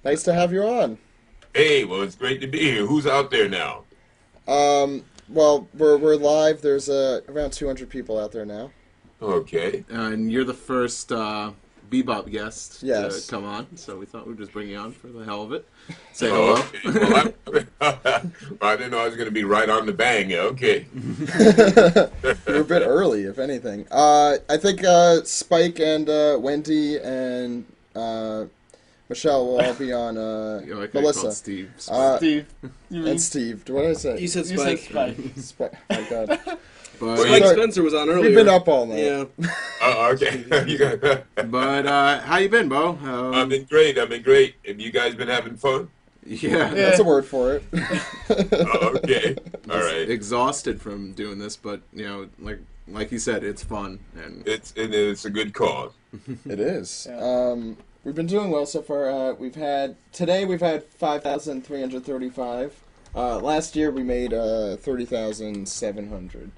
Nice to have you on. Hey, well, it's great to be here. Who's out there now? Well, we're live. There's around 200 people out there now. Okay. And you're the first Bebop guest Yes. to come on, so we thought we'd just bring you on for the hell of it. Say hello. Okay. Well, I didn't know I was going to be right on the bang. Yeah, okay. You're a bit early, if anything. I think Spike and Wendee and Michelle will all be on. Melissa, Steve. Steve. and Steve. What did I say? You said Spike. Spike. Oh God. But, Spike Spencer was on earlier. We've been up all night. Yeah. Okay. how you been, Beau? I've been great. Have you guys been having fun? Yeah. That's a word for it. Okay. All right. Exhausted from doing this, but like you said, it's fun and it's a good cause. It is. Yeah. We've been doing well so far. Today we've had 5,335. Last year we made 30,700.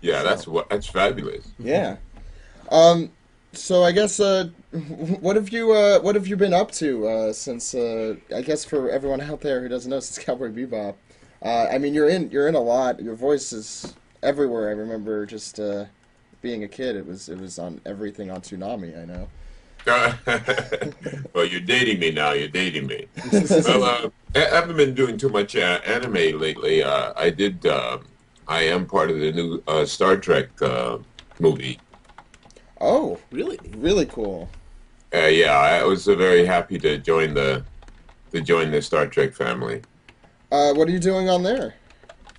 Yeah, that's fabulous. Yeah. So I guess what have you been up to since I guess for everyone out there who doesn't know, since Cowboy Bebop. I mean you're in a lot. Your voice is everywhere. I remember just being a kid. It was on everything on Toonami, I know. Well, you're dating me now. You're dating me. Well, I haven't been doing too much anime lately. I am part of the new Star Trek movie. Oh, Really? really cool. Yeah, I was very happy to join the Star Trek family. What are you doing on there?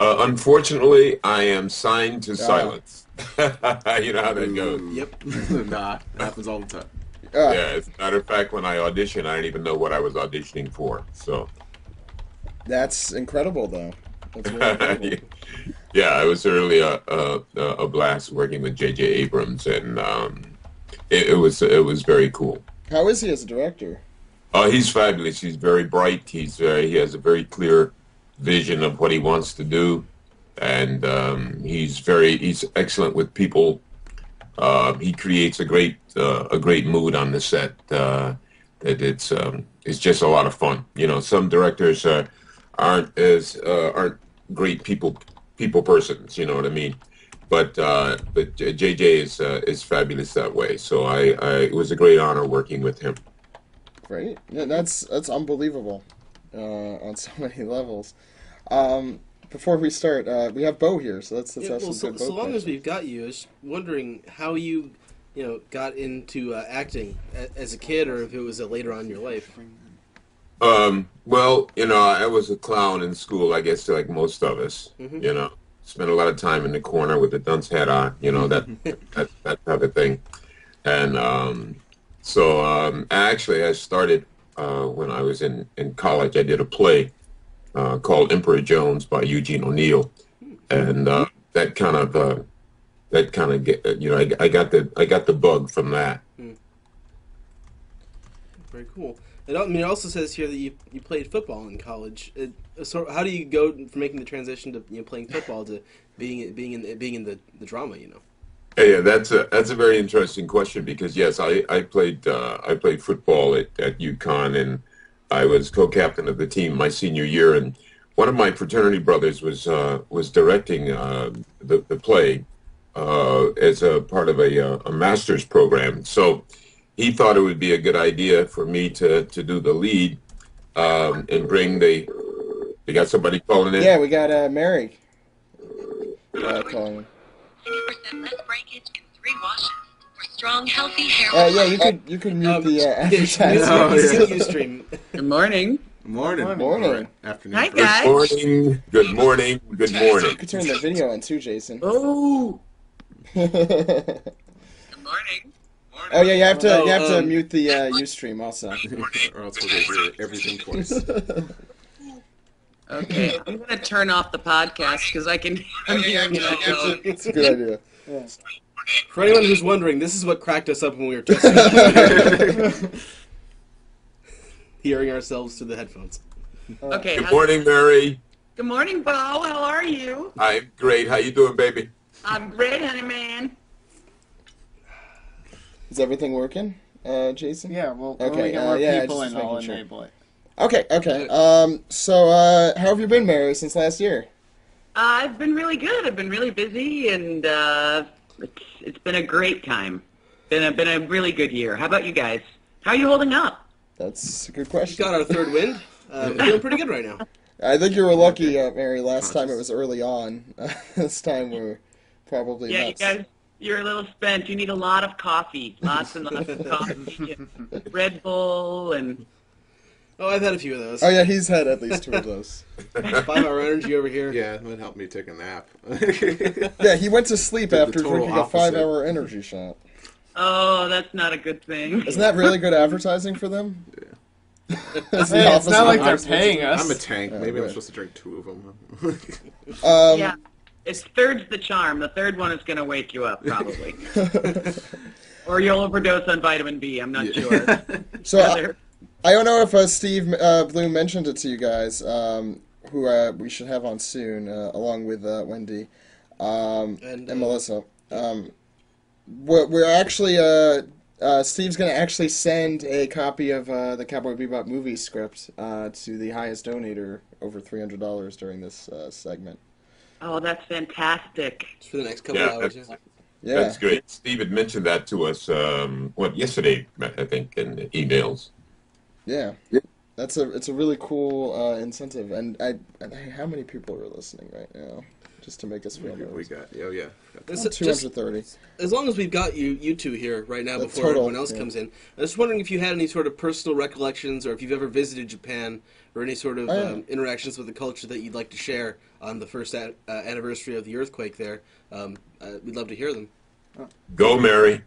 Unfortunately, I am signed to silence. You know how that goes. Yep. nah, happens all the time. Yeah, as a matter of fact, when I auditioned, I didn't even know what I was auditioning for. So. That's incredible, though. That's really incredible. Yeah, it was really a blast working with J.J. Abrams, and it was very cool. How is he as a director? He's fabulous. He's very bright. He has a very clear vision of what he wants to do, and he's excellent with people. He creates a great mood on the set. It's just a lot of fun. You know, some directors aren't great people persons. You know what I mean? But JJ is fabulous that way. So it was a great honor working with him. Great. Yeah, that's unbelievable on so many levels. Before we start, we have Beau here, so let's have some good Beau so long as questions. we've got you, I was wondering how you got into acting as a kid, or if it was later on in your life. Well, I was a clown in school, I guess, like most of us. Mm-hmm. Spent a lot of time in the corner with the dunce hat on, that type of thing. And actually, I started when I was in college. I did a play called Emperor Jones by Eugene O'Neill, and that kind of I got the bug from that. Very cool. It also says here that you played football in college. So how do you go from making the transition to playing football to being in the drama? Yeah, that's a very interesting question, because yes, I played football at UConn, and I was co-captain of the team my senior year, and one of my fraternity brothers was directing the play as a part of a master's program. So he thought it would be a good idea for me to do the lead and bring the. You got somebody calling in? Yeah, we got Mary calling in. 50% less breakage in 3 washes for strong, healthy hair. Yeah, you can mute the advertising. Ustream. Good morning. Morning. Afternoon. Hi, guys. Good morning. You could turn the video on too, Jason. Oh. Good morning. Oh yeah, you have to mute the Ustream also. Or else we'll hear everything twice. Okay, I'm going to turn off the podcast because I'm hearing it echo. It's a good idea. Yeah. For anyone who's wondering, this is what cracked us up when we were testing hearing ourselves through the headphones. Okay. Good morning, Mary. Good morning, Beau. How are you? I'm great. How you doing, baby? I'm great, honey man. Is everything working, Jason? Yeah, well, Okay, when we get more yeah, people just in, I'll making sure. enable it. Okay. So, how have you been, Mary, since last year? I've been really good. I've been really busy, and it's been a great time. Been a really good year. How about you guys? How are you holding up? That's a good We question. got our third wind. We're feeling pretty good right now. I think you were lucky, Mary. Last time it was early on. This time we're probably Yeah, nuts. you guys, you're a little spent. You need a lot of coffee, lots and lots of coffee, and Red Bull, and Oh, I've had a few of those. Oh yeah, he's had at least 2 of those. 5-hour energy over here. Yeah, it would help me take a nap. Yeah, he went to sleep The after total drinking a opposite. 5-hour energy shot. oh, that's not a good thing. Isn't that really good advertising for them? Yeah. It's the Hey, it's opposite not like of they're opposite. paying us. I'm a tank. Maybe I'm right. supposed to drink 2 of them. Yeah, it's third's the charm. The third one is going to wake you up, probably. Or you'll overdose on vitamin B. I'm not sure. So I don't know if Steve Blum mentioned it to you guys, who we should have on soon, along with Wendee and Melissa. We're actually Steve's going to actually send a copy of the Cowboy Bebop movie script to the highest donator, over $300 during this segment. Oh, that's fantastic. Just for the next couple Yeah, hours. that's, Yeah. that's great. Steve had mentioned that to us, yesterday, I think, in the emails. Yeah. It's a really cool incentive, and how many people are listening right now, just to make us feel we nervous? got, oh yeah. This- 230. As long as we've got you two here right now The before total, everyone else yeah. comes in, I was wondering if you had any sort of personal recollections or if you've ever visited Japan or any sort of interactions with the culture that you'd like to share on the first anniversary of the earthquake there. We'd love to hear them. Go, Mary.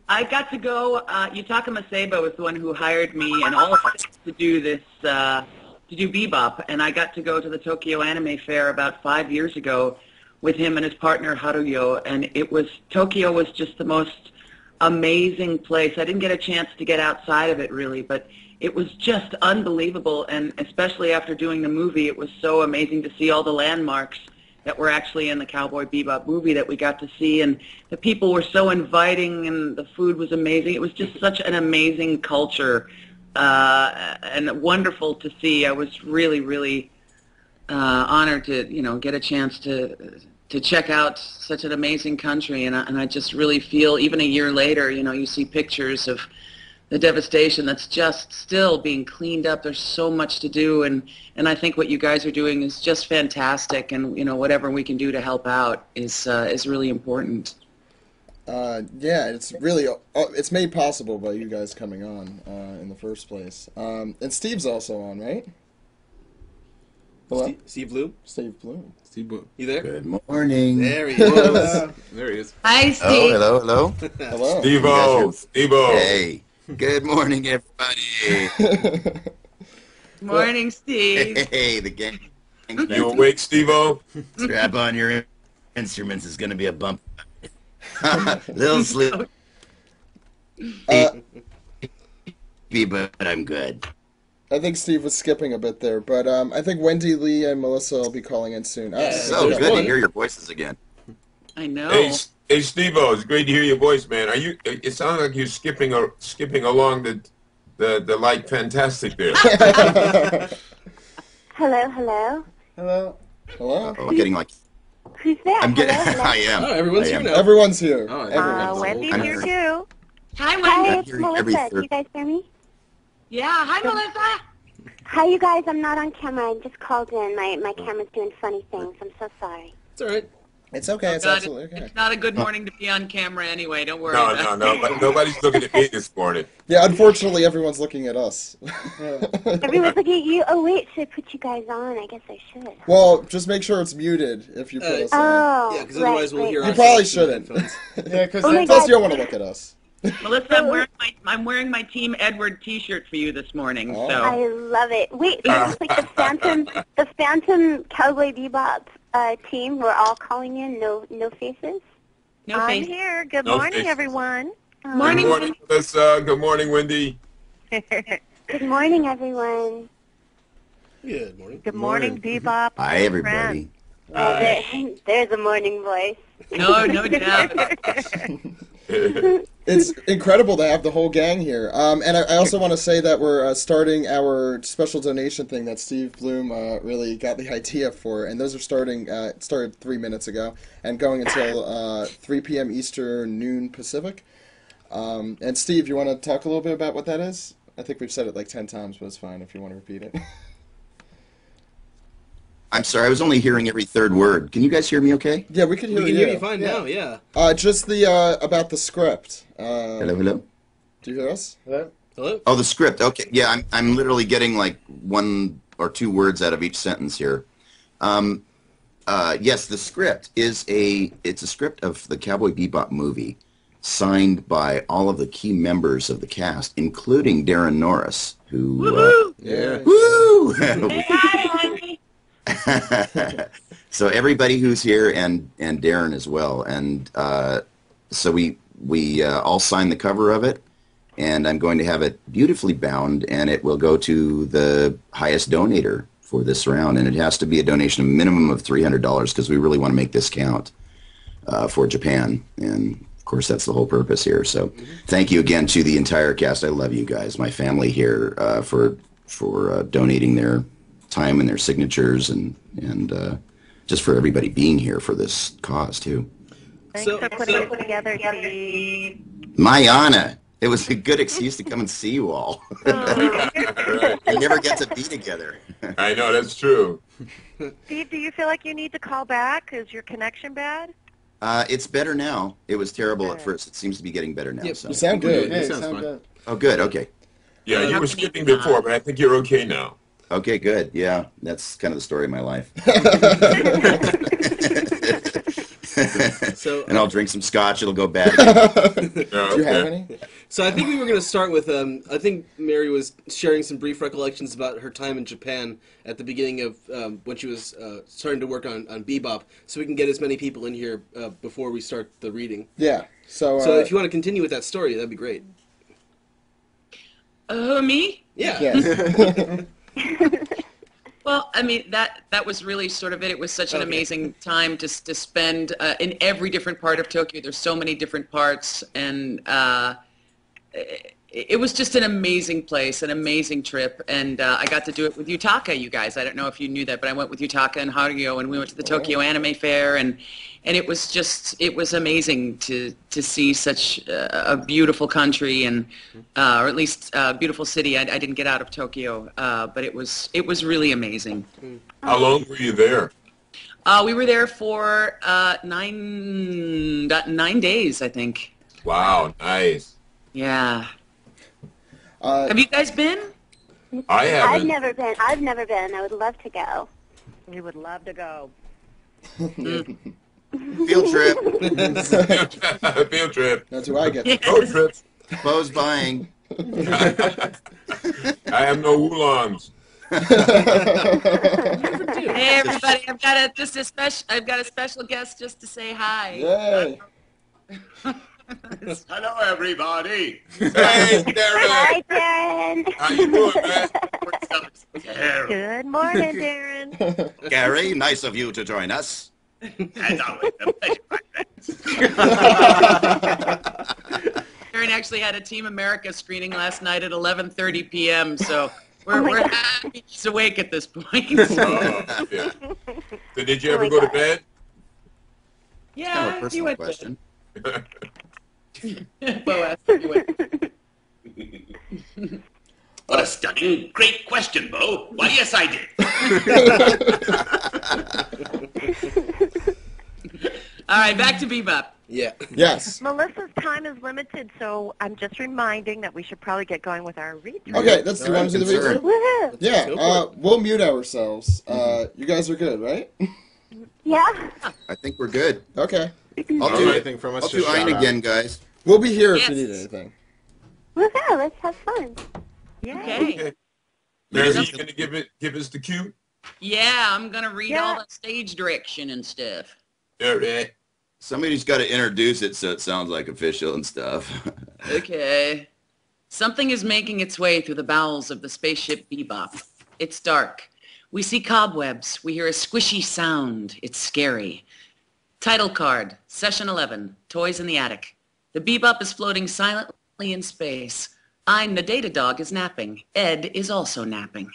I got to go. Yutaka Maseba was the one who hired me and all of us to do this, to do Bebop, and I got to go to the Tokyo Anime Fair about 5 years ago with him and his partner Haruyo, and Tokyo was just the most amazing place. I didn't get a chance to get outside of it really, but it was just unbelievable, and especially after doing the movie, it was so amazing to see all the landmarks that were actually in the Cowboy Bebop movie that we got to see, and the people were so inviting, and the food was amazing. It was just such an amazing culture, and wonderful to see. I was really, really honored to, get a chance to check out such an amazing country, and I just really feel, even a year later, you see pictures of the devastation that's just still being cleaned up. There's so much to do, and I think what you guys are doing is just fantastic, and whatever we can do to help out is really important. Yeah, it's really it's made possible by you guys coming on in the first place. And Steve's also on, right? Hello, Steve Blum, Steve Blum. Steve Blum. you there? Good morning. There he is. There he is. Hi, Oh, Steve. hello. Hello. Steve-O. Steve-O. Hey. Good morning, everybody. Morning, Steve. Hey, the gang. You awake, Steve-O? Strap on your instruments. It's going to be a bump. Little sleep. But I'm good. I think Steve was skipping a bit there, but I think Wendee Lee and Melissa will be calling in soon. So there's good one. to hear your voices again. I know. Hey, Steve-O, it's great to hear your voice, man. It sounds like you're skipping along the light fantastic there. Hello. Hello. I'm getting like. Who's there? I'm getting. Hello? I am. Oh, everyone's I here am. now. Everyone's here. Oh, Everyone's Wendy's I'm here here. too. Hi, Hi, Wendy. it's hearing every Melissa. Do third- you guys hear me? Yeah, hi, Melissa. Hi, you guys. I'm not on camera. I just called in. My camera's doing funny things. I'm so sorry. It's all right. It's okay. It's God, absolutely okay. It's not a good morning to be on camera anyway. Don't worry No, about no, it. no. But nobody's looking at me this morning. Yeah, unfortunately, everyone's looking at us. Everyone's looking at you. Oh, wait. Should I put you guys on? I guess I should. Well, just make sure it's muted if you put us on. Oh, Yeah, because otherwise we'll hear You ourselves probably through the shouldn't. headphones. Yeah, because Oh my Plus, God. you don't want to look at us. Melissa, I'm wearing my Team Edward T-shirt for you this morning. Oh. So I love it. Wait, so it's like the Phantom Cowboy Bebop team. We're all calling in. No faces. no I'm face. here. Good No morning, faces. everyone. Morning. Good morning, Melissa. Good morning, Wendy. Good morning, everyone. Good morning. Good morning, Bebop. Hi, everybody. There's a morning voice. No doubt. It's incredible to have the whole gang here. And I also want to say that we're starting our special donation thing that Steve Blum really got the idea for. And those are starting, it started 3 minutes ago and going until 3 p.m. Eastern, noon Pacific. And Steve, you want to talk a little bit about what that is? I think we've said it like 10 times, but it's fine if you want to repeat it. I'm sorry, I was only hearing every third word. Can you guys hear me okay? Yeah, we can hear you. We can hear you fine now, yeah. Just the, about the script. Hello, hello? Do you hear us? Hello? Oh, the script. Okay, yeah, I'm literally getting like 1 or 2 words out of each sentence here. Yes, the script is it's a script of the Cowboy Bebop movie, signed by all of the key members of the cast, including Darren Norris, who... Yeah. Woo! Hi. So everybody who's here and Darren as well, and so we all signed the cover of it, and I'm going to have it beautifully bound, and it will go to the highest donator for this round, and it has to be a donation, a minimum of $300, because we really want to make this count for Japan, and of course that's the whole purpose here. So thank you again to the entire cast. I love you guys, my family here, for donating their time and their signatures, and just for everybody being here for this cause too. Thanks for putting it together, Steve. My honor. It was a good excuse to come and see you all. We never get to be together. I know, that's true. Steve, do you feel like you need to call back? Is your connection bad? It's better now. It was terrible at first. It seems to be getting better now. Yep. So. You sound good. Hey, You sounds sound fine. good. Oh, good. Okay. Yeah, you were skipping before, but I think you're okay now. Okay, good. Yeah, that's kind of the story of my life. So, And I'll drink some scotch. It'll go bad again. Do you have any? So I think we were going to start with, I think Mary was sharing some brief recollections about her time in Japan at the beginning of when she was starting to work on Bebop, so we can get as many people in here before we start the reading. Yeah. So So if you want to continue with that story, that'd be great. Me? Yeah. yes. Well, I mean, that was really sort of it. It was such an amazing time to spend in every different part of Tokyo. There's so many different parts, and it was just an amazing place, an amazing trip. And I got to do it with Yutaka, you guys. I don't know if you knew that, but I went with Yutaka and Haruyo, and we went to the Tokyo Anime Fair, and it was amazing to see such a beautiful country, and or at least a beautiful city. I didn't get out of Tokyo, but it was really amazing. How long were you there? We were there for 9 days, I think. Wow, nice. Yeah. Have you guys been? I haven't. I've never been. I would love to go. We would love to go. Field trip. Field trip. That's who I get. Road trip. Clothes buying. I have no oolongs. Hey everybody, I've got a special guest just to say hi. Yay. Hello, everybody. Hey, Darren. Hi, Darren. How you doing, man? Good morning, Darren. Gary, nice of you to join us. As always, a pleasure, my friends. Aaron actually had a Team America screening last night at 11:30 p.m. So we're happy he's awake at this point. Oh, yeah. So did you ever go to bed? Kind of a Yeah, he personal went question. Beau asked if he went. What a stunning, great question, Beau. Why, yes, I did. All right, back to Bebop. Yeah. Yes. Melissa's time is limited, so I'm just reminding that we should probably get going with our read. Okay, do you want to do the Concern. read? Woohoo. Yeah. go for We'll mute ourselves. You guys are good, right? Yeah. I think we're good. Okay. I'll All do right, it. thing from us. I'll just do Ein shout out. again, guys. We'll be here if you Yes. need anything. Woohoo. Let's have fun. Okay. Mary, you going to give us the cue? Yeah, I'm gonna read Yeah. all the stage direction and stuff. All right. Somebody's got to introduce it so it sounds like official and stuff. Okay. Something is making its way through the bowels of the spaceship Bebop. It's dark. We see cobwebs. We hear a squishy sound. It's scary. Title card, Session 11, Toys in the Attic. The Bebop is floating silently in space. Ein, the data dog, is napping. Ed is also napping.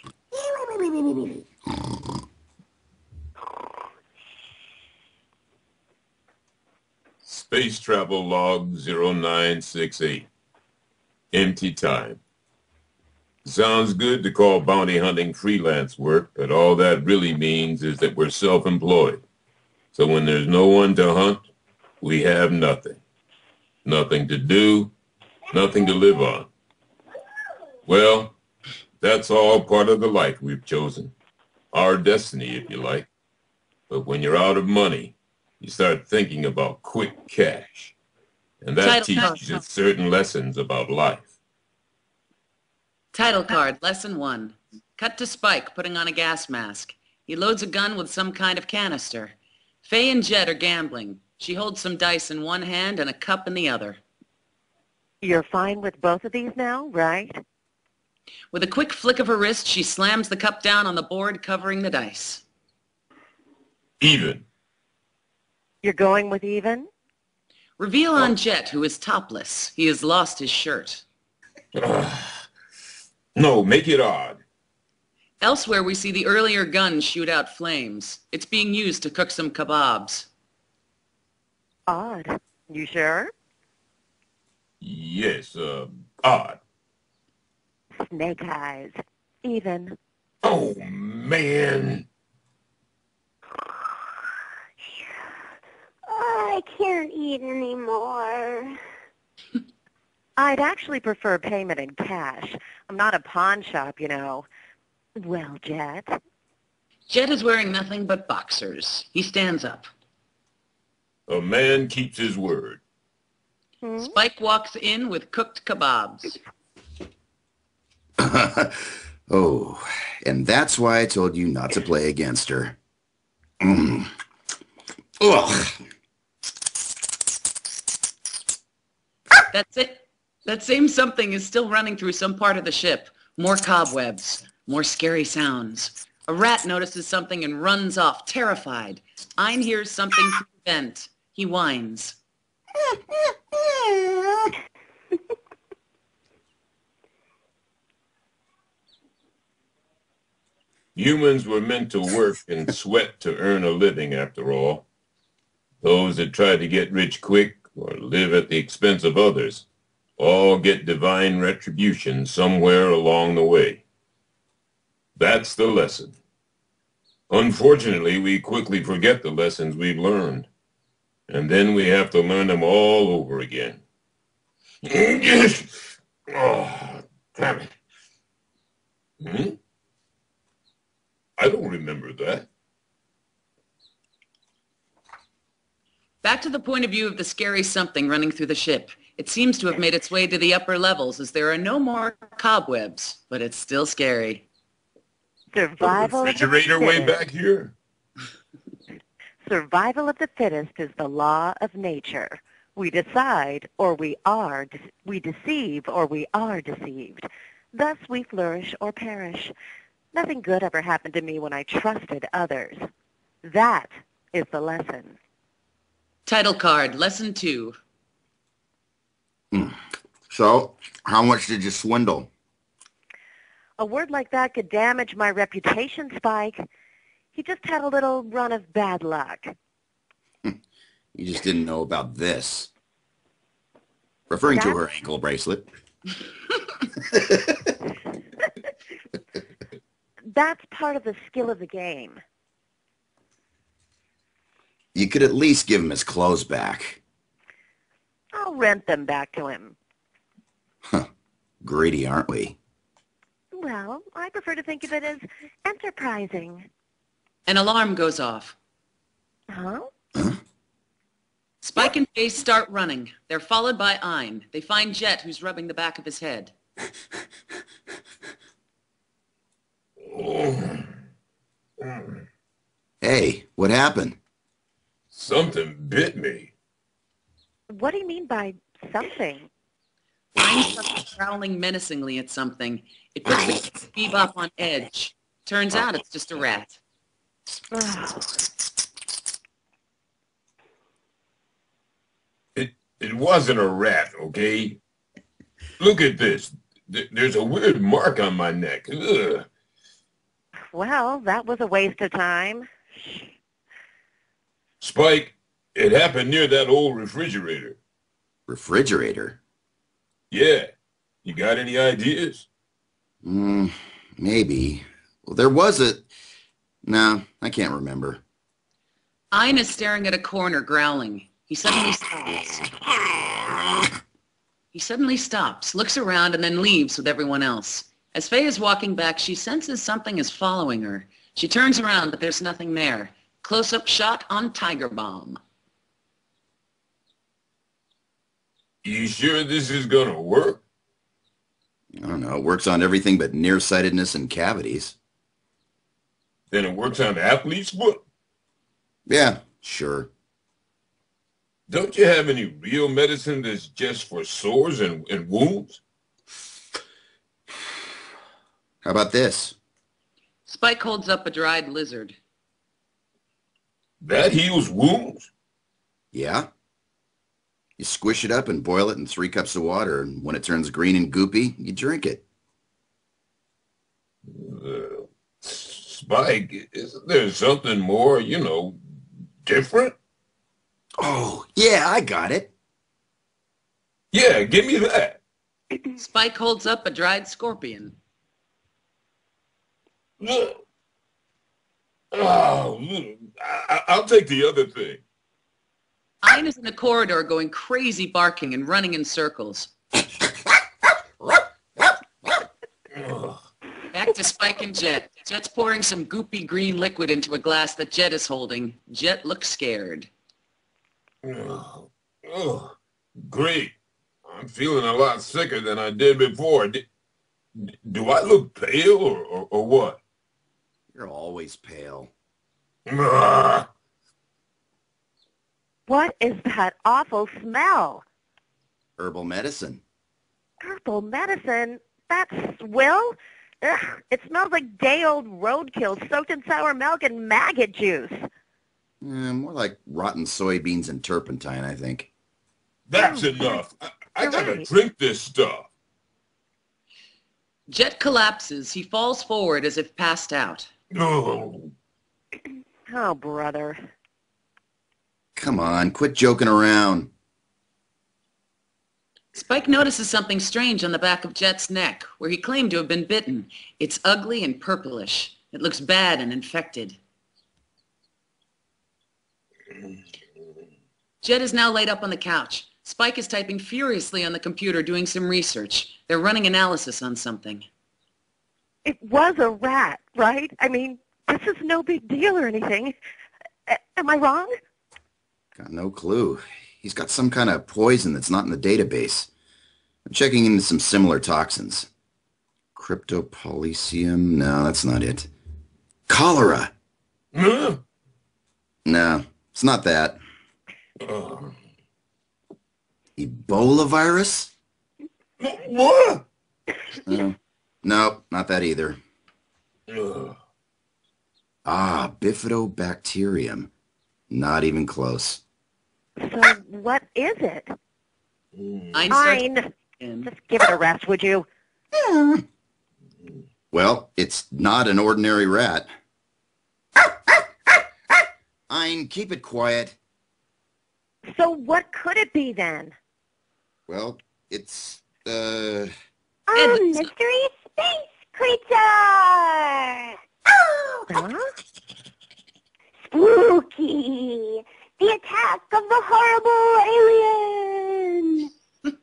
Space travel log 0968. Empty time. Sounds good to call bounty hunting freelance work, but all that really means is that we're self-employed. So when there's no one to hunt, we have nothing. Nothing to do, nothing to live on. Well, that's all part of the life we've chosen. Our destiny, if you like. But when you're out of money, you start thinking about quick cash. And that teaches you certain lessons about life. Title card, Lesson 1. Cut to Spike putting on a gas mask. He loads a gun with some kind of canister. Faye and Jet are gambling. She holds some dice in one hand and a cup in the other. You're fine with both of these now, right? With a quick flick of her wrist, she slams the cup down on the board covering the dice. Even. You're going with even? Reveal on Jet, who is topless. He has lost his shirt. No, make it odd. Elsewhere, we see the earlier gun shoot out flames. It's being used to cook some kebabs. Odd. You sure? Yes, odd. Snake eyes. Even. Oh, man. I can't eat anymore. I'd actually prefer payment in cash. I'm not a pawn shop, you know. Well, Jet? Jet is wearing nothing but boxers. He stands up. A man keeps his word. Spike walks in with cooked kebabs. Oh, and that's why I told you not to play against her. Ugh. That's it. That same something is still running through some part of the ship. More cobwebs, more scary sounds. A rat notices something and runs off, terrified. Ein hears something through the vent. He whines. Humans were meant to work and sweat to earn a living, after all. Those that try to get rich quick or live at the expense of others all get divine retribution somewhere along the way. That's the lesson. Unfortunately, we quickly forget the lessons we've learned, and then we have to learn them all over again. Oh, damn it. I don't remember that. Back to the point of view of the scary something running through the ship. It seems to have made its way to the upper levels as there are no more cobwebs, but it's still scary. Survival of the Refrigerator way fittest. back here? Survival of the fittest is the law of nature. We decide or we are, we deceive or we are deceived. Thus we flourish or perish. Nothing good ever happened to me when I trusted others. That is the lesson. Title card, Lesson 2. So, how much did you swindle? A word like that could damage my reputation, Spike. He just had a little run of bad luck. You just didn't know about this. Referring to her ankle bracelet. That's part of the skill of the game. You could at least give him his clothes back. I'll rent them back to him. Huh. Greedy, aren't we? Well, I prefer to think of it as enterprising. An alarm goes off. Huh? Spike and Faye start running. They're followed by Ein. They find Jet, who's rubbing the back of his head. Hey, what happened? Something bit me. What do you mean by something? Ein starts growling menacingly at something. It puts Bebop on edge. Turns out it's just a rat. It wasn't a rat, okay? Look at this. There's a weird mark on my neck. Ugh. Well, that was a waste of time. Spike, it happened near that old refrigerator. Refrigerator? Yeah. You got any ideas? Maybe. Well, there was a... No, I can't remember. Ein is staring at a corner, growling. He suddenly stops, looks around, and then leaves with everyone else. As Faye is walking back, she senses something is following her. She turns around, but there's nothing there. Close-up shot on Tiger Bomb. You sure this is gonna work? I don't know. It works on everything but nearsightedness and cavities. Then it works on the athlete's foot? Yeah, sure. Don't you have any real medicine that's just for sores and wounds? How about this? Spike holds up a dried lizard. That heals wounds? Yeah. You squish it up and boil it in 3 cups of water, and when it turns green and goopy, you drink it. Spike, isn't there something more, different? Oh, yeah, I got it. Yeah, give me that. Spike holds up a dried scorpion. Oh, I'll take the other thing. Ein is in the corridor going crazy, barking and running in circles. Back to Spike and Jet. Jet's pouring some goopy green liquid into a glass that Jet is holding. Jet looks scared. Great. I'm feeling a lot sicker than I did before. Do I look pale or what? You're always pale. What is that awful smell? Herbal medicine. Herbal medicine? That's Will? Ugh, it smells like day-old roadkill soaked in sour milk and maggot juice. More like rotten soybeans and turpentine, I think. That's enough. I gotta drink this stuff. Jet collapses. He falls forward as if passed out. Oh, brother. Come on, quit joking around. Spike notices something strange on the back of Jet's neck, where he claimed to have been bitten. It's ugly and purplish. It looks bad and infected. Jet is now laid up on the couch. Spike is typing furiously on the computer, doing some research. They're running analysis on something. It was a rat, right? I mean, this is no big deal or anything. Am I wrong? Got no clue. He's got some kind of poison that's not in the database. I'm checking into some similar toxins. Cryptopolysium? No, that's not it. Cholera! No, it's not that. Ebola virus? What? No, not that either. Bifidobacterium. Not even close. So what is it? Ein. Just give it a rest, would you? Well, it's not an ordinary rat. Ein, keep it quiet. So what could it be then? Well, it's, mystery space creature! Huh? Spooky! The attack of the horrible alien!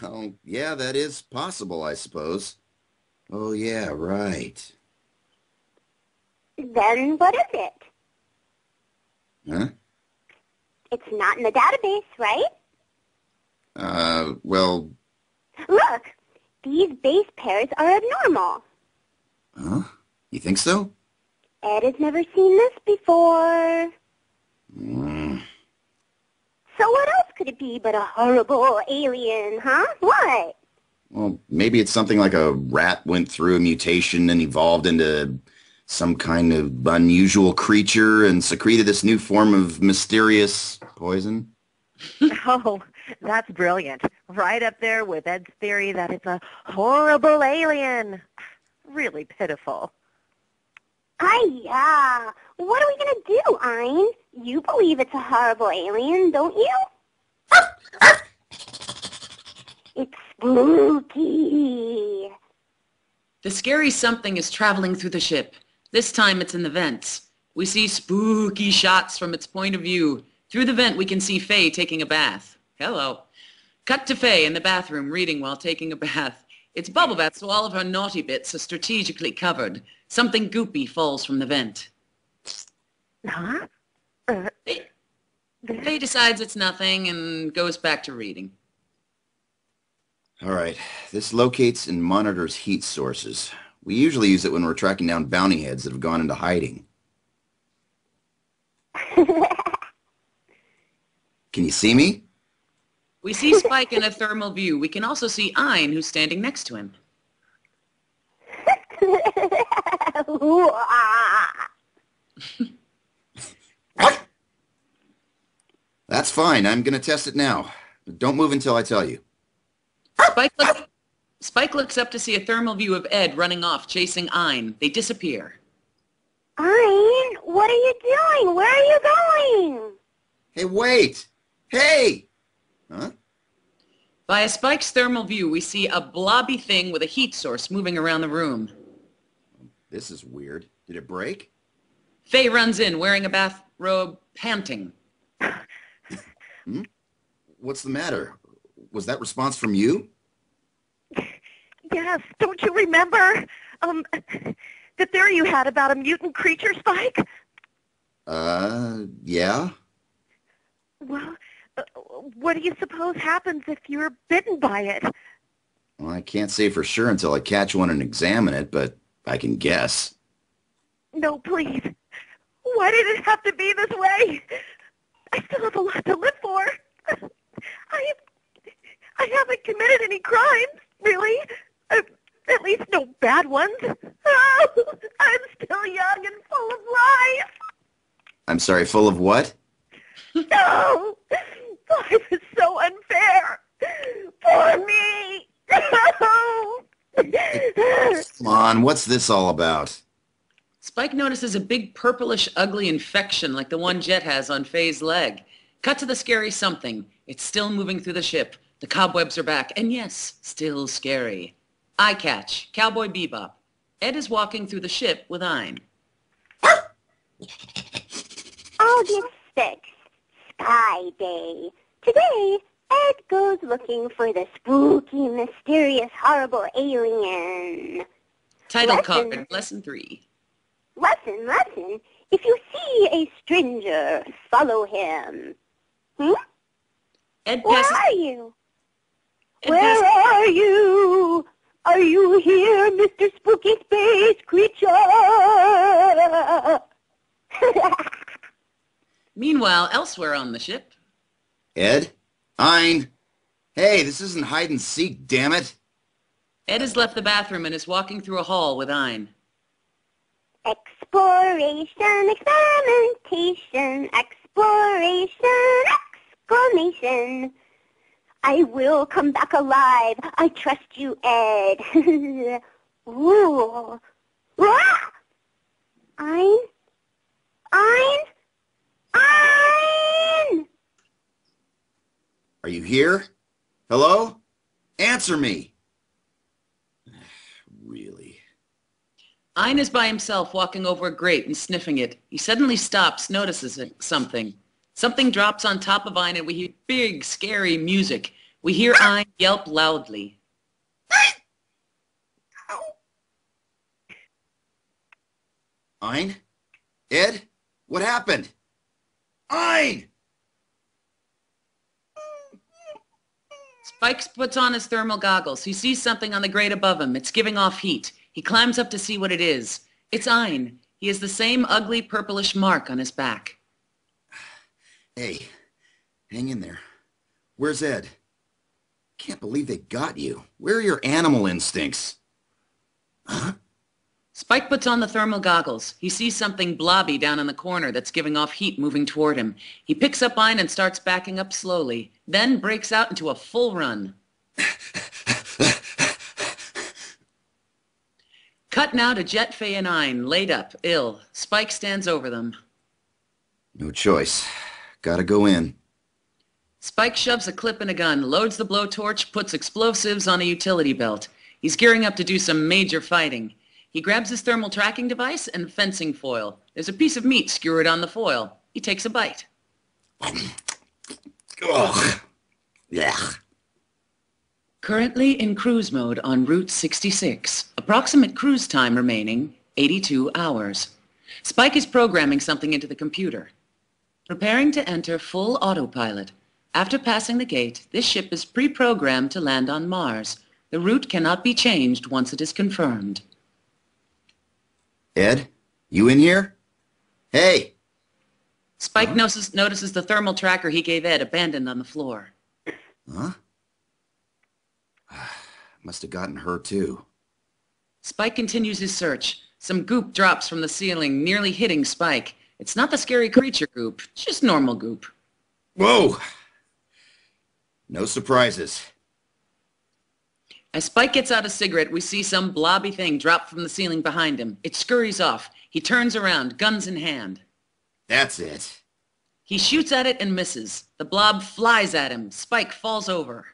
Well, yeah, that is possible, I suppose. Oh, yeah, right. Then what is it? Huh? It's not in the database, right? Well... Look! These base pairs are abnormal. Huh? You think so? Ed has never seen this before. So what else could it be but a horrible alien, huh? What? Well, maybe it's something like a rat went through a mutation and evolved into some kind of unusual creature and secreted this new form of mysterious poison. Oh, that's brilliant. Right up there with Ed's theory that it's a horrible alien. Really pitiful. Hiya! What are we going to do, Ein? You believe it's a horrible alien, don't you? It's spooky. The scary something is traveling through the ship. This time it's in the vents. We see spooky shots from its point of view. Through the vent we can see Faye taking a bath. Hello. Cut to Faye in the bathroom reading while taking a bath. It's bubble bath, so all of her naughty bits are strategically covered. Something goopy falls from the vent. Huh? Faye decides it's nothing and goes back to reading. All right, this locates and monitors heat sources. We usually use it when we're tracking down bounty heads that have gone into hiding. Can you see me? We see Spike in a thermal view. We can also see Ein, who's standing next to him. That's fine. I'm going to test it now. Don't move until I tell you. Spike looks up to see a thermal view of Ed running off, chasing Ein. They disappear. Ein, what are you doing? Where are you going? Hey, wait! Hey! Huh? Via Spike's thermal view, we see a blobby thing with a heat source moving around the room. This is weird. Did it break? Faye runs in, wearing a bathrobe, panting. Hmm? What's the matter? Was that response from you? Yes, don't you remember? The theory you had about a mutant creature, Spike? Yeah? Well, what do you suppose happens if you're bitten by it? Well, I can't say for sure until I catch one and examine it, but I can guess. No, please. Why did it have to be this way? I still have a lot to live for. I haven't committed any crimes, really. At least no bad ones. Oh, I'm still young and full of life. I'm sorry, full of what? No! Life is so unfair. For me. No! Come on, what's this all about? Spike notices a big purplish ugly infection like the one Jet has on Faye's leg. Cut to the scary something. It's still moving through the ship. The cobwebs are back, and yes, still scary. Eye catch, Cowboy Bebop. Ed is walking through the ship with Ein. August 6th, Sky Day. Today, Ed goes looking for the spooky, mysterious, horrible alien. Title card, Lesson 3. Lesson. If you see a stranger, follow him. Ed Where passes, are you? Ed Where are you? Are you here, Mr. Spooky Space Creature? Meanwhile, elsewhere on the ship. Ed? Ein? Hey, this isn't hide and seek, damn it. Ed has left the bathroom and is walking through a hall with Ein. Exploration, experimentation, exploration, exclamation. I will come back alive. I trust you, Ed. Ooh. Ah! Ein? Are you here? Hello? Answer me. Really? Ein is by himself walking over a grate and sniffing it. He suddenly stops, notices something. Something drops on top of Ein and we hear big, scary music. We hear Ein yelp loudly. Ein? Ed? What happened? Ein! Spike puts on his thermal goggles. He sees something on the grate above him. It's giving off heat. He climbs up to see what it is. It's Ein. He has the same ugly purplish mark on his back. Hey, hang in there. Where's Ed? Can't believe they got you. Where are your animal instincts? Huh? Spike puts on the thermal goggles. He sees something blobby down in the corner that's giving off heat moving toward him. He picks up Ein and starts backing up slowly, then breaks out into a full run. Cut now to Jet, Faye, and Ein, laid up, ill. Spike stands over them. No choice. Gotta go in. Spike shoves a clip in a gun, loads the blowtorch, puts explosives on a utility belt. He's gearing up to do some major fighting. He grabs his thermal tracking device and fencing foil. There's a piece of meat skewered on the foil. He takes a bite. Ugh. Yeah. Currently in cruise mode on Route 66. Approximate cruise time remaining, 82 hours. Spike is programming something into the computer. Preparing to enter full autopilot. After passing the gate, this ship is pre-programmed to land on Mars. The route cannot be changed once it is confirmed. Ed, you in here? Hey! Spike notices the thermal tracker he gave Ed abandoned on the floor. Huh? Must have gotten her too. Spike continues his search. Some goop drops from the ceiling, nearly hitting Spike. It's not the scary creature goop, just normal goop. Whoa! No surprises. As Spike gets out a cigarette, we see some blobby thing drop from the ceiling behind him. It scurries off. He turns around, guns in hand. That's it. He shoots at it and misses. The blob flies at him. Spike falls over.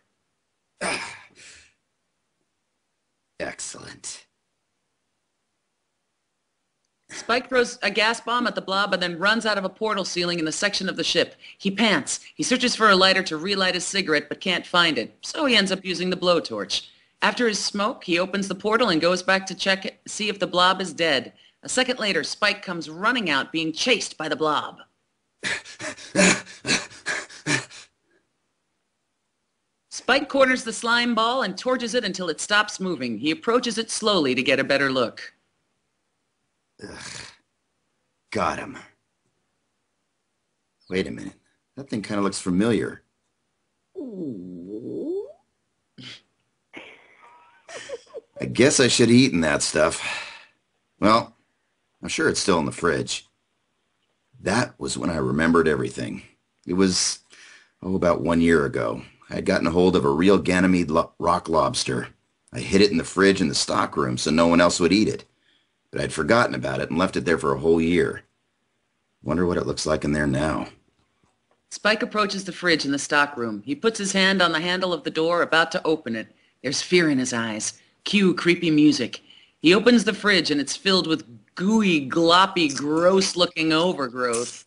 Excellent. Spike throws a gas bomb at the blob and then runs out of a portal ceiling in the section of the ship. He pants. He searches for a lighter to relight his cigarette but can't find it, so he ends up using the blowtorch. After his smoke, he opens the portal and goes back to see if the blob is dead. A second later, Spike comes running out, being chased by the blob. Spike corners the slime ball and torches it until it stops moving. He approaches it slowly to get a better look. Ugh. Got him. Wait a minute. That thing kind of looks familiar. I guess I should have eaten that stuff. Well, I'm sure it's still in the fridge. That was when I remembered everything. It was, about 1 year ago. I had gotten a hold of a real Ganymede rock lobster. I hid it in the fridge in the stockroom so no one else would eat it. But I'd forgotten about it and left it there for a whole year. Wonder what it looks like in there now. Spike approaches the fridge in the stockroom. He puts his hand on the handle of the door, about to open it. There's fear in his eyes. Cue creepy music. He opens the fridge and it's filled with gooey, gloppy, gross-looking overgrowth.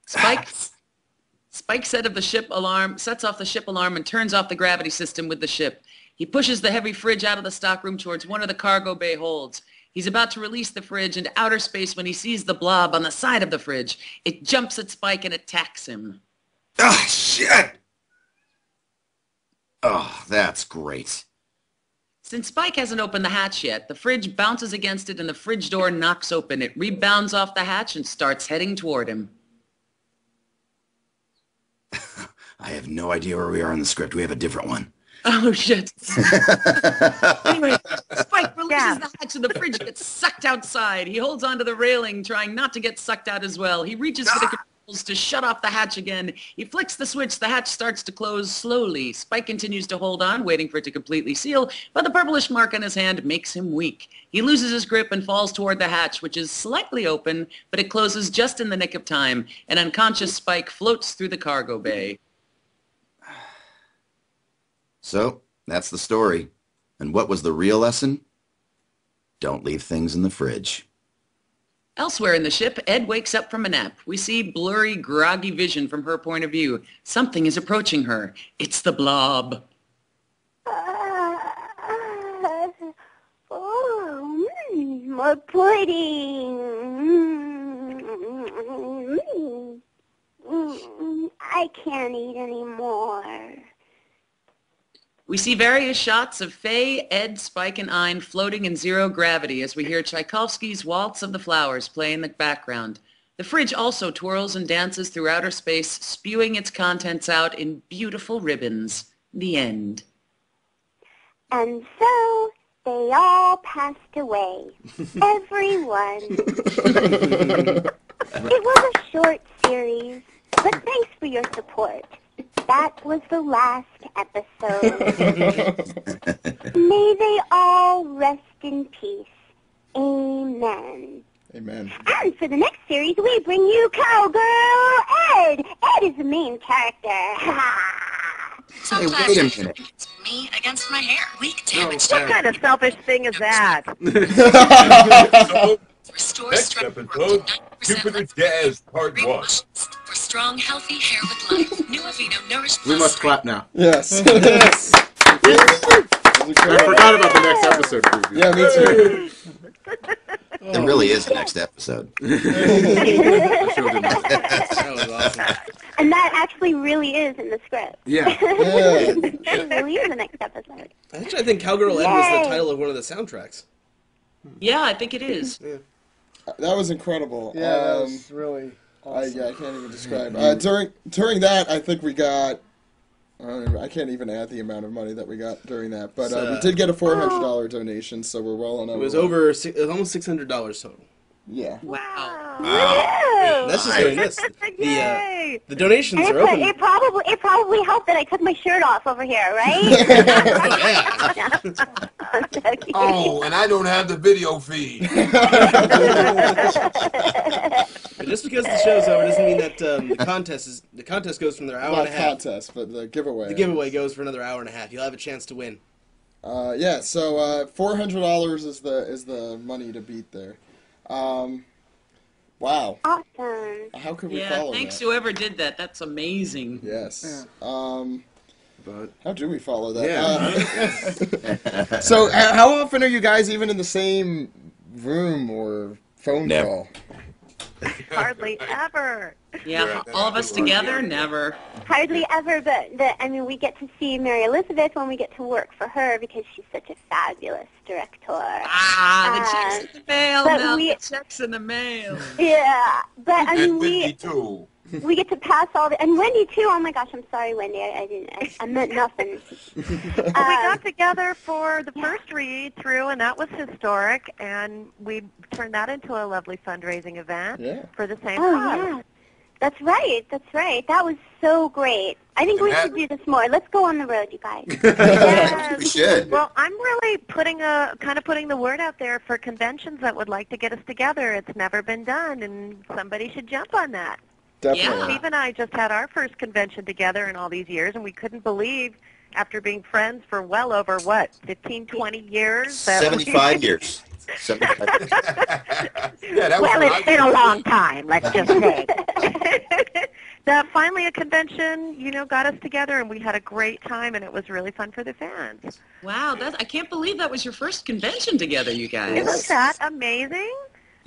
Spike sets off the ship alarm and turns off the gravity system with the ship. He pushes the heavy fridge out of the stockroom towards one of the cargo bay holds. He's about to release the fridge into outer space when he sees the blob on the side of the fridge. It jumps at Spike and attacks him. Ah, shit! Oh, that's great. Since Spike hasn't opened the hatch yet, the fridge bounces against it and the fridge door knocks open. It rebounds off the hatch and starts heading toward him. I have no idea where we are in the script. We have a different one. Oh, shit. Anyway, Spike releases the hatch and the fridge gets sucked outside. He holds onto the railing, trying not to get sucked out as well. He reaches for the controls to shut off the hatch again. He flicks the switch. The hatch starts to close slowly. Spike continues to hold on, waiting for it to completely seal, but the purplish mark on his hand makes him weak. He loses his grip and falls toward the hatch, which is slightly open, but it closes just in the nick of time. An unconscious Spike floats through the cargo bay. So, that's the story. And what was the real lesson? Don't leave things in the fridge. Elsewhere in the ship, Ed wakes up from a nap. We see blurry, groggy vision from her point of view. Something is approaching her. It's the blob. More pudding. I can't eat anymore. We see various shots of Faye, Ed, Spike, and Ein floating in zero gravity as we hear Tchaikovsky's Waltz of the Flowers play in the background. The fridge also twirls and dances through outer space, spewing its contents out in beautiful ribbons. The end. And so they all passed away. Everyone. It was a short series, but thanks for your support. That was the last episode. May they all rest in peace. Amen. Amen. And for the next series, we bring you Cowgirl Ed. Ed is the main character. Hey, wait a minute. It's me against my hair. Weak damage. What kind of selfish thing is that? Restore Next strength for episode, 90% Jupiter Jazz Part 1. Rewash for strong, healthy hair with life. New Aveeno Nourish We Plus. must clap now. Yes. Yes. I forgot about the next episode preview. Yeah, me too. There really is a next episode. I sure didn't know. That was awesome. And that actually really is in the script. Yeah. It really is the next episode. Actually, I think Cowgirl Ed was Yay. the title of one of the soundtracks. Yeah, I think it is. Yeah. That was incredible. Yeah, that was really awesome. I can't even describe. During that, I think we got. I can't even add the amount of money that we got during that, but we did get a $400 donation, so we're well on our It was way. it was almost $600 total. Yeah. Wow. That's just doing this. The donations And are open. it probably helped that I took my shirt off over here, right? I'm so kidding. Oh, and I don't have the video feed. But just because the show's over doesn't mean that the contest goes for another hour Not and a half. contest, but the giveaway. The giveaway goes for another hour and a half. You'll have a chance to win. Yeah, so $400 is the money to beat there. Wow. Awesome. How could we Yeah, follow thanks that? whoever did that. That's amazing. Yes. But How do we follow that? yeah. So, how often are you guys even in the same room or phone Never. call? Hardly ever. Yeah, all of us together? Never. Hardly ever, but we get to see Mary Elizabeth when we get to work for her because she's such a fabulous director. Ah, the check's in the mail but now. we- The check's in the mail. Yeah, but And Wendee, too. we get to pass all the, and Wendee too. Oh my gosh, I'm sorry, Wendee. I meant nothing. We got together for the first read through, and that was historic, and we turned that into a lovely fundraising event Yeah. for the same Oh cause. yeah, that's right. That's right. That was so great. I think we should do this more. Let's go on the road, you guys. Yes. We should. Well, I'm really putting the word out there for conventions that would like to get us together. It's never been done, and somebody should jump on that. Definitely. Steve and I just had our first convention together in all these years, and we couldn't believe, after being friends for well over, 15, 20 years? that we- 75 years. 75. Yeah, that was Well, when it's I- been a long time, let's just say. That finally a convention, got us together, and we had a great time, and it was really fun for the fans. Wow, I can't believe that was your first convention together, you guys. Isn't that amazing?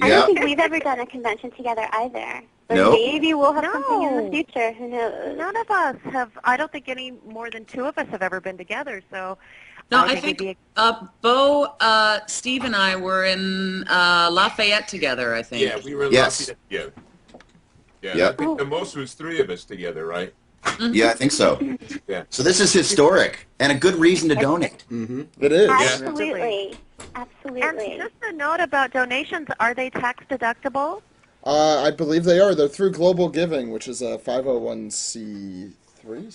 I Yeah. don't think we've ever done a convention together either. But Nope. maybe we'll have something in No. the future. Who knows? None of us have, I don't think any more than two of us have ever been together, so No, I it'd think be Beau, Steve, and I were in Lafayette together, I think. Yeah, we were in Yes. Lafayette together. Yeah, Yep. I think the most was 3 of us together, right? Yeah, I think so. Yeah. So this is historic and a good reason to donate. Mm-hmm. It is. Absolutely. Absolutely. And just a note about donations, are they tax deductible? I believe they are. They're through Global Giving, which is a 501c3.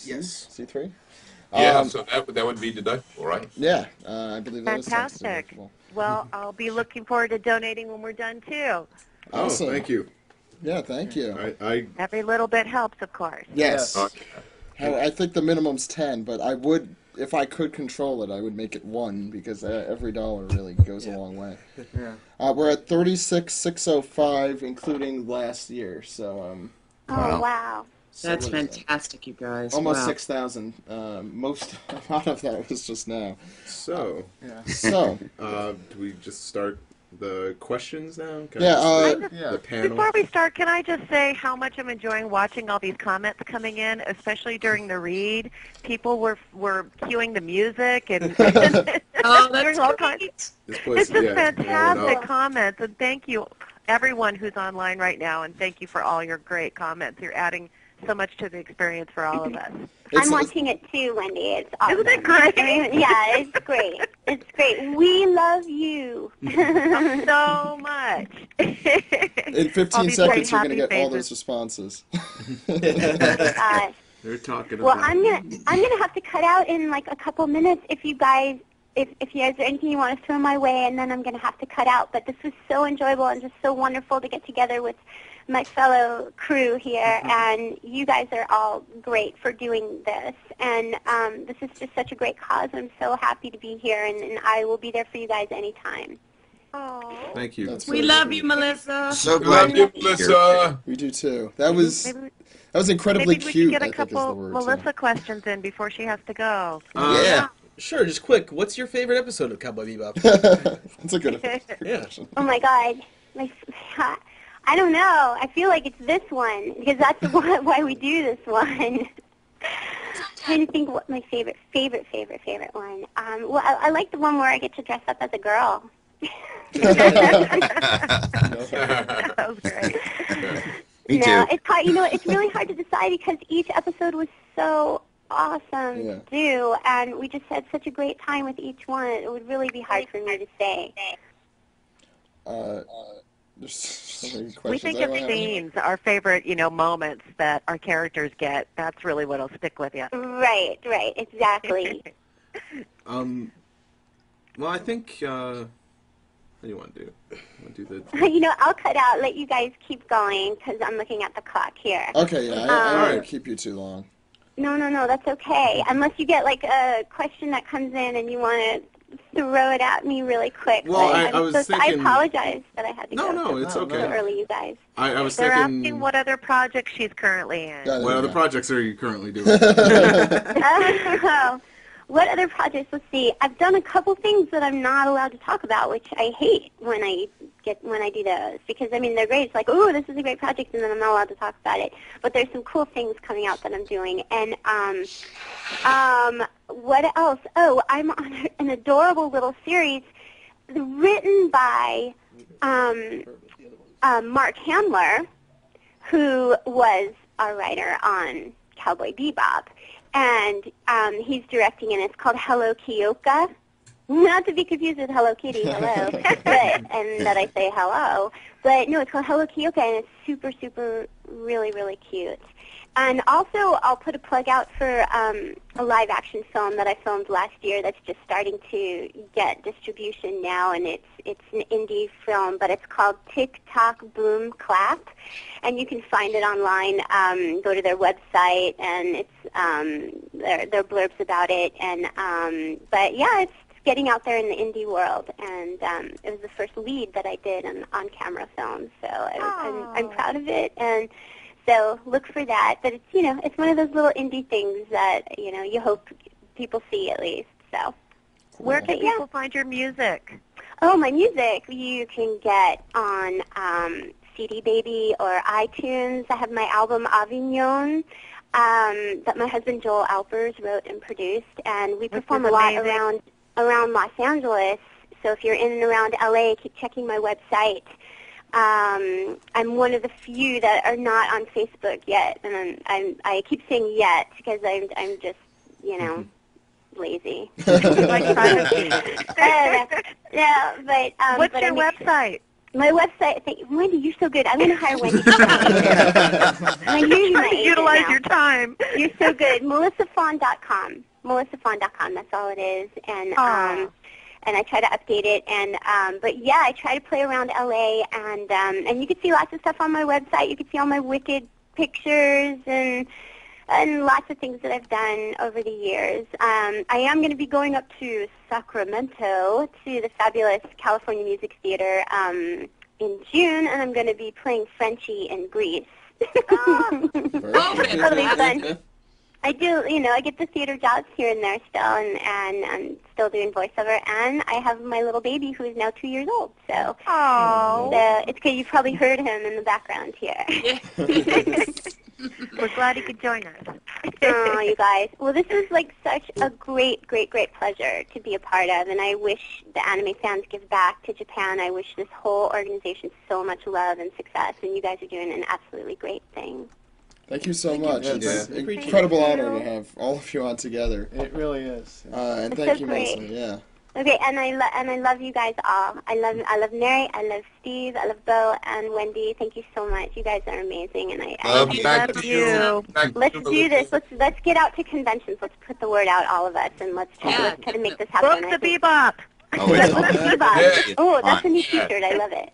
Yes. C3. Yeah, so that would be deductible, right? Yeah, I believe that is tax Fantastic. deductible. Well, I'll be looking forward to donating when we're done, too. Awesome. Oh, thank you. Yeah, thank you. Every little bit helps, of course. Yes. Okay. I think the minimum's 10, but I would, if I could control it, I would make it 1 because every dollar really goes a long way. Yeah. We're at 36,605, including last year, so Oh, wow. That's fantastic, you guys. almost Wow. 6,000. A lot of that was just now. So, So, do we just start the questions now? Can Yeah, I just yeah. the panel. Before we start, can I just say how much I'm enjoying watching all these comments coming in, especially during the read. People were cueing the music and Oh, doing that's all great. kinds. This place, It's just yeah, blowing fantastic up. comments, and thank you everyone who's online right now, and thank you for all your great comments. You're adding so much to the experience for all of us. I'm watching it too, Wendee. It's awesome. Isn't it great? Yeah, it's great. It's great. We love you. So much. In 15 seconds, you're going to get all those responses. They're talking well, about I'm gonna have to cut out in like a couple minutes if you guys are anything you want to throw my way, and then I'm gonna have to cut out. But this was so enjoyable and just so wonderful to get together with my fellow crew here, and you guys are all great for doing this. And this is just such a great cause. I'm so happy to be here, and I will be there for you guys anytime. Oh, thank you. We love you, Melissa. So glad Love you, Melissa. We do too. That was incredibly maybe we cute. should get a I think is the couple word. Melissa questions in before she has to go. Yeah. Sure, just quick. What's your favorite episode of Cowboy Bebop? That's a good question. Oh my God, I don't know. I feel like it's this one because that's why we do this one. Trying to think what my favorite one. Well, I like the one where I get to dress up as a girl. That was great. Me too. It's hard. You know, it's really hard to decide because each episode was so awesome to do, and we just had such a great time with each one. It would really be hard for me to say. There's so many questions. We think of scenes, our favorite, moments that our characters get. That's really what'll stick with you. Right, exactly. Well, I think. What do you want to do? I'll cut out. Let you guys keep going because I'm looking at the clock here. Okay, yeah, I don't want to keep you too long. No, that's okay. Unless you get like a question that comes in and you want to throw it at me really quick. Well, I was thinking. I apologize that I had to go No, it's okay. so early, you guys. I was They're thinking. asking what other projects she's currently in. What other projects are you currently doing? What other projects? Let's see. I've done a couple things that I'm not allowed to talk about, which I hate when I do those because they're great. It's like, oh, this is a great project, and then I'm not allowed to talk about it. But there's some cool things coming out that I'm doing, and what else? Oh, I'm on an adorable little series written by Mark Hamler, who was our writer on Cowboy Bebop. And he's directing, and it's called Hello Kyoka. Not to be confused with Hello Kitty, hello, and that I say hello. But no, it's called Hello Kyoka, and it's super, super, really, really cute. And also, I'll put a plug out for a live-action film that I filmed last year that's just starting to get distribution now, and it's an indie film, but it's called Tick Tock Boom Clap, and you can find it online. Go to their website, and it's their blurbs about it. And but yeah, it's getting out there in the indie world, and it was the first lead that I did on camera film, so I'm proud of it. And so look for that. But it's it's one of those little indie things that you hope people see at least. So where can people find your music? Oh, my music you can get on CD Baby or iTunes. I have my album Avignon that my husband Joel Alpers wrote and produced, and we perform a lot around Los Angeles. So if you're in and around LA, keep checking my website. I'm one of the few that are not on Facebook yet, and I keep saying yet because I'm just lazy. What's your website? My website. Wendee, you're so good. I'm going to hire Wendee. Utilize your time. You're so good. MelissaFahn.com. MelissaFahn.com. That's all it is. And I try to update it. And but yeah, I try to play around LA, and you can see lots of stuff on my website. You can see all my wicked pictures and lots of things that I've done over the years. I am going to be going up to Sacramento to the fabulous California Music Theater in June, and I'm going to be playing Frenchie in Greece. That'll be fun. I do, I get the theater jobs here and there still, and I'm still doing voiceover, and I have my little baby who is now 2 years old, so it's good. You've probably heard him in the background here. We're glad he could join us. Oh, you guys. Well, this is like such a great, great, great pleasure to be a part of, and I wish the anime fans give back to Japan. I wish this whole organization so much love and success, and you guys are doing an absolutely great thing. Thank you so much. Yeah, It's an appreciate incredible it. honor to have all of you on together. It really is. And It's thank so you, great. Melissa. Yeah. Okay, and I love you guys all. I love Mary, I love Steve, I love Beau and Wendee. Thank you so much. You guys are amazing, and Back to you. Back to let's you, do this. Melissa. Let's get out to conventions. Let's put the word out, all of us, and let's try to make this happen. Book the Bebop. Oh, it's Book the Bebop. Yeah. Oh, that's a new T-shirt. I love it.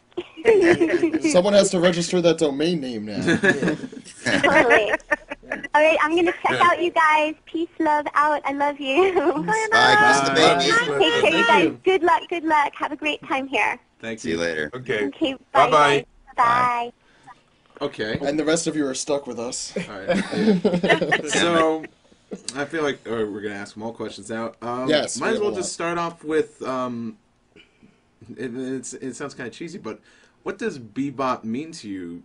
Someone has to register that domain name now. Totally. All right, I'm going to check out, you guys. Peace, love, out. I love you. Bye, kiss the baby. Take care, you guys. Good luck, good luck. Have a great time here. Thank See you later. Okay. Okay, bye. Bye-bye. Bye. Okay. And the rest of you are stuck with us. All right. So, I feel like we're going to ask more questions now. Yes, Might we as have a well lot. just start off with, it sounds kind of cheesy, but what does Bebop mean to you?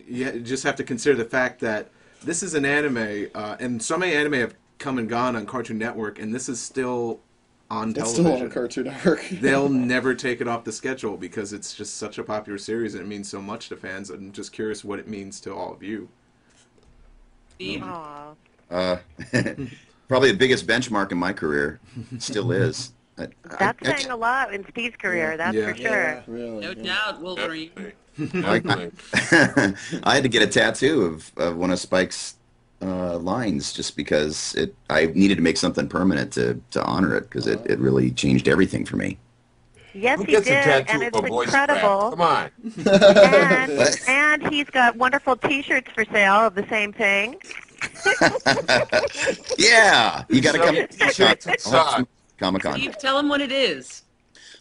You just have to consider the fact that this is an anime, and so many anime have come and gone on Cartoon Network, and this is still on It's television. still on Cartoon Network. They'll never take it off the schedule because it's just such a popular series and it means so much to fans. I'm just curious what it means to all of you. Aw. Probably the biggest benchmark in my career. Still is. That's saying a lot in Steve's career, that's Yeah. for sure. Really. No doubt, Wolverine. Definitely. I had to get a tattoo of one of Spike's lines just because I needed to make something permanent to honor it because it really changed everything for me. Yes, Who he gets a did, tattoo and of it's a voice crack? incredible. Come on. And he's got wonderful T-shirts for sale of the same thing. Yeah, you got to come T-shirts and socks. Comic-Con. Steve, tell him what it is.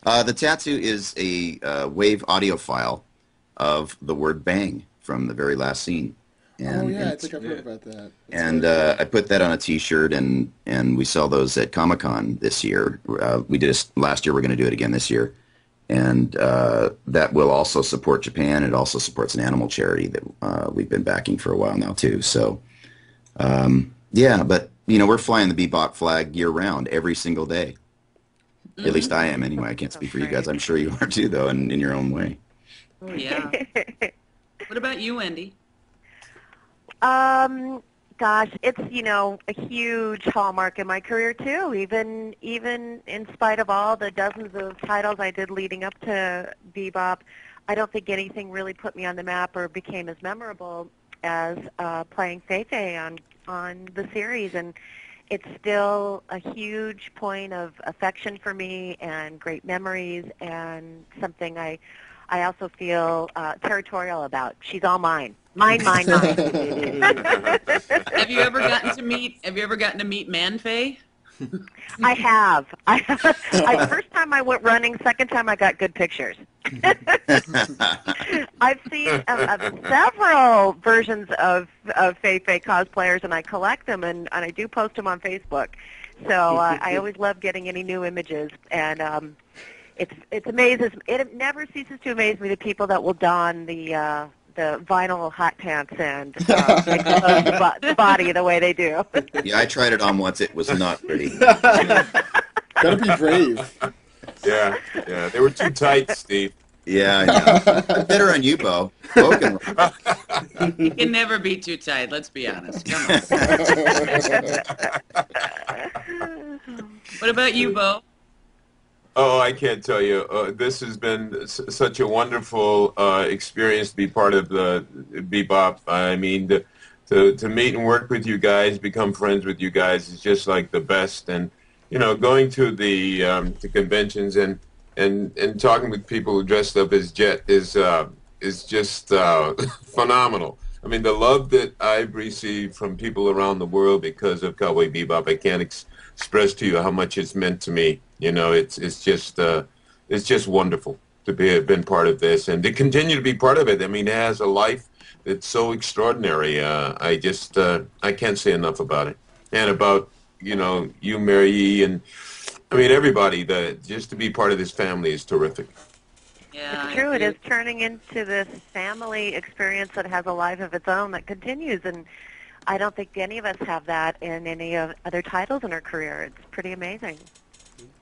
The tattoo is a wave audio file of the word "bang" from the very last scene. And, Oh, yeah, I and- think I've heard about that. And I put that on a T-shirt, and we sell those at Comic-Con this year. We did it last year. We're going to do it again this year, and that will also support Japan. It also supports an animal charity that we've been backing for a while now too. So, yeah, but we're flying the Bebop flag year-round, every single day. At least I am, anyway. I can't speak for you guys. I'm sure you are too, though, in your own way. Oh, yeah. What about you, Wendy? Gosh, it's, a huge hallmark in my career too. Even in spite of all the dozens of titles I did leading up to Bebop, I don't think anything really put me on the map or became as memorable as playing Fei-Fei on the series, and it's still a huge point of affection for me and great memories, and something I also feel territorial about. She's all mine. Mine. Have you ever gotten to meet Man-Fei? I have. First time I went running. Second time I got good pictures. I've seen several versions of Fei-Fei cosplayers, and I collect them, and I do post them on Facebook. So I always love getting any new images, and it amazes. It never ceases to amaze me the people that will don the vinyl hot pants and expose the body the way they do. Yeah, I tried it on once. It was not pretty. Gotta be brave. Yeah, they were too tight, Steve. Yeah, I know. Better on you, Beau. Beau can You can never be too tight, let's be honest. Come on. What about you, Beau? Oh, I can't tell you. This has been such a wonderful experience to be part of the Bebop. I mean, to meet and work with you guys, become friends with you guys is just like the best. And going to the conventions and talking with people who dressed up as Jet is just phenomenal. I mean, the love that I've received from people around the world because of Cowboy Bebop, I can't express to you how much it's meant to me. It's just wonderful to been part of this and to continue to be part of it. I mean, it has a life that's so extraordinary. I can't say enough about it, and about you, Mary E, and I mean everybody. Just to be part of this family is terrific. Yeah, It's true. It is turning into this family experience that has a life of its own that continues, and I don't think any of us have that in any of other titles in our career. It's pretty amazing.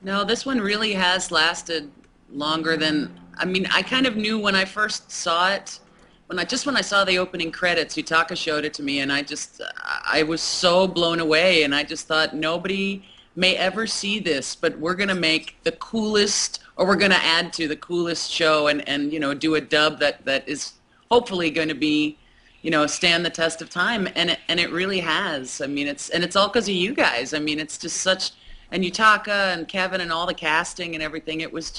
No, this one really has lasted longer than, I mean, I kind of knew when I first saw it when I saw the opening credits, Yutaka showed it to me, and I was so blown away, and I just thought nobody may ever see this, but we're gonna make the coolest, or we're gonna add to the coolest show, and do a dub that is hopefully going to be, stand the test of time, and it really has. I mean, it's all because of you guys. I mean, it's just such, and Yutaka and Kevin and all the casting and everything. It was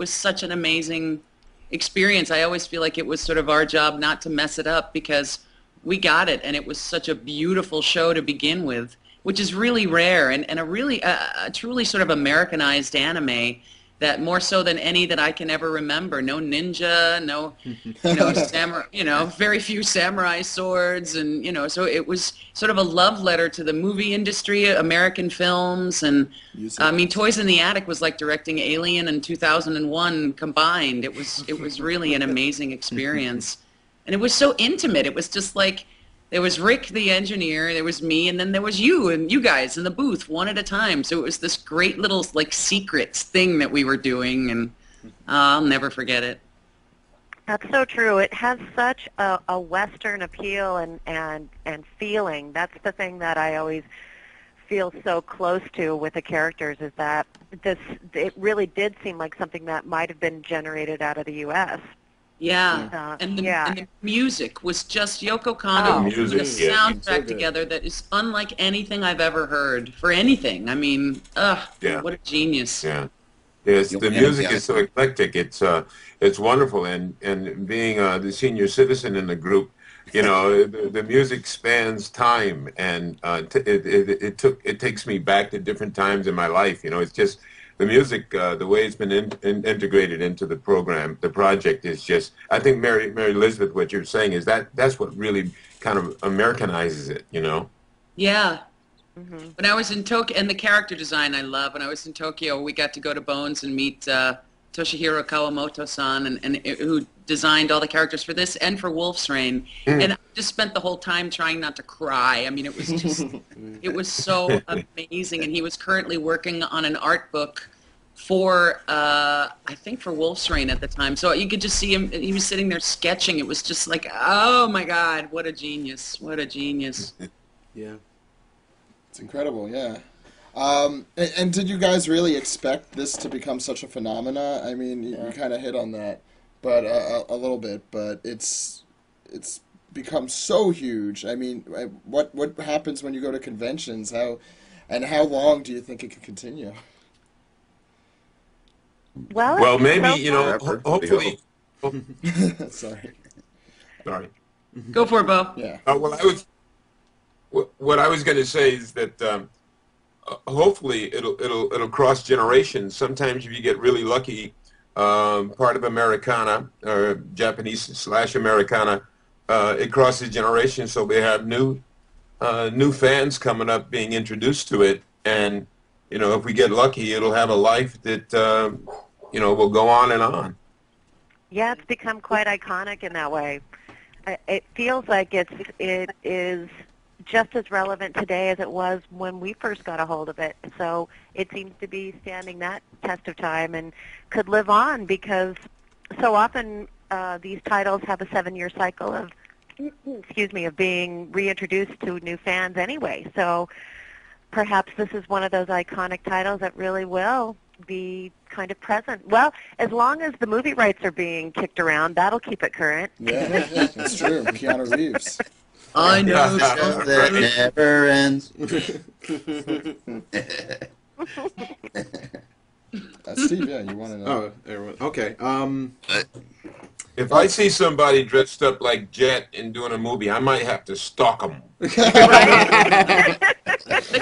such an amazing experience. I always feel like it was sort of our job not to mess it up, because we got it, and it was such a beautiful show to begin with, which is really rare, and a truly sort of Americanized anime that more so than any that I can ever remember. No ninja, no, samurai, very few samurai swords, and so it was sort of a love letter to the movie industry, American films, and I mean, Toys in the Attic was like directing Alien and 2001 combined. It was really an amazing experience, and it was so intimate. It was just like, there was Rick, the engineer, there was me, and then there was you and you guys in the booth, one at a time. So it was this great little, like, secrets thing that we were doing, and I'll never forget it. That's so true. It has such a Western appeal and feeling. That's the thing that I always feel so close to with the characters, is that it really did seem like something that might have been generated out of the U.S. Yeah, and the music was just Yoko Kanno putting a soundtrack together that is unlike anything I've ever heard for anything. I mean, what a genius! Yeah, yes, the music is so eclectic. It's wonderful, and being the senior citizen in the group, the music spans time, and it takes me back to different times in my life. It's just. The music, the way it's been integrated into the program, the project is just, I think, Mary Elizabeth, what you're saying is that's what really kind of Americanizes it, Yeah. Mm-hmm. When I was in Tokyo, and the character design I love, when I was in Tokyo, we got to go to Bones and meet Toshihiro Kawamoto-san, who designed all the characters for this and for Wolf's Rain. And I just spent the whole time trying not to cry. I mean, it was just, it was so amazing. And he was currently working on an art book for, I think for Wolf's Rain at the time. So you could just see him, he was sitting there sketching. It was just like, oh my God, what a genius. What a genius. Yeah. It's incredible, yeah. And did you guys really expect this to become such a phenomena? I mean, you kind of hit on that, but a little bit. But it's become so huge. I mean, what happens when you go to conventions? How long do you think it could continue? Well, maybe hopefully. Sorry. Go for it, Beau. Yeah. What I was going to say is that. Hopefully it'll cross generations. Sometimes if you get really lucky, part of Americana or Japanese/Americana, it crosses generations. So we have new fans coming up being introduced to it, and if we get lucky, it'll have a life that will go on and on. Yeah, it's become quite iconic in that way. It feels like it is just as relevant today as it was when we first got a hold of it. So it seems to be standing that test of time and could live on, because so often these titles have a 7-year cycle of being reintroduced to new fans anyway. So perhaps this is one of those iconic titles that really will be kind of present. Well, as long as the movie rights are being kicked around, that'll keep it current. Yeah, that's true. Keanu Reeves. I know that never ends. Steve, yeah, you want to know? Oh, everyone. Okay. If I see somebody dressed up like Jet and doing a movie, I might have to stalk them. But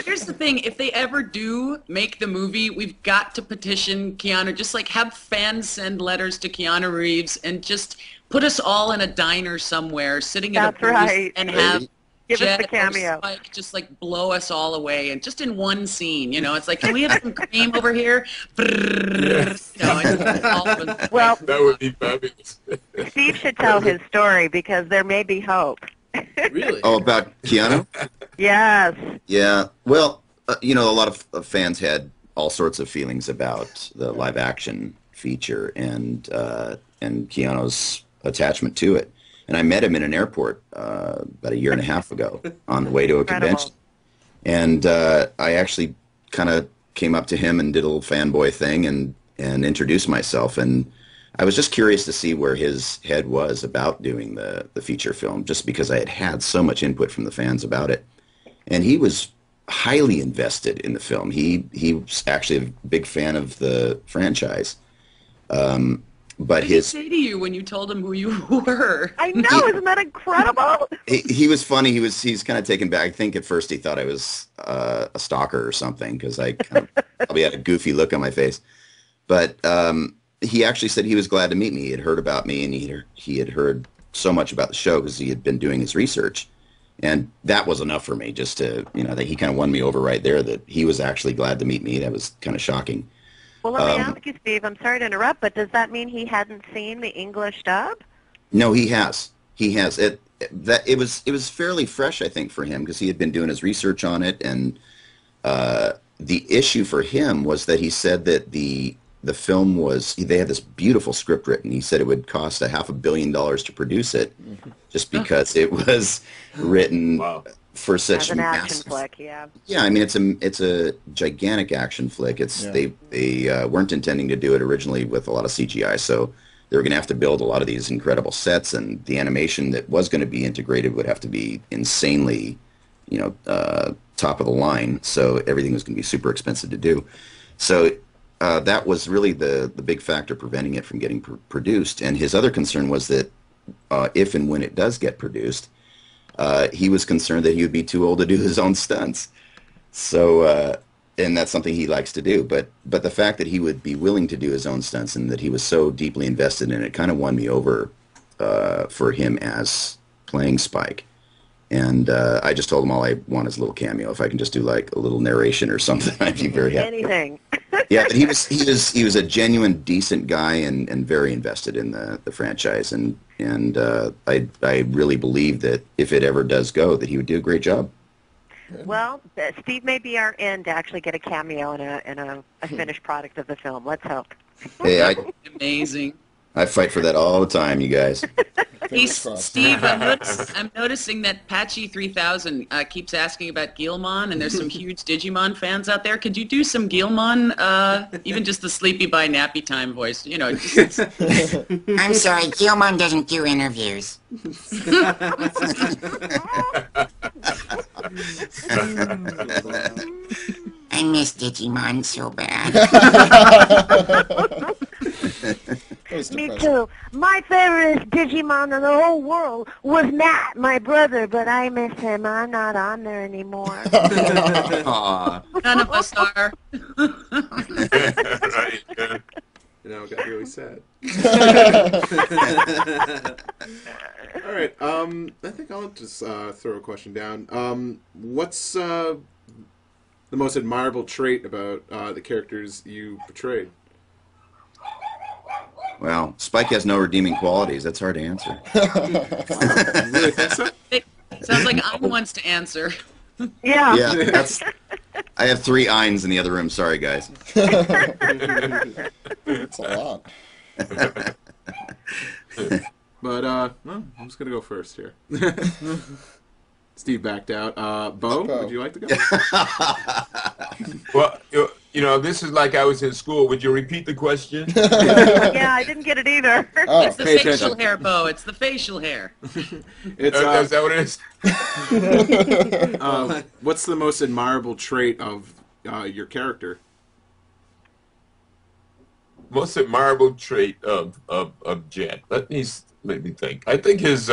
here's the thing, if they ever do make the movie, we've got to petition Keanu, just like have fans send letters to Keanu Reeves and just put us all in a diner somewhere, sitting in a booth, and have Give Jet us the cameo. Or Spike just like blow us all away, and just in one scene, it's like, can we have some cream over here? Well, that would be fabulous. Steve should tell his story, because there may be hope. Really? Oh, about Keanu? Yes. Yeah. Well, a lot of fans had all sorts of feelings about the live action feature and Keanu's attachment to it. And I met him in an airport about a year and a half ago on the way to a convention. And I actually kind of came up to him and did a little fanboy thing and introduced myself. And I was just curious to see where his head was about doing the feature film, just because I had had so much input from the fans about it. And he was highly invested in the film. He was actually a big fan of the franchise. But what did he say to you when you told him who you were? I know, isn't that incredible? He was funny. He's kind of taken back. I think at first he thought I was a stalker or something, because I kind of probably had a goofy look on my face. But he actually said he was glad to meet me. He had heard about me, and he had heard so much about the show because he had been doing his research. And that was enough for me, just to, that he kind of won me over right there, that he was actually glad to meet me. That was kind of shocking. Well, let me ask you, Steve, I'm sorry to interrupt, but does that mean he hadn't seen the English dub? No, he has. He has. It was fairly fresh, I think, for him, because he had been doing his research on it, and the issue for him was that he said that the film was, they had this beautiful script written. He said it would cost $500 million to produce it, just because it was written for such as an massive action flick. Yeah. Yeah, I mean it's a gigantic action flick. They weren't intending to do it originally with a lot of CGI, so they were going to have to build a lot of these incredible sets, and the animation that was going to be integrated would have to be insanely, top of the line. So everything was going to be super expensive to do. So that was really the big factor preventing it from getting produced. And his other concern was that if and when it does get produced, he was concerned that he would be too old to do his own stunts. So, and that's something he likes to do. But the fact that he would be willing to do his own stunts and that he was so deeply invested in it kind of won me over for him as playing Spike. And I just told him all I want is a little cameo. If I can just do like a little narration or something, I'd be very happy. Anything. Yeah, but he was a genuine, decent guy and very invested in the franchise, and I really believe that if it ever does go, that he would do a great job. Well, Steve may be our end to actually get a cameo in a finished product of the film. Let's hope. Hey, Amazing. I fight for that all the time, you guys. Steve, I'm noticing that Patchy 3000 keeps asking about Gilmon, and there's some huge Digimon fans out there. Could you do some Gilmon, even just the sleepy by nappy time voice? Just... I'm sorry, Gilmon doesn't do interviews. I miss Digimon so bad. Me too. My favorite Digimon in the whole world was Matt, my brother, but I miss him. I'm not on there anymore. None of us are. Right. It got really sad. All right. I think I'll just throw a question down. What's the most admirable trait about the characters you portrayed? Well, Spike has no redeeming qualities. That's hard to answer. Really think so? Sounds like Ein wants to answer. Yeah. Yeah, I have 3 Eins in the other room. Sorry, guys. That's a lot. But, I'm just going to go first here. Steve backed out. Beau, would you like to go? Well, this is like I was in school. Would you repeat the question? Yeah, I didn't get it either. Oh. It's the facial hair, Beau. It's the facial hair. Is that what it is? What's the most admirable trait of your character? Most admirable trait of Jet. Let me think. I think his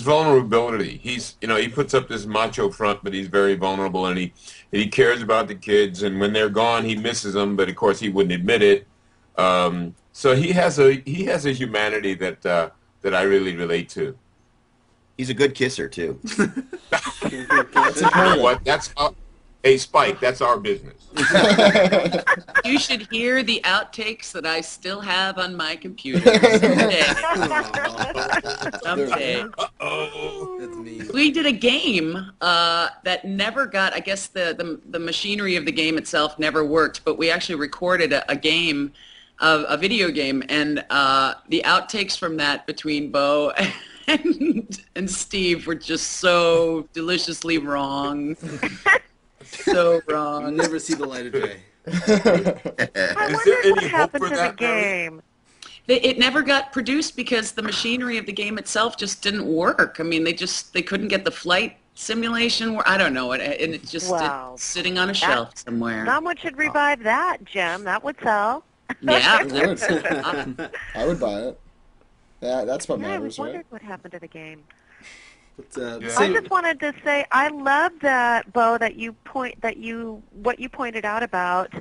vulnerability. He's he puts up this macho front, but he's very vulnerable, and he cares about the kids. And when they're gone, he misses them, but of course he wouldn't admit it. So he has a humanity that I really relate to. He's a good kisser too. You know what? Hey, Spike, that's our business. You should hear the outtakes that I still have on my computer. Someday. Uh-oh. That's me. We did a game that never got, I guess the machinery of the game itself never worked, but we actually recorded a game a video game, and the outtakes from that between Beau and Steve were just so deliciously wrong. So wrong. I'll never see the light of day. I wondered what happened to the game. It never got produced because the machinery of the game itself just didn't work. I mean, they couldn't get the flight simulation. I don't know, and it's just it's sitting on a shelf somewhere. Someone should revive that, Jim. That would sell. Yeah, it would. I would buy it. Yeah, that's what matters, I wondered right? what happened to the game. But, I just wanted to say I love that, Beau, what you pointed out about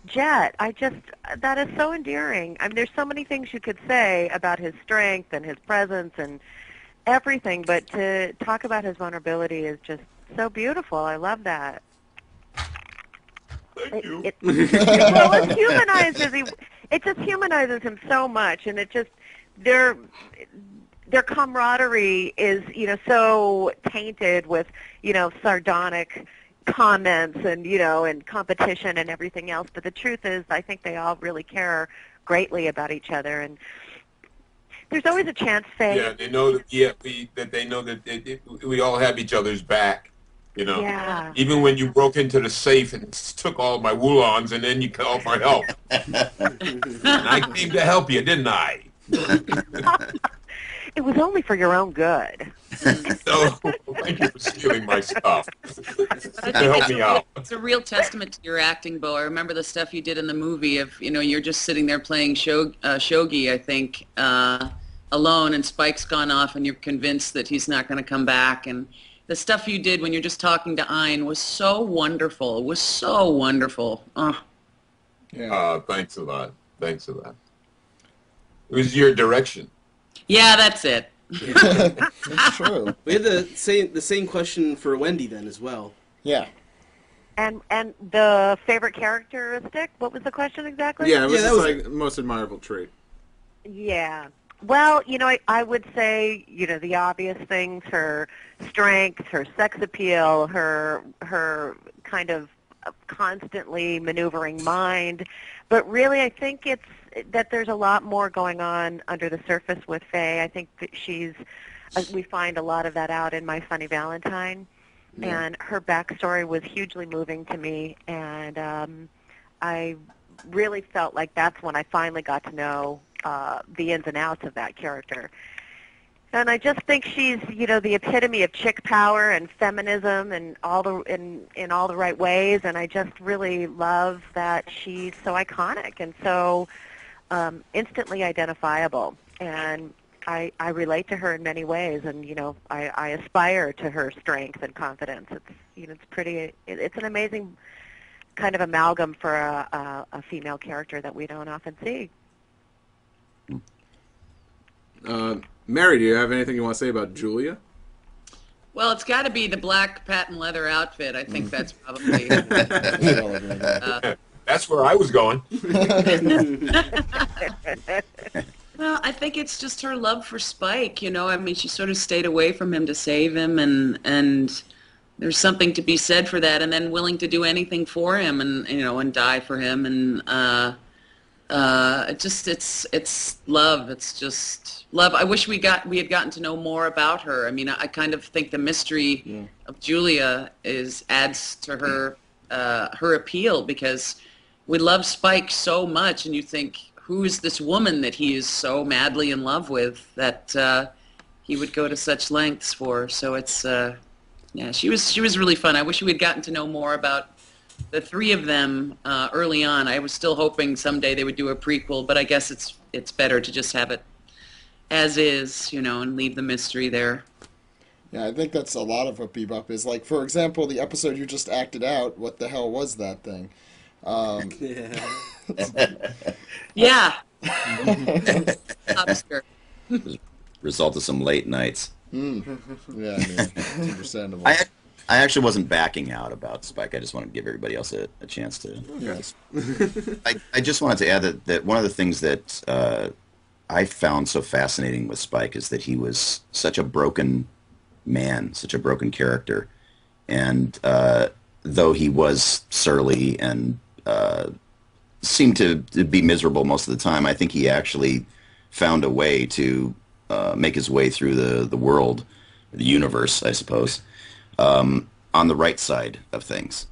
Jet. That is so endearing. I mean, there's so many things you could say about his strength and his presence and everything, but to talk about his vulnerability is just so beautiful. I love that. Thank you. It just humanizes him so much, and it just their camaraderie is so tainted with sardonic comments and and competition and everything else. But the truth is, I think they all really care greatly about each other, and there's always a chance, Faye. Yeah, they know that they know that we all have each other's back. Yeah. Even when you broke into the safe and took all my woolons, and then you called for help. And I came to help you, didn't I? It was only for your own good. So, thank you for stealing my stuff. To help me out. It's a real testament to your acting, Beau. I remember the stuff you did in the movie of, you're just sitting there playing shogi, I think, alone, and Spike's gone off, and you're convinced that he's not going to come back. And the stuff you did when you're just talking to Ein was so wonderful. It was so wonderful. Yeah. Thanks a lot. Thanks a lot. It was your direction. Yeah, that's it. That's true. We had the same question for Wendee then as well. Yeah. And the favorite characteristic? What was the question exactly? Yeah, it was like most admirable trait. Yeah. Well, I would say, the obvious things, her strength, her sex appeal, her kind of constantly maneuvering mind. But really, I think it's that there's a lot more going on under the surface with Faye. I think that we find a lot of that out in My Funny Valentine. Yeah. And her backstory was hugely moving to me, and I really felt like that's when I finally got to know the ins and outs of that character. And I just think she's, the epitome of chick power and feminism and in all the right ways. And I just really love that she's so iconic and so instantly identifiable. And I relate to her in many ways. And I aspire to her strength and confidence. It's an amazing kind of amalgam for a female character that we don't often see. Mary, do you have anything you want to say about Julia? Well, it's got to be the black patent leather outfit. I think that's probably... That's where I was going. Well, I think it's just her love for Spike, I mean, she sort of stayed away from him to save him, and there's something to be said for that, and then willing to do anything for him and, and die for him, and... it's love. It's just love. I wish we had gotten to know more about her. I mean, I kind of think the mystery of Julia adds to her her appeal, because we love Spike so much, and you think, who is this woman that he is so madly in love with that he would go to such lengths for? So it's she was really fun. I wish we had gotten to know more about the three of them early on. I was still hoping someday they would do a prequel, but I guess it's better to just have it as is, and leave the mystery there. Yeah, I think that's a lot of what Bebop is. Like, for example, the episode you just acted out, what the hell was that thing? Yeah. Result of some late nights. Yeah, I mean, it's understandable. I actually wasn't backing out about Spike. I just wanted to give everybody else a chance to. Yes. I just wanted to add that one of the things that I found so fascinating with Spike is that he was such a broken man, such a broken character. And though he was surly and seemed to be miserable most of the time. I think he actually found a way to make his way through the world, the universe, I suppose, on the right side of things.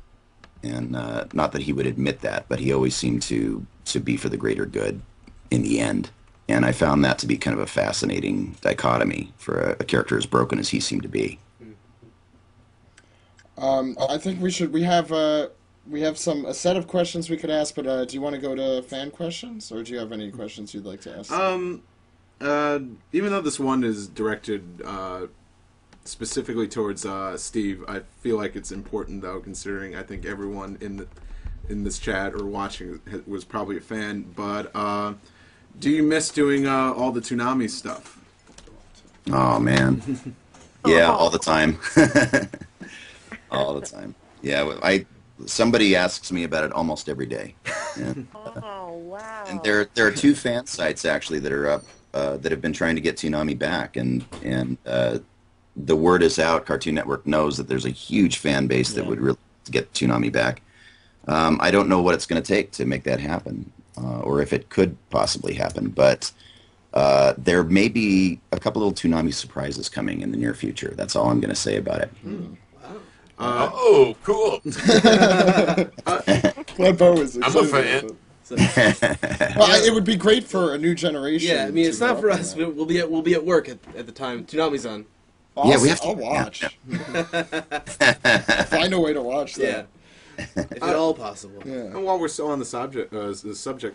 And not that he would admit that, but he always seemed to be for the greater good in the end. And I found that to be kind of a fascinating dichotomy for a character as broken as he seemed to be. I think we have a set of questions we could ask, but do you want to go to fan questions, or do you have any questions you'd like to ask? Even though this one is directed specifically towards Steve, I feel like it's important, though, considering I think everyone in this chat or watching was probably a fan. But do you miss doing all the Toonami stuff? Oh, man. Yeah, all the time. All the time. Yeah, somebody asks me about it almost every day. Yeah. Oh, wow. And there are 2 fan sites, actually, that are up that have been trying to get Toonami back, and the word is out. Cartoon Network knows that there's a huge fan base that would really get Toonami back. I don't know what it's going to take to make that happen, or if it could possibly happen, but there may be a couple little Toonami surprises coming in the near future. That's all I'm going to say about it. Oh, cool. Glad Beau is I'm a fan. Well, it would be great for a new generation. Yeah, I mean, it's not for us, but we'll be at work at the time Toonami's on. Awesome. Yeah, we have to. I'll watch. Yeah. Find a way to watch that. Yeah. If at all possible. Yeah. And while we're still on the subject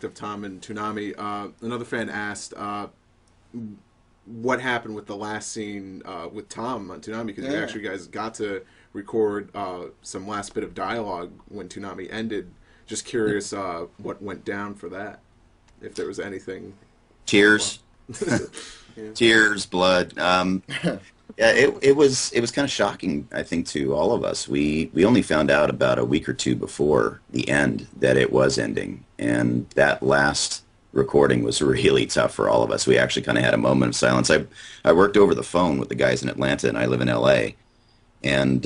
of Tom and Toonami, another fan asked what happened with the last scene with Tom on Toonami, because you actually guys got to record some last bit of dialogue when Toonami ended. Just curious what went down for that, if there was anything. Tears. Tears, blood. Yeah, it was kind of shocking, I think, to all of us. We only found out about a week or 2 before the end that it was ending, and that last recording was really tough for all of us. We actually kind of had a moment of silence. I worked over the phone with the guys in Atlanta, and I live in L.A., and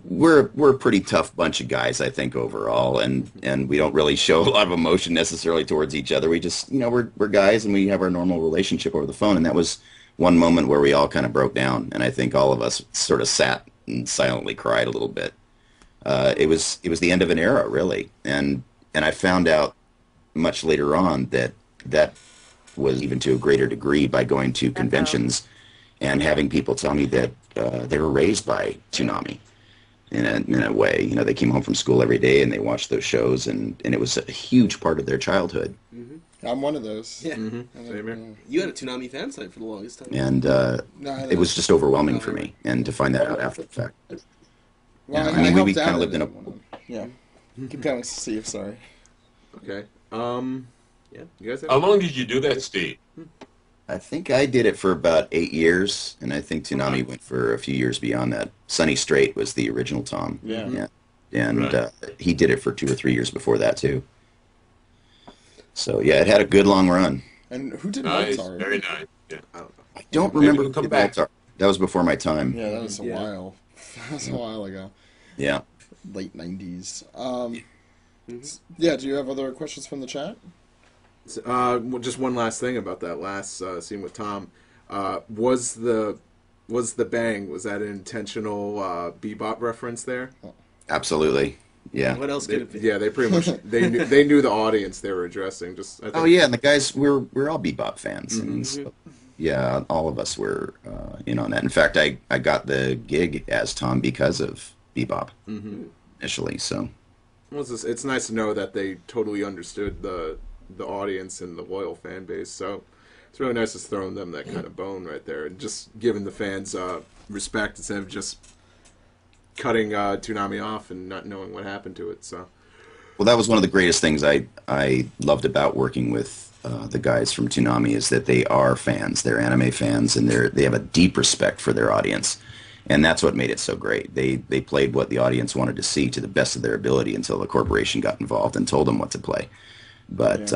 we're a pretty tough bunch of guys, I think, overall, and we don't really show a lot of emotion necessarily towards each other. We just, we're guys, and we have our normal relationship over the phone, and that was one moment where we all kind of broke down, and I think all of us sort of sat and silently cried a little bit. It was the end of an era, really, and I found out much later on that was even to a greater degree by going to conventions and having people tell me that they were raised by Toonami in a way. They came home from school every day and they watched those shows, and it was a huge part of their childhood. Mm-hmm. I'm one of those. Yeah. Mm-hmm. You had a Toonami fan site for the longest time. And it was just overwhelming for me, and to find that out after the fact. Well, I mean, we kind of lived in a... Yeah. Keep going, Steve, sorry. Okay. Yeah. You guys have... How long did you do that, Steve? I think I did it for about 8 years, and I think Toonami went for a few years beyond that. Sonny Strait was the original Tom. Yeah. And he did it for 2 or 3 years before that, too. So, yeah, it had a good long run. And who did Nice, Mozart? very nice. Yeah. I don't remember who come did back. Mozart. That was before my time. Yeah, that was a while. That was a while ago. Yeah. Late 90s. Yeah, do you have other questions from the chat? Just one last thing about that last scene with Tom. Was the bang, was that an intentional Bebop reference there? Absolutely. Yeah. What else could it be? Yeah, they pretty much they knew the audience they were addressing. Just I think. Oh yeah, and the guys we're all Bebop fans, and so, yeah, all of us were in on that. In fact, I got the gig as Tom because of Bebop initially. So well, it's nice to know that they totally understood the audience and the loyal fan base. So it's really nice to throw them that kind of bone right there, and just giving the fans respect instead of just cutting Toonami off and not knowing what happened to it. So, well, that was one of the greatest things I loved about working with the guys from Toonami is that they are fans, they're anime fans, and they have a deep respect for their audience, and that's what made it so great. They played what the audience wanted to see to the best of their ability until the corporation got involved and told them what to play. But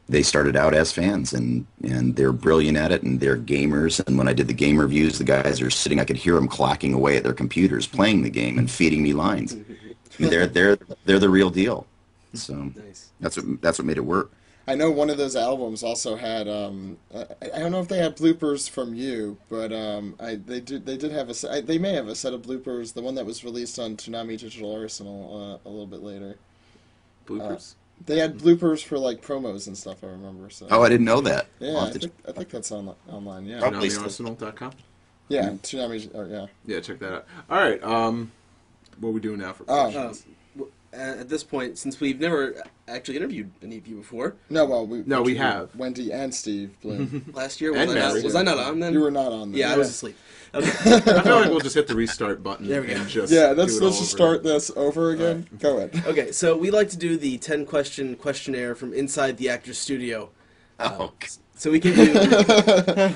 they started out as fans, and they're brilliant at it, and they're gamers. And when I did the game reviews, the guys are sitting, I could hear them clacking away at their computers, playing the game and feeding me lines. I mean, they're the real deal. So Nice. that's what made it work. I know one of those albums also had I don't know if they had bloopers from you, but they did have they may have a set of bloopers. The one that was released on Toonami Digital Arsenal a little bit later. Bloopers. They had bloopers for like promos and stuff. I remember. So. Oh, I didn't know that. Yeah, I think that's online. Yeah. Probably ToonamiArsenal.com. Yeah, Toonami. Yeah. Yeah, check that out. All right. What are we doing now for questions? At this point, since we've never actually interviewed any of you before. No, well, we have Wendee and Steve Blum. Last year, And was I not on then? You were not on. Then. Yeah, I was asleep. Okay. I feel like we'll just hit the restart button. There we go. And just let's do it just start this over again. Right. Go ahead. Okay, so we like to do the 10-question questionnaire from inside the actor's studio. So we can do.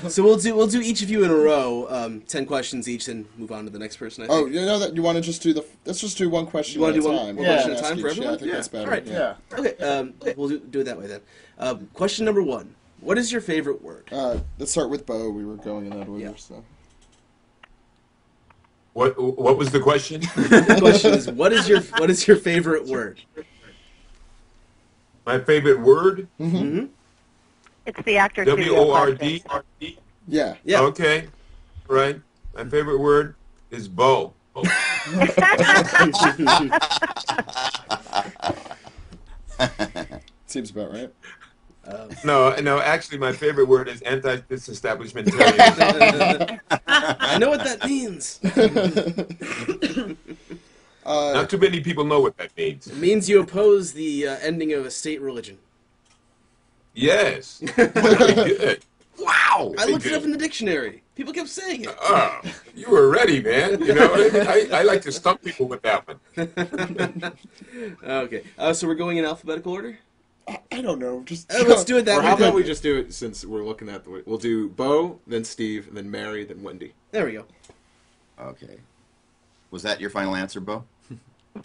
So we'll do each of you in a row, 10 questions each, and move on to the next person. I think. Oh, you know that you want to just do let's just do one question. You want to do at a one time. question at a time for everyone? Yeah, I think that's better. All right. Yeah. Okay. We'll do it that way then. Question number 1. What is your favorite word? Let's start with Beau. We were going in that order. Yeah. So. What was the question? The question is what is your favorite word? My favorite word? Mm-hmm. It's the actor. W-O-R-D? Yeah. Yeah. Okay. Right. My favorite word is Beau. Seems about right. No. Actually, my favorite word is anti-disestablishmentarian. I know what that means. Not too many people know what that means. It means you oppose the ending of a state religion. Yes. Very good. Wow. I looked it up in the dictionary. People kept saying it. Oh, you were ready, man. You know, I like to stump people with that one. Okay. So we're going in alphabetical order? I don't know. Just let's do it that or way. How about we just do it since we're looking at the way. We'll do Beau, then Steve, then Mary, then Wendee. There we go. Okay. Was that your final answer, Beau?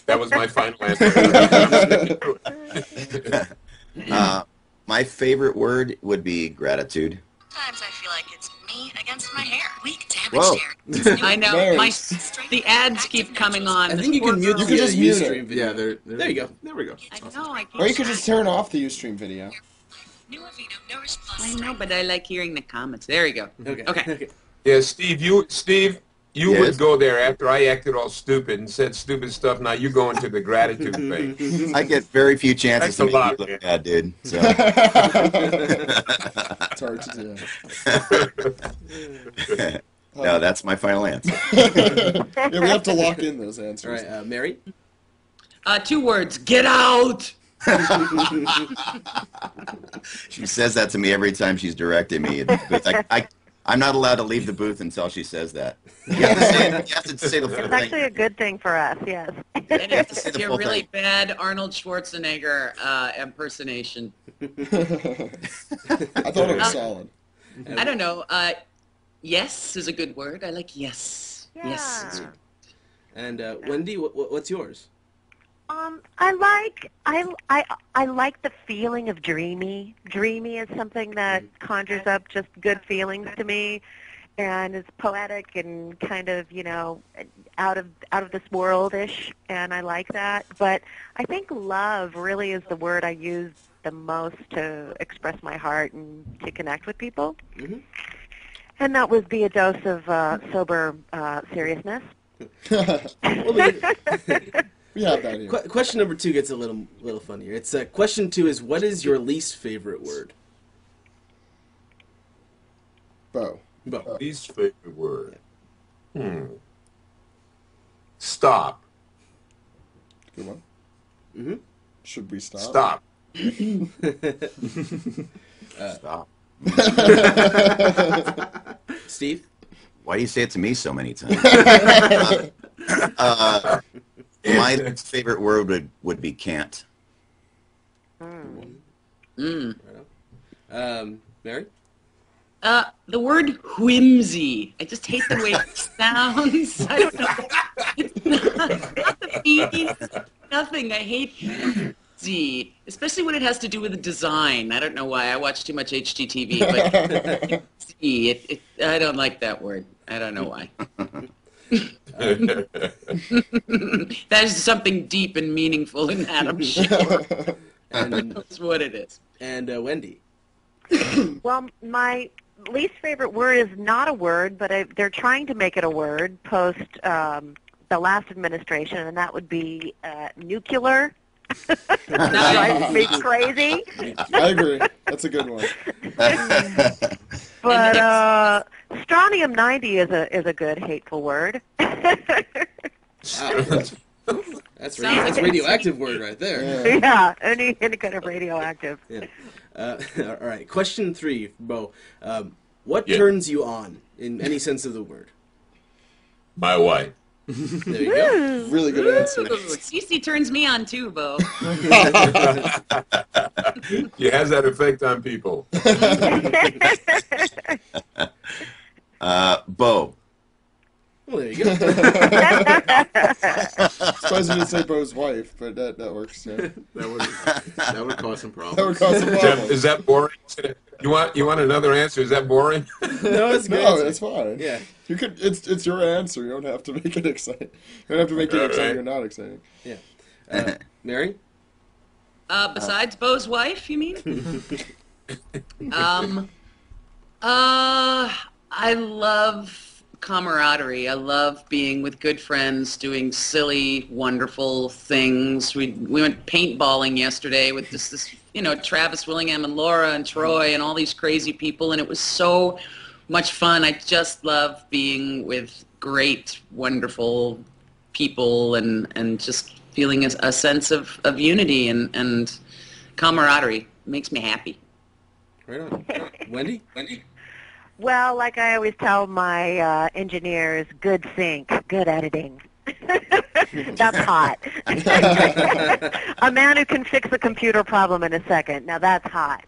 That was my final answer. My favorite word would be gratitude. Sometimes I feel like it's me against my hair. Weak damaged Whoa. hair. I know. The ads keep coming on. I think you can mute You can just mute it. Ustream video. Yeah, there you go. There we go. I know. I Or you could just turn off the Ustream video. I know, but I like hearing the comments. There you go. Okay. Yeah, Steve, you Yes? would go there after I acted all stupid and said stupid stuff. Now you go into the gratitude phase. I get very few chances That's to a make lot, you look man. bad, dude. So. It's hard to do. No, that's my final answer. Yeah, we have to lock in those answers. All right, Mary? 2 words. Get out! She says that to me every time she's directing me. I'm not allowed to leave the booth until she says that. You have to say the full It's thing. actually a good thing for us, yes. And you have to say the see a full really thing. bad Arnold Schwarzenegger impersonation. I thought it was solid. I don't know. Yes is a good word. I like yes. Yeah. Yes. And Wendee, what's yours? I like the feeling of dreamy. Dreamy is something that conjures up just good feelings to me, and is poetic and kind of, out of this world-ish, and I like that. But I think love really is the word I use the most to express my heart and to connect with people. Mm-hmm. And that would be a dose of sober seriousness. We have that here. Question number 2 gets a little funnier. It's question 2 is what is your least favorite word? Beau. Least favorite word. Stop. Good one. Mm-hmm. Should we stop? Stop. Stop. Steve? Why do you say it to me so many times? My least favorite word would be can't. Mary? The word whimsy. I just hate the way it sounds. I don't know. It's not the meaning. Nothing. I hate whimsy, especially when it has to do with the design. I don't know why. I watch too much HGTV, but I don't like that word. I don't know why. There's something deep and meaningful in that, I'm sure. And That's what it is. And Wendee. Well, my least favorite word is not a word, but they're trying to make it a word post the last administration, and that would be nuclear. Drives me crazy. I agree. That's a good one. But strontium-90 is a good hateful word. That's radioactive word right there. Yeah, any kind of radioactive. Yeah. All right. Question 3, Beau. What turns you on in any sense of the word? My wife. There you go. Really good answer. Cece turns me on too, Beau. She has that effect on people. Beau. Well, there you go. Surprised you didn't say Beau's wife, but that works. Yeah. that would cause some problems. That would cause some problems. Is that boring? You want another answer? Is that boring? No, it's good. No, it's fine. Yeah. You could. It's your answer. You don't have to make it exciting. You don't have to make it exciting or not exciting. Yeah. Mary? Besides Beau's wife, you mean? I love camaraderie. I love being with good friends, doing silly, wonderful things. We went paintballing yesterday with this Travis Willingham and Laura and Troy and all these crazy people, and it was so much fun. I just love being with great, wonderful people and just feeling a sense of unity and camaraderie. It makes me happy. Right on. Wendee? Well, like I always tell my engineers, good sync, good editing. That's hot. A man who can fix a computer problem in a second. Now that's hot.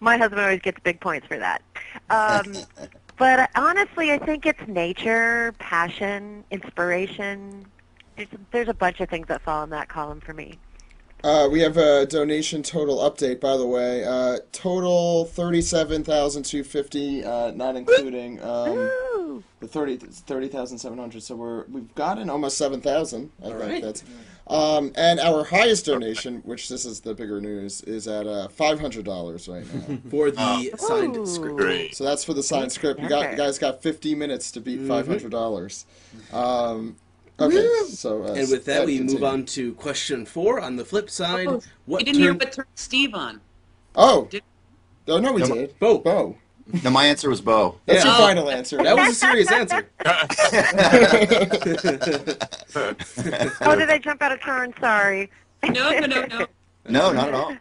My husband always gets big points for that. But honestly, I think it's nature, passion, inspiration. There's a bunch of things that fall in that column for me. We have a donation total update, by the way. Total 37,250, not including the 30,700. So we've gotten almost 7,000. I think right. that's. And our highest donation, which this is the bigger news, is at $500 right now. For the signed script. Great. So that's for the signed script. You guys got 50 minutes to beat $500. Okay, so and with that, we move on to question 4. On the flip side, We didn't hear what turned Steve on. Oh, no, we did. Beau. No, my answer was Beau. That's your final answer. That was a serious answer. Oh, did I jump out of turn? Sorry. No. No, not at all.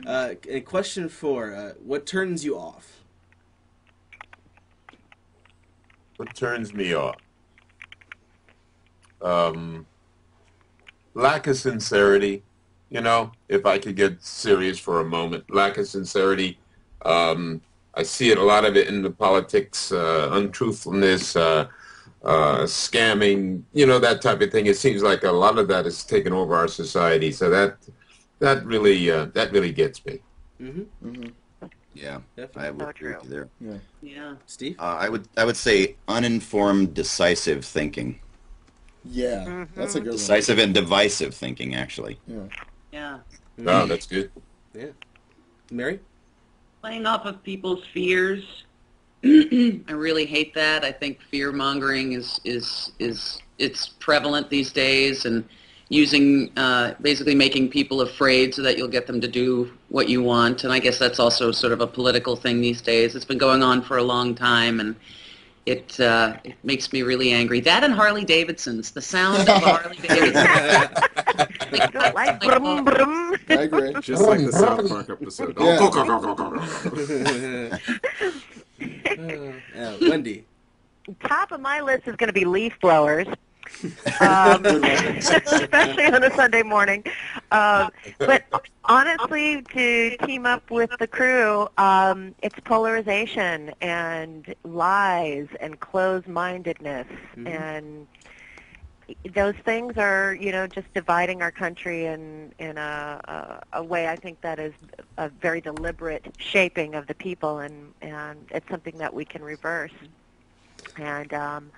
And question 4, what turns you off? What turns me off? Lack of sincerity. If I could get serious for a moment, lack of sincerity. I see it, a lot of it in the politics, untruthfulness, scamming, that type of thing. It seems like a lot of that has taken over our society. So that really gets me. Mm-hmm. Mm-hmm. Yeah, definitely. I would agree with you there. Yeah. Steve? I would say uninformed, decisive thinking. Yeah, that's a good one. Decisive and divisive thinking, actually. Yeah. Oh, that's good. Yeah. Mary? Playing off of people's fears. I really hate that. I think fear mongering is it's prevalent these days, and using basically making people afraid so that you'll get them to do what you want. And I guess that's also sort of a political thing these days. It's been going on for a long time, and it makes me really angry. That and Harley Davidsons, the sound of a Harley Davidson. Like brum, brum. I agree. Just like the South Park episode. Yeah. Wendee? Top of my list is going to be leaf blowers. Especially on a Sunday morning. But honestly, to team up with the crew, it's polarization and lies and closed-mindedness. Mm-hmm. And those things are, just dividing our country in a way I think that is a very deliberate shaping of the people, and it's something that we can reverse. And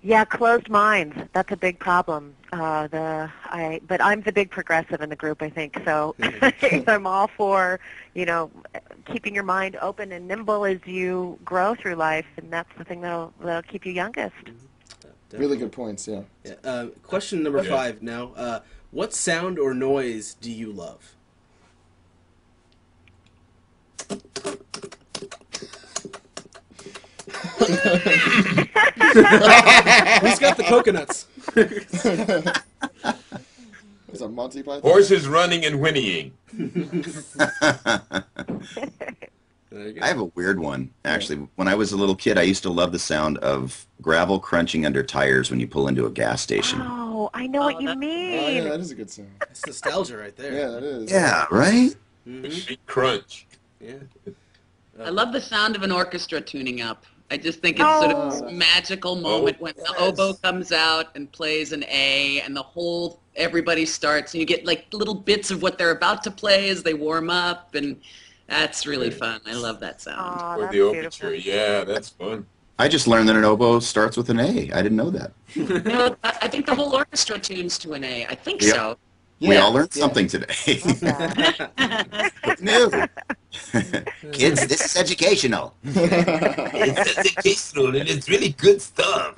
yeah, closed minds. That's a big problem. But I'm the big progressive in the group, I think. So I'm all for, keeping your mind open and nimble as you grow through life, and that's the thing that'll keep you youngest. Really good points, yeah. Question number 5 now. What sound or noise do you love? Who's got the coconuts? Is that Monty Python? Horses running and whinnying. I have a weird one, actually. When I was a little kid, I used to love the sound of gravel crunching under tires when you pull into a gas station. Oh, I know what you mean. Oh, yeah, that is a good sound. That's nostalgia right there. Yeah, that is. Yeah, right? Big crunch. Yeah. I love the sound of an orchestra tuning up. I just think it's sort of this magical moment when the oboe comes out and plays an A, and everybody starts, and you get like little bits of what they're about to play as they warm up, and that's really fun. I love that sound. Or the overture. Yeah, that's fun. I just learned that an oboe starts with an A. I didn't know that. I think the whole orchestra tunes to an A. I think so. We all learned something today. New. Kids, this is educational. It's educational and it's really good stuff.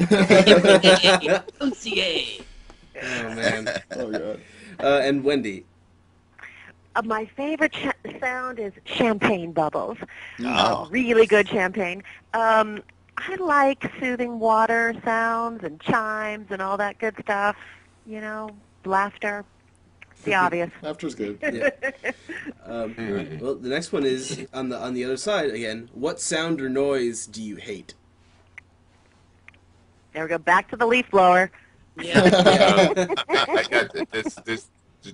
Oh, man. Oh, God. And Wendee? My favorite sound is champagne bubbles. Oh. Really good champagne. I like soothing water sounds and chimes and all that good stuff. Laughter. The obvious. Laughter's good. Yeah. Well, the next one is on the other side again. What sound or noise do you hate? There we go. Back to the leaf blower. Yeah. I got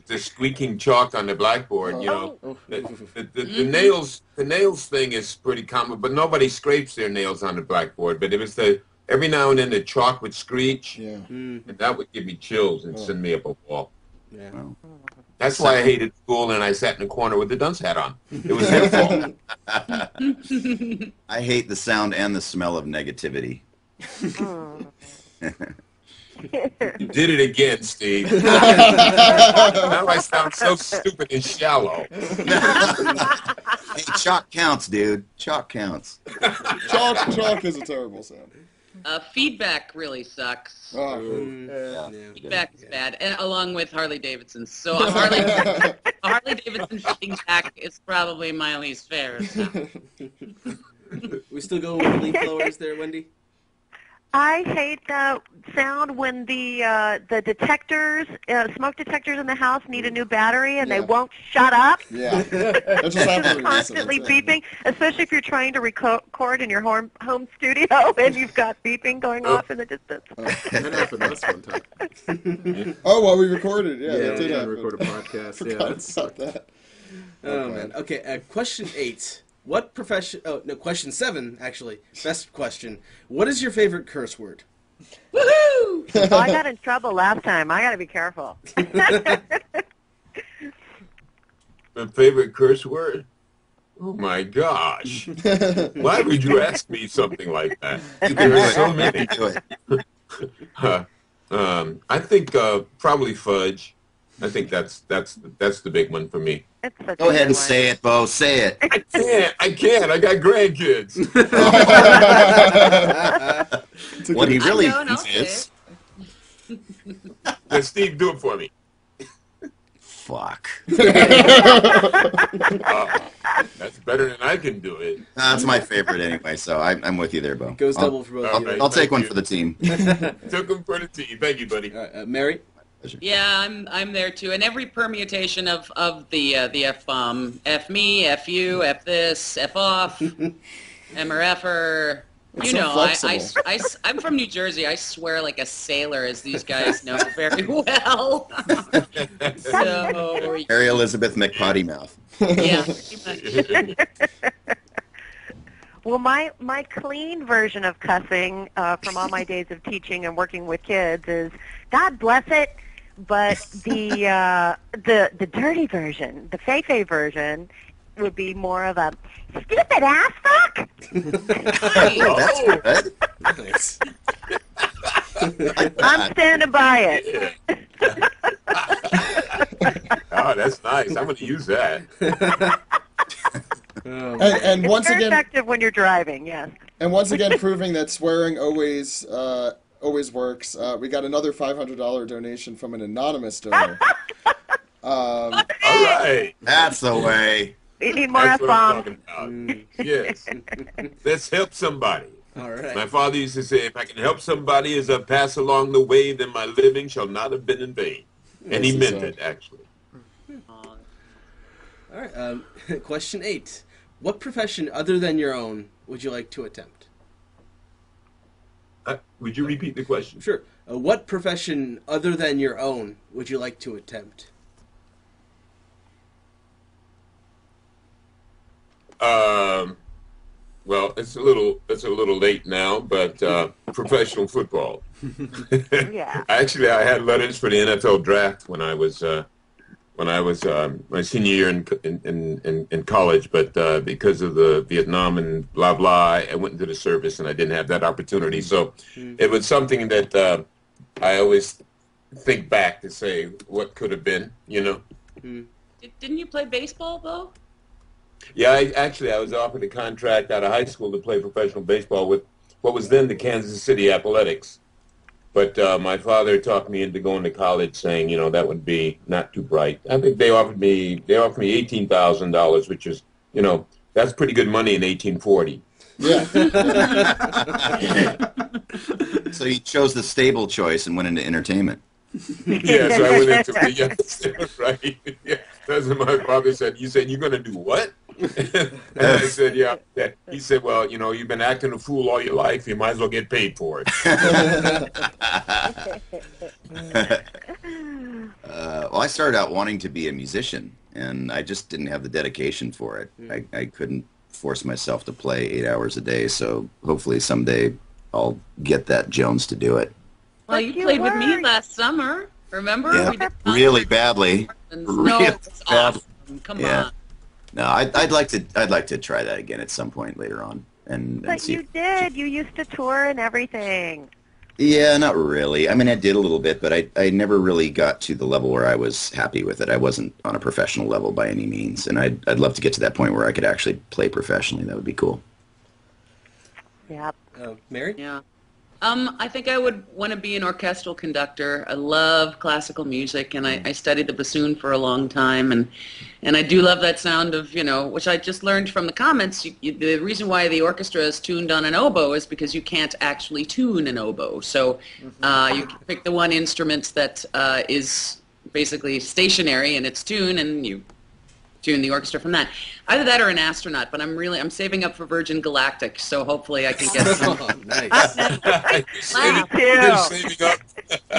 the squeaking chalk on the blackboard. The nails thing is pretty common, but nobody scrapes their nails on the blackboard. But it was every now and then the chalk would screech, and that would give me chills and send me up a wall. Yeah. Well, that's why I hated school and I sat in the corner with the dunce hat on. It was their fault. I hate the sound and the smell of negativity. You did it again, Steve. Now I sound so stupid and shallow. Hey, chalk counts, dude. Chalk counts. Chalk is a terrible sound. Feedback really sucks. Feedback is bad, and along with Harley Davidson. So a Harley Davidson feedback is probably my least favorite sound. We still going with leaf blowers there, Wendee? I hate the sound when the detectors, smoke detectors in the house need a new battery and they won't shut up. Yeah, that just happened constantly beeping, especially if you're trying to record in your home studio and you've got beeping going off in the distance. That happened us one time. Oh, well, we recorded. Yeah, we that did did happen. record a podcast. Forgot about that. Oh, man. Okay, question 8. What profession... Oh, no, question 7, actually. Best question. What is your favorite curse word? Woohoo! Oh, I got in trouble last time. I got to be careful. My favorite curse word? Oh, my gosh. Why would you ask me something like that? There are so many. I think probably fudge. I think that's the big one for me. Go ahead and say it, Beau. Say it. I can't. I got grandkids. What he really means is... Now, Steve, do it for me. Fuck. That's better than I can do it. That's my favorite anyway, so I'm with you there, Beau. Goes double for both. I'll take one for the team. Took him for the team. Thank you, buddy. Mary? Yeah, I'm there too, and every permutation of the F-bomb, F me, F you, F this, F off, M or F-er. You know, I'm from New Jersey. I swear like a sailor, as these guys know very well. So, Mary Elizabeth McPotty Mouth. Yeah, pretty much. Well, my clean version of cussing from all my days of teaching and working with kids is God bless it, but the dirty version, the fey version, would be more of a stupid ass fuck. Oh, that's good. Nice. I'm standing by it. Oh, that's nice. I'm going to use that. And once It's very again, effective when you're driving, yes. and once again, proving that swearing always works. We got another $500 donation from an anonymous donor. All right. That's the way. We need more That's what I'm F-bombs. talking about. Yes. Let's help somebody. All right. My father used to say, if I can help somebody as I pass along the way, then my living shall not have been in vain. And he meant it, actually. All right. Question 8. What profession other than your own would you like to attempt? Would you repeat the question? Sure. What profession other than your own would you like to attempt? Well, it's a little late now, but professional football. Yeah. Actually, I had letters for the NFL draft when I was my senior year in college, but because of the Vietnam and blah blah, I went into the service and I didn't have that opportunity. So it was something that I always think back to say what could have been, you know. Didn't you play baseball, Beau? Yeah, I was offered a contract out of high school to play professional baseball with what was then the Kansas City Athletics. But my father talked me into going to college, saying, you know, that would be not too bright. I think they offered me $18,000, which is, you know, that's pretty good money in 1840. Yeah. So you chose the stable choice and went into entertainment. Yeah, so I went into yes, right. Yeah, that's what my father said. You said, you're going to do what? And I said, yeah. He said, well, you know, you've been acting a fool all your life. You might as well get paid for it. Well, I started out wanting to be a musician, and I just didn't have the dedication for it. I couldn't force myself to play 8 hours a day, so hopefully someday I'll get that Jones to do it. Well, you played with me last summer. Remember? Yeah, We did really badly. Really it's awesome. Come on. No, I'd like to try that again at some point later on, and But see. you did. You used to tour and everything. Yeah, not really. I mean, I did a little bit, but I never really got to the level where I was happy with it. I wasn't on a professional level by any means, and I'd love to get to that point where I could actually play professionally. That would be cool. Yep. Mary? Yeah. I think I would want to be an orchestral conductor. I love classical music, and I studied the bassoon for a long time, and I do love that sound of, you know, which I just learned from the comments. The reason why the orchestra is tuned on an oboe is because you can't actually tune an oboe. So you can pick the one instrument that is basically stationary in its tune, and you tune the orchestra from that. Either that or an astronaut, but I'm saving up for Virgin Galactic, so hopefully I can get some. Oh, nice. Saving up.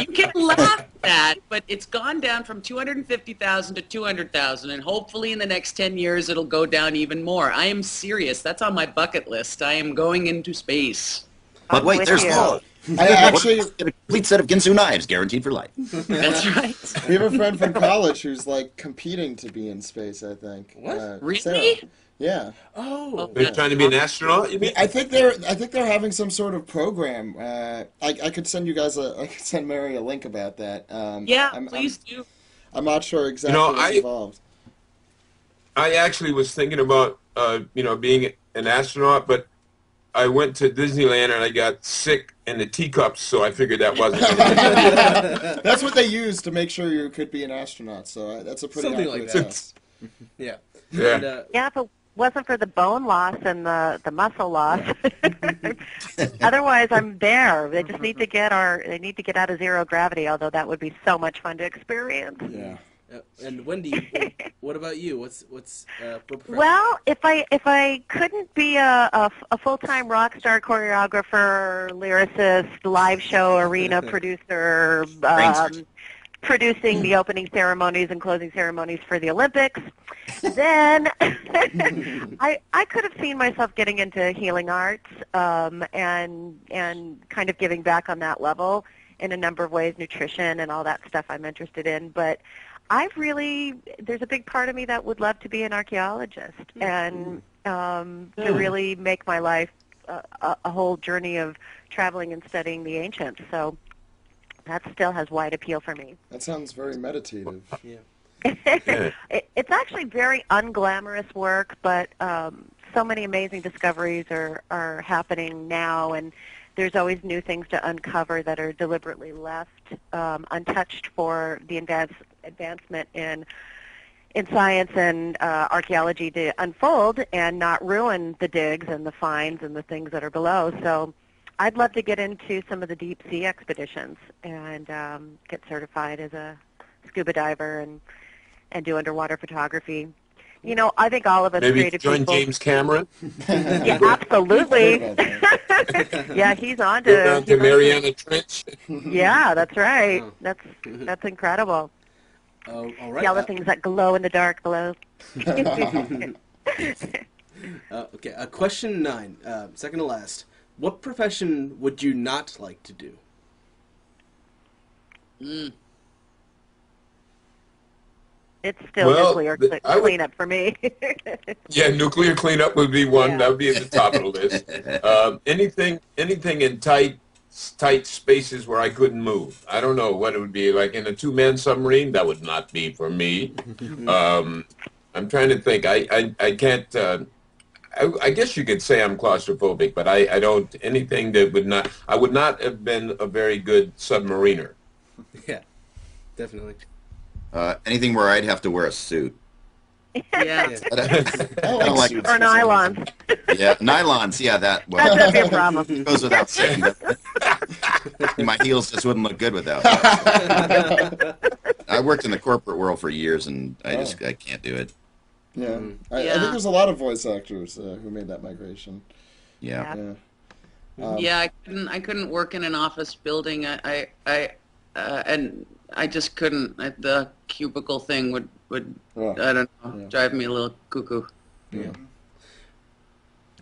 You can laugh at that, but it's gone down from 250,000 to 200,000, and hopefully in the next 10 years it'll go down even more. I am serious. That's on my bucket list. I am going into space. But wait, there's more. I actually a complete set of Ginsu knives, guaranteed for life. That's right. We have a friend from college who's like competing to be in space. I think. What? Really? Sarah. Yeah. Oh. They're trying to be an astronaut, you mean? I think they're having some sort of program. I could send you guys I could send Mary a link about that. Please do. I'm not sure exactly what's involved. I actually was thinking about being an astronaut, but I went to Disneyland and I got sick in the teacups, so I figured that wasn't. That's what they used to make sure you could be an astronaut. So that's a pretty Something accurate like that. test. Yeah. Yeah. And, Yeah, if it wasn't for the bone loss and the muscle loss. Otherwise, I'm there. They just need to get out of zero gravity, although that would be so much fun to experience. Yeah. and Wendee, what about you? What profession? Well, if I couldn't be a full-time rock star choreographer, lyricist, live show arena producer, producing the opening ceremonies and closing ceremonies for the Olympics, then I could have seen myself getting into healing arts and kind of giving back on that level in a number of ways, nutrition and all that stuff I'm interested in. But there's a big part of me that would love to be an archaeologist and to really make my life a whole journey of traveling and studying the ancients. So that still has wide appeal for me. That sounds very meditative. Yeah. It's actually very unglamorous work, but so many amazing discoveries are happening now, and there's always new things to uncover that are deliberately left untouched for the advancement in science and archaeology to unfold and not ruin the digs and the finds and the things that are below. So I'd love to get into some of the deep sea expeditions and get certified as a scuba diver and do underwater photography. You know, I think all of us Maybe creative join people... James Cameron. Yeah, absolutely. Yeah, he's on Go down to Mariana Trench. Yeah, that's right. That's incredible. All right. See all the things that glow in the dark below. Okay, question 9, second to last. What profession would you not like to do? It's still nuclear cleanup for me. Yeah, nuclear cleanup would be one. Yeah. That would be at the top of the list. Anything in tight spaces where I couldn't move. I don't know what it would be like in a 2-man submarine. That would not be for me. I'm trying to think. I can't. I guess you could say I'm claustrophobic, but I don't. Anything that would not. I would not have been a very good submariner. Yeah, definitely. Anything where I'd have to wear a suit. Yeah. I don't like or nylons. Yeah, nylons. Yeah, that. Well, That'd be a problem. Goes without saying. My heels just wouldn't look good without that. I worked in the corporate world for years, and I can't do it. Yeah, I think there's a lot of voice actors who made that migration. Yeah. Yeah, I couldn't work in an office building. And I just couldn't. The cubicle thing would I don't know, drive me a little cuckoo.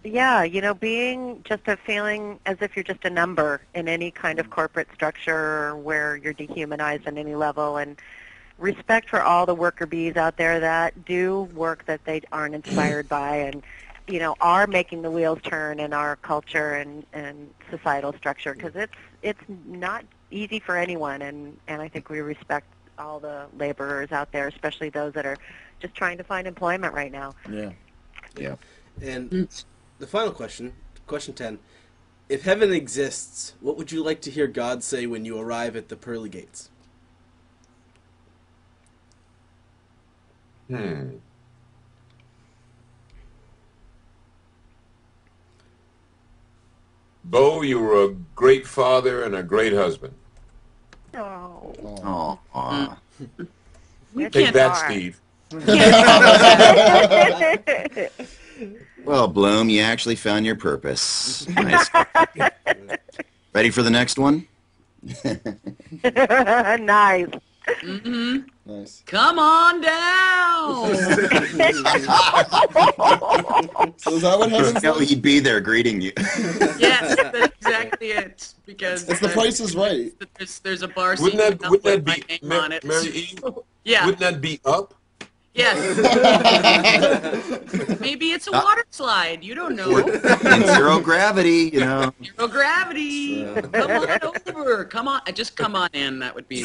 Yeah, you know, being just a feeling as if you're just a number in any kind of corporate structure where you're dehumanized on any level, and respect for all the worker bees out there that do work that they aren't inspired by and, you know, are making the wheels turn in our culture and societal structure, because it's not easy for anyone, and I think we respect all the laborers out there, especially those that are just trying to find employment right now. Yeah. And the final question, question 10. If heaven exists, what would you like to hear God say when you arrive at the pearly gates? Beau, you were a great father and a great husband. Oh. Take that, Steve. Well, Bloom, you actually found your purpose. Nice. Ready for the next one? Nice. Nice. Come on down. So is that what happens? No, he'd be there greeting you. Yes, that's exactly it. Because It's The Price is Right. There's a bar seat Wouldn't that with my be name on it. Mary E? Yeah. Wouldn't that be up? Yes. Maybe it's a water slide. You don't know. In zero gravity, you know. Zero gravity. Come on over. Come on. Just come on in. That would be.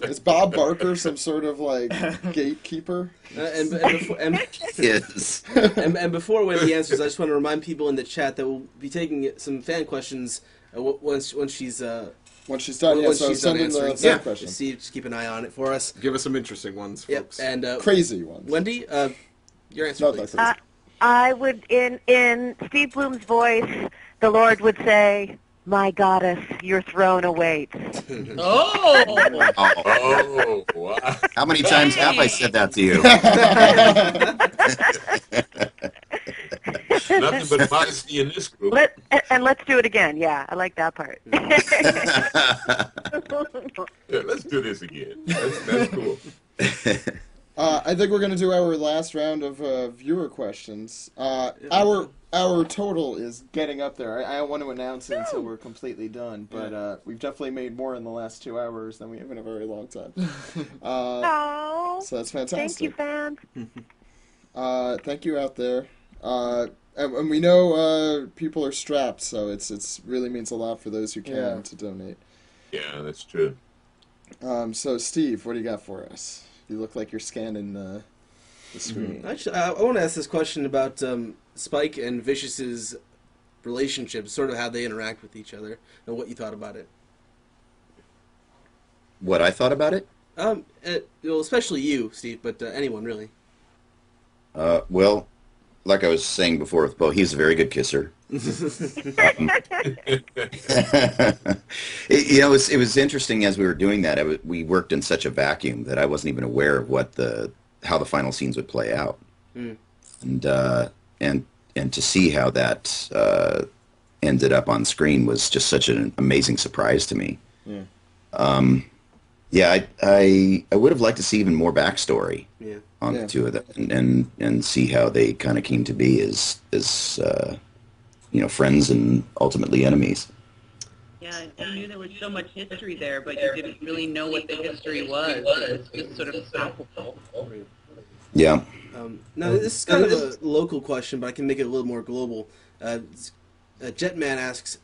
Is Bob Barker some sort of like gatekeeper? And Yes. and before Wendee answers, I just want to remind people in the chat that we'll be taking some fan questions once she's done. So send in the fan question. Just keep an eye on it for us. Give us some interesting ones, folks. And crazy ones. Wendee, your answer, please. I would, in Steve Blum's voice, the Lord would say, "My goddess, your throne awaits." Oh, wow. How many times have I said that to you? Nothing but modesty in this group. Let's do it again. Yeah, I like that part. Yeah, let's do this again. That's cool. I think we're going to do our last round of viewer questions. Our total is getting up there. I don't want to announce it until we're completely done, but we've definitely made more in the last 2 hours than we have in a very long time. So that's fantastic. Thank you, fans. Thank you out there. And we know people are strapped, so it's really means a lot for those who can to donate. Yeah, that's true. So, Steve, what do you got for us? You look like you're scanning the screen. Actually, I want to ask this question about Spike and Vicious's relationship, sort of how they interact with each other, and what you thought about it. What I thought about it? Well, especially you, Steve, but anyone really. Well, like I was saying before with Beau, he's a very good kisser. It was interesting as we were doing that. We worked in such a vacuum that I wasn't even aware of how the final scenes would play out, and to see how that ended up on screen was just such an amazing surprise to me. I would have liked to see even more backstory on the two of them, and see how they kind of came to be as friends and ultimately enemies. Yeah, you knew there was so much history there, but you didn't really know what the history was. It was just sort of palpable. Yeah. Now, this is kind of a local question, but I can make it a little more global. Jetman asks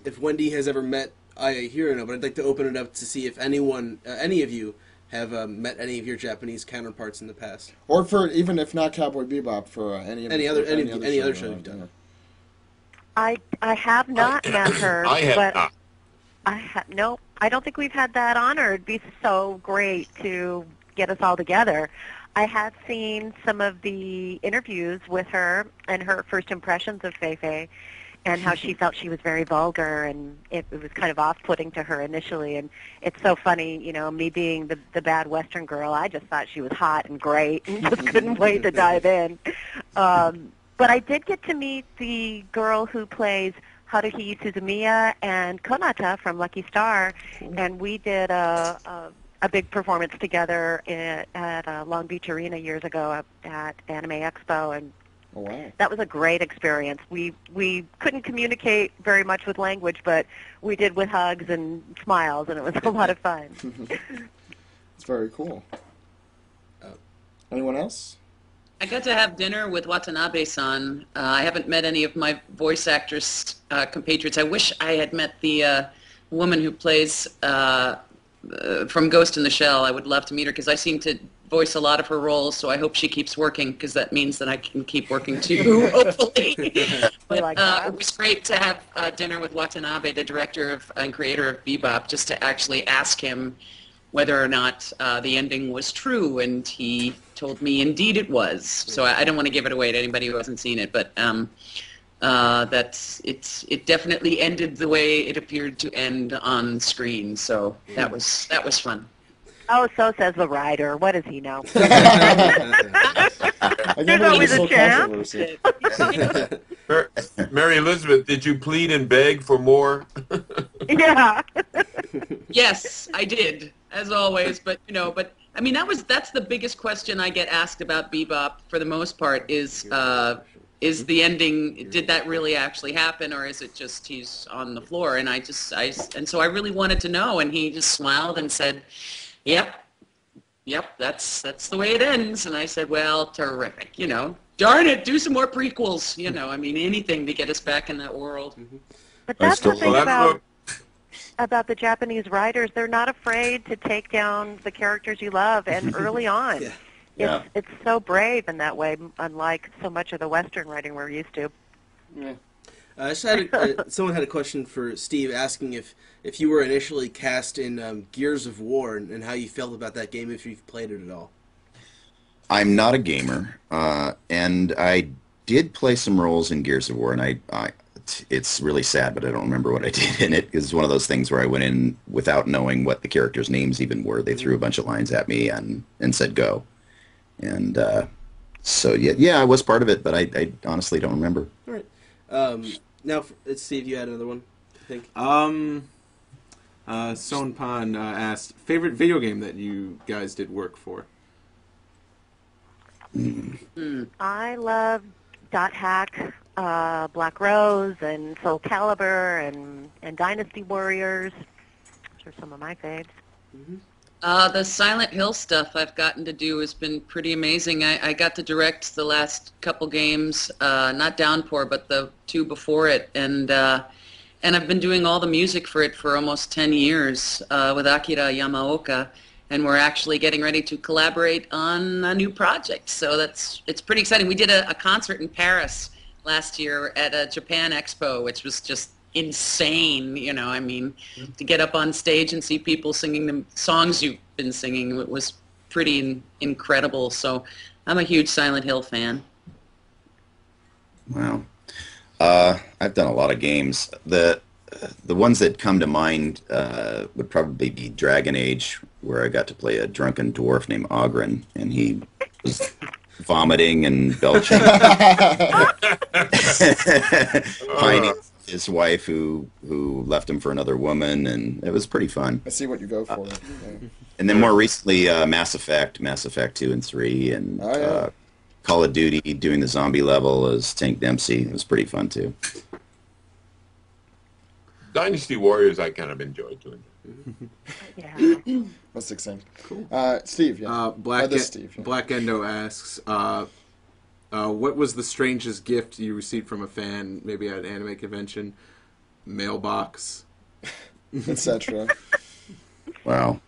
if Wendee has ever met Aya Hirano, but I'd like to open it up to see if any of you have met any of your Japanese counterparts in the past, or for even if not Cowboy Bebop, for any other show you've done. I have not met her. I have not. No, I don't think we've had that honor. It'd be so great to get us all together. I have seen some of the interviews with her and her first impressions of Fei-Fei, and how she felt she was very vulgar, and it was kind of off-putting to her initially. And it's so funny, me being the bad Western girl, I just thought she was hot and great and just couldn't wait to dive in. But I did get to meet the girl who plays Haruhi Suzumiya and Konata from Lucky Star, and we did a big performance together at Long Beach Arena years ago at Anime Expo, and oh, wow. That was a great experience. We couldn't communicate very much with language, but we did with hugs and smiles, and it was a lot of fun. It's very cool. Anyone else? I got to have dinner with Watanabe-san. I haven't met any of my voice actress compatriots. I wish I had met the woman who plays from Ghost in the Shell. I would love to meet her because I seem to voice a lot of her roles, so I hope she keeps working because that means that I can keep working too, hopefully. But it was great to have dinner with Watanabe, the director and creator of Bebop, just to actually ask him whether or not the ending was true, and he told me indeed it was. So I don't want to give it away to anybody who hasn't seen it, but it definitely ended the way it appeared to end on screen. So that was fun. Oh, so says the writer. What does he know? There's always a chance. Mary Elizabeth, did you plead and beg for more? Yeah. Yes, I did, as always. But I mean, that's the biggest question I get asked about Bebop for the most part is the ending, did that really actually happen, or is it just he's on the floor? And so I really wanted to know, and he just smiled and said, Yep, that's the way it ends. And I said, well, terrific, darn it, do some more prequels, I mean, anything to get us back in that world. But that's the thing about the Japanese writers. They're not afraid to take down the characters you love, and early on. It's so brave in that way, unlike so much of the Western writing we're used to. Yeah. I just had someone had a question for Steve, asking if you were initially cast in Gears of War and how you felt about that game, if you've played it at all. I'm not a gamer, and I did play some roles in Gears of War, and it's really sad, but I don't remember what I did in it. It's one of those things where I went in without knowing what the characters' names even were. They threw a bunch of lines at me and said go. And so, I was part of it, but I honestly don't remember. All right. Now, Steve, you had another one, I think. Son Pan asked, favorite video game that you guys did work for? I love Dot Hack, Black Rose, and Soul Calibur, and Dynasty Warriors. Those are some of my faves. The Silent Hill stuff I've gotten to do has been pretty amazing. I got to direct the last couple games, not Downpour, but the two before it, and I've been doing all the music for it for almost 10 years with Akira Yamaoka, and we're actually getting ready to collaborate on a new project. So it's pretty exciting. We did a concert in Paris last year at a Japan Expo, which was just insane, I mean, to get up on stage and see people singing the songs you've been singing, it was pretty incredible. So I'm a huge Silent Hill fan. Wow. I've done a lot of games. The ones that come to mind would probably be Dragon Age, where I got to play a drunken dwarf named Ogren, and he was vomiting and belching. Finding his wife who left him for another woman, and it was pretty fun. I see what you go for. And then more recently, Mass Effect 2 and 3, and Call of Duty, doing the zombie level as Tank Dempsey. It was pretty fun, too. Dynasty Warriors I kind of enjoyed doing. Yeah. That's exciting. Cool. Steve, yeah. Black Endo asks, what was the strangest gift you received from a fan, maybe at an anime convention, mailbox, etc.? Wow.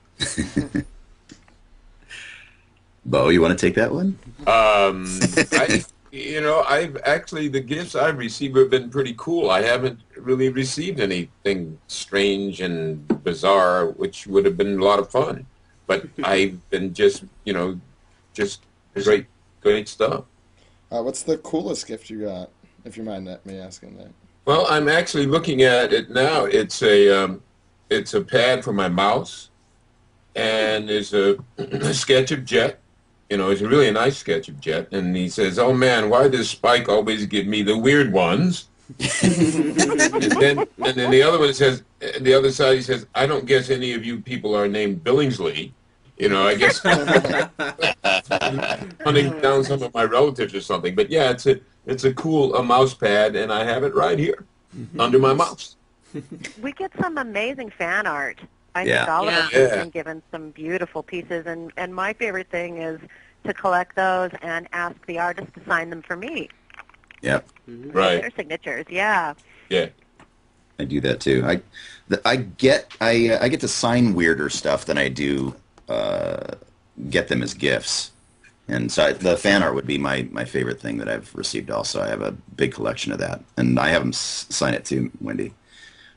Beau, you want to take that one? I've actually, the gifts I've received have been pretty cool. I haven't really received anything strange and bizarre, which would have been a lot of fun. But I've been just great stuff. What's the coolest gift you got, if you mind me asking that? Well, I'm actually looking at it now. It's a pad for my mouse, and there's a sketch of Jet. It's really a nice sketch of Jet, and he says, "Oh man, why does Spike always give me the weird ones?" and then the other one says, the other side he says, "I don't guess any of you people are named Billingsley." I guess hunting down some of my relatives or something. But yeah, it's a cool mouse pad, and I have it right here under my mouse. We get some amazing fan art. I Yeah. think all of us have been given some beautiful pieces, and my favorite thing is to collect those and ask the artist to sign them for me. Yep. Right. Their signatures, yeah. Yeah. I do that too. I get to sign weirder stuff than I do get them as gifts. And so the fan art would be my favorite thing that I've received also. I have a big collection of that. And I have them sign it too, Wendee.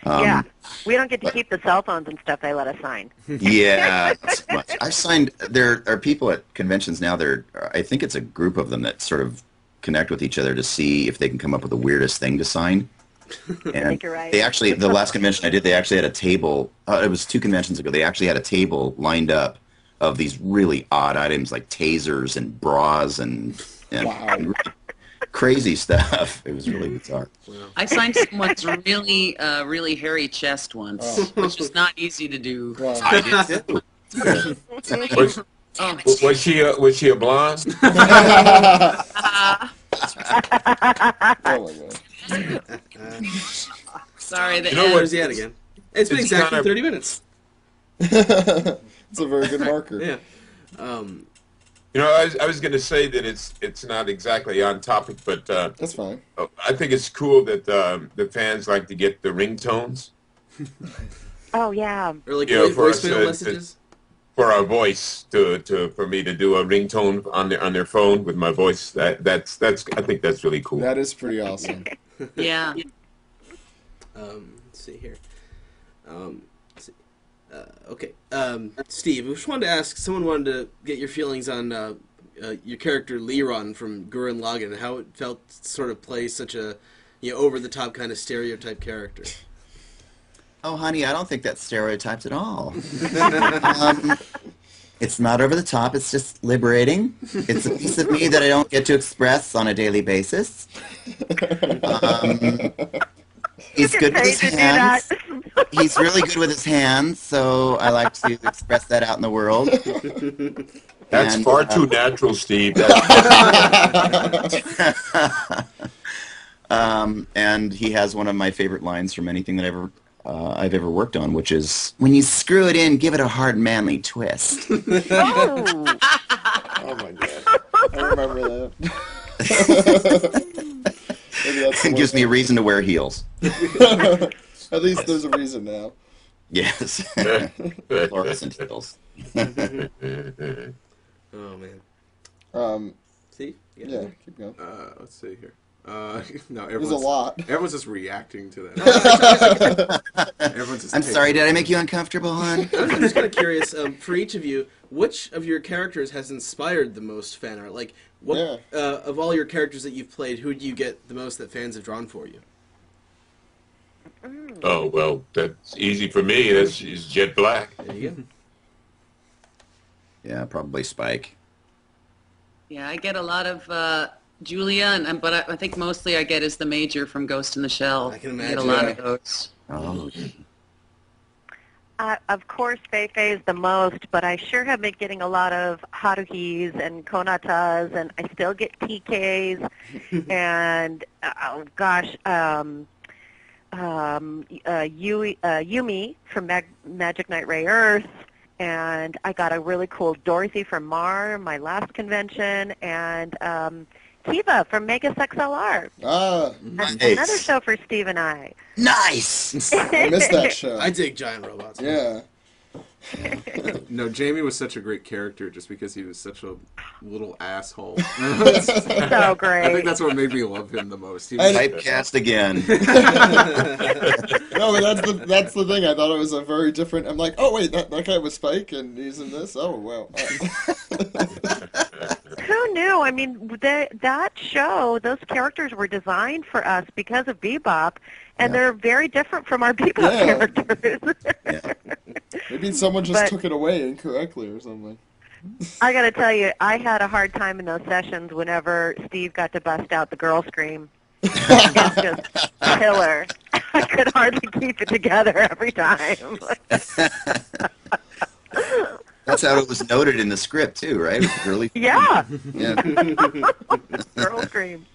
Yeah. We don't get to keep the cell phones and stuff they let us sign. Yeah, not so much. I've signed, there are people at conventions now, I think it's a group of them that sort of connect with each other to see if they can come up with the weirdest thing to sign. And I think you're right. they actually, the last convention I did, they actually had a table, it was 2 conventions ago, they actually had a table lined up of these really odd items like tasers and bras and really crazy stuff. It was really bizarre. I signed someone's really, really hairy chest once, which was not easy to do. I did too. Was she a blonde? Oh my god. Sorry, where's he at again? It's been exactly 30 minutes. It's a very good marker. Yeah. I was going to say that it's not exactly on topic, but that's fine. I think it's cool that the fans like to get the ringtones. Oh yeah. Or like voicemail messages. For our voice for me to do a ringtone on their phone with my voice. That's I think that's really cool. That is pretty awesome. Yeah. Let's see here. Okay. Steve, I just wanted to ask, someone wanted to get your feelings on your character Liron from Gurren Lagann and how it felt to sort of play such a over-the-top kind of stereotype character. Oh, honey, I don't think that's stereotypes at all. It's not over the top. It's just liberating. It's a piece of me that I don't get to express on a daily basis. He's good with his hands. He's really good with his hands, so I like to express that out in the world. That's far too natural, Steve. And he has one of my favorite lines from anything that I've ever I've ever worked on, which is when you screw it in, give it a hard, manly twist. Oh. Oh my god. I remember that. Maybe that's It gives me a reason to wear heels. At least there's a reason now. Yes. Fluorescent heels. Oh man. See? Yeah, keep going. Let's see here. No, There's a lot. Everyone's just reacting to that. Everyone's just I'm sorry, did I make you uncomfortable, hon? I'm just kind of curious, for each of you, which of your characters has inspired the most fan art? Like, what of all your characters that you've played, who do you get the most that fans have drawn for you? Oh, well, that's easy for me. That's is Jet Black. There you go. Yeah, probably Spike. Yeah, I get a lot of Julia, but I think mostly I get is the Major from Ghost in the Shell. I can I get imagine. a lot of those. Oh. Of course, Fei-Fei is the most, but I sure have been getting a lot of Haruhis and Konatas, and I still get TKs, and, oh gosh, Yumi from Magic Knight Ray Earth, and I got a really cool Dorothy from Mar, my last convention, and Kiva from Megas XLR. Nice. Another show for Steve and I. Nice! I missed that show. I dig giant robots. Yeah. No, Jamie was such a great character just because he was such a little asshole. So great. I think that's what made me love him the most. He was typecast again. No, but that's the thing. I thought it was a very different. I'm like, oh wait, that guy was Spike, and he's in this. Oh well. Who knew? I mean, that show, those characters were designed for us because of Bebop, and they're very different from our Bebop characters. Maybe someone just took it away incorrectly or something. I got to tell you, I had a hard time in those sessions whenever Steve got to bust out the girl scream. It's just killer. I could hardly keep it together every time. That's how it was noted in the script, too, right? Really? Yeah. Yeah. Girl scream.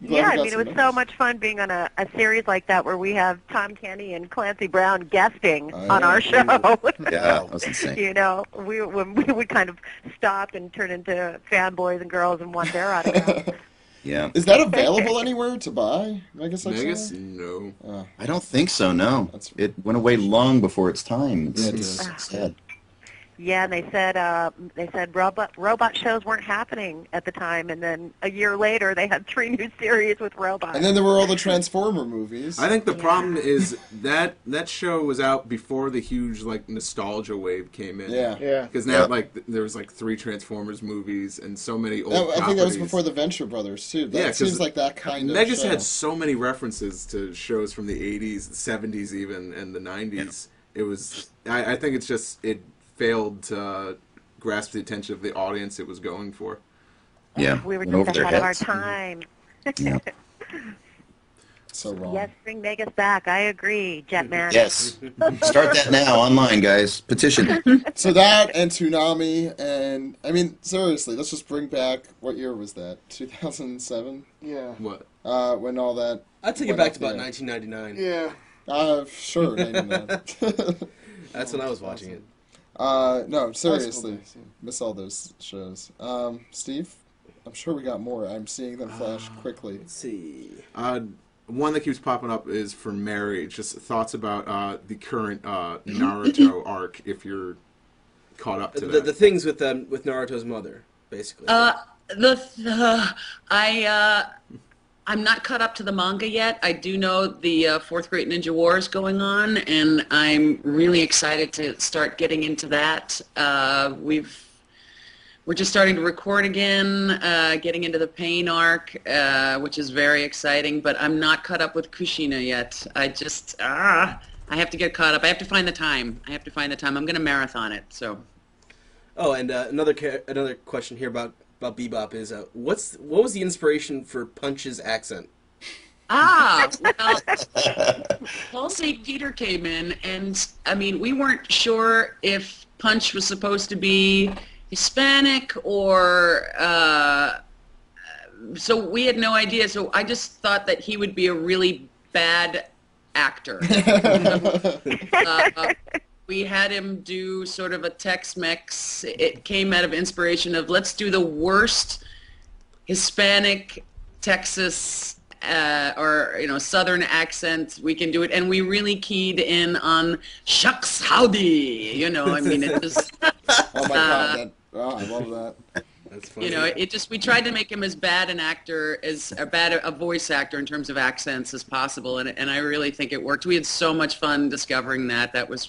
Yeah, I mean, it was so much fun being on a series like that where we have Tom Kenny and Clancy Brown guesting on our show. Yeah, that was insane. You know, when we kind of stopped and turned into fanboys and girls and want their autographs. Yeah. Is that available anywhere to buy? Megas? No. I don't think so, no. It went away long before its time. It's sad. Yeah, and they said robot shows weren't happening at the time, and then a year later they had 3 new series with robots. And then there were all the Transformer movies. I think the problem is that show was out before the huge nostalgia wave came in. Yeah. Because now there was 3 Transformers movies and so many old properties. I think that was before the Venture Brothers too. That seems like that kind of Megas show. had so many references to shows from the 80s, 70s even, and the 90s. Yeah. It was. I think it's just it failed to grasp the attention of the audience it was going for. Yeah, we were just ahead of our time. Yeah. So wrong. Yes, bring Megas back. I agree, Jetman. Yes. Start that now online, guys. Petition. So that and Toonami and I mean seriously, let's just bring back what year was that? 2007? Yeah. What? When all that. I'd take it back to about 1999. Yeah. Sure, 99. That's when I was watching it. No, seriously, miss all those shows. Steve, I'm sure we got more. I'm seeing them flash quickly. Let's see. One that keeps popping up is for Mary. Just thoughts about the current Naruto arc, if you're caught up to that. The things with Naruto's mother, basically. I'm not caught up to the manga yet. I do know the Fourth Great Ninja War is going on, and I'm really excited to start getting into that. We're just starting to record again, getting into the Pain arc, which is very exciting, but I'm not caught up with Kushina yet. I have to get caught up. I have to find the time. I'm going to marathon it, so. Oh, and another question here about Bebop is, what was the inspiration for Punch's accent? Well, Paul St. Peter came in, and, I mean, we weren't sure if Punch was supposed to be Hispanic or, so we had no idea, so I just thought that he would be a really bad actor. We had him do sort of a Tex-Mex. It came out of inspiration of let's do the worst Hispanic Texas or Southern accent we can do it, and we really keyed in on shucks howdy. I mean, it just. Oh my God! I love that. That's funny. We tried to make him as bad an actor a voice actor in terms of accents as possible, and I really think it worked. We had so much fun discovering that. That was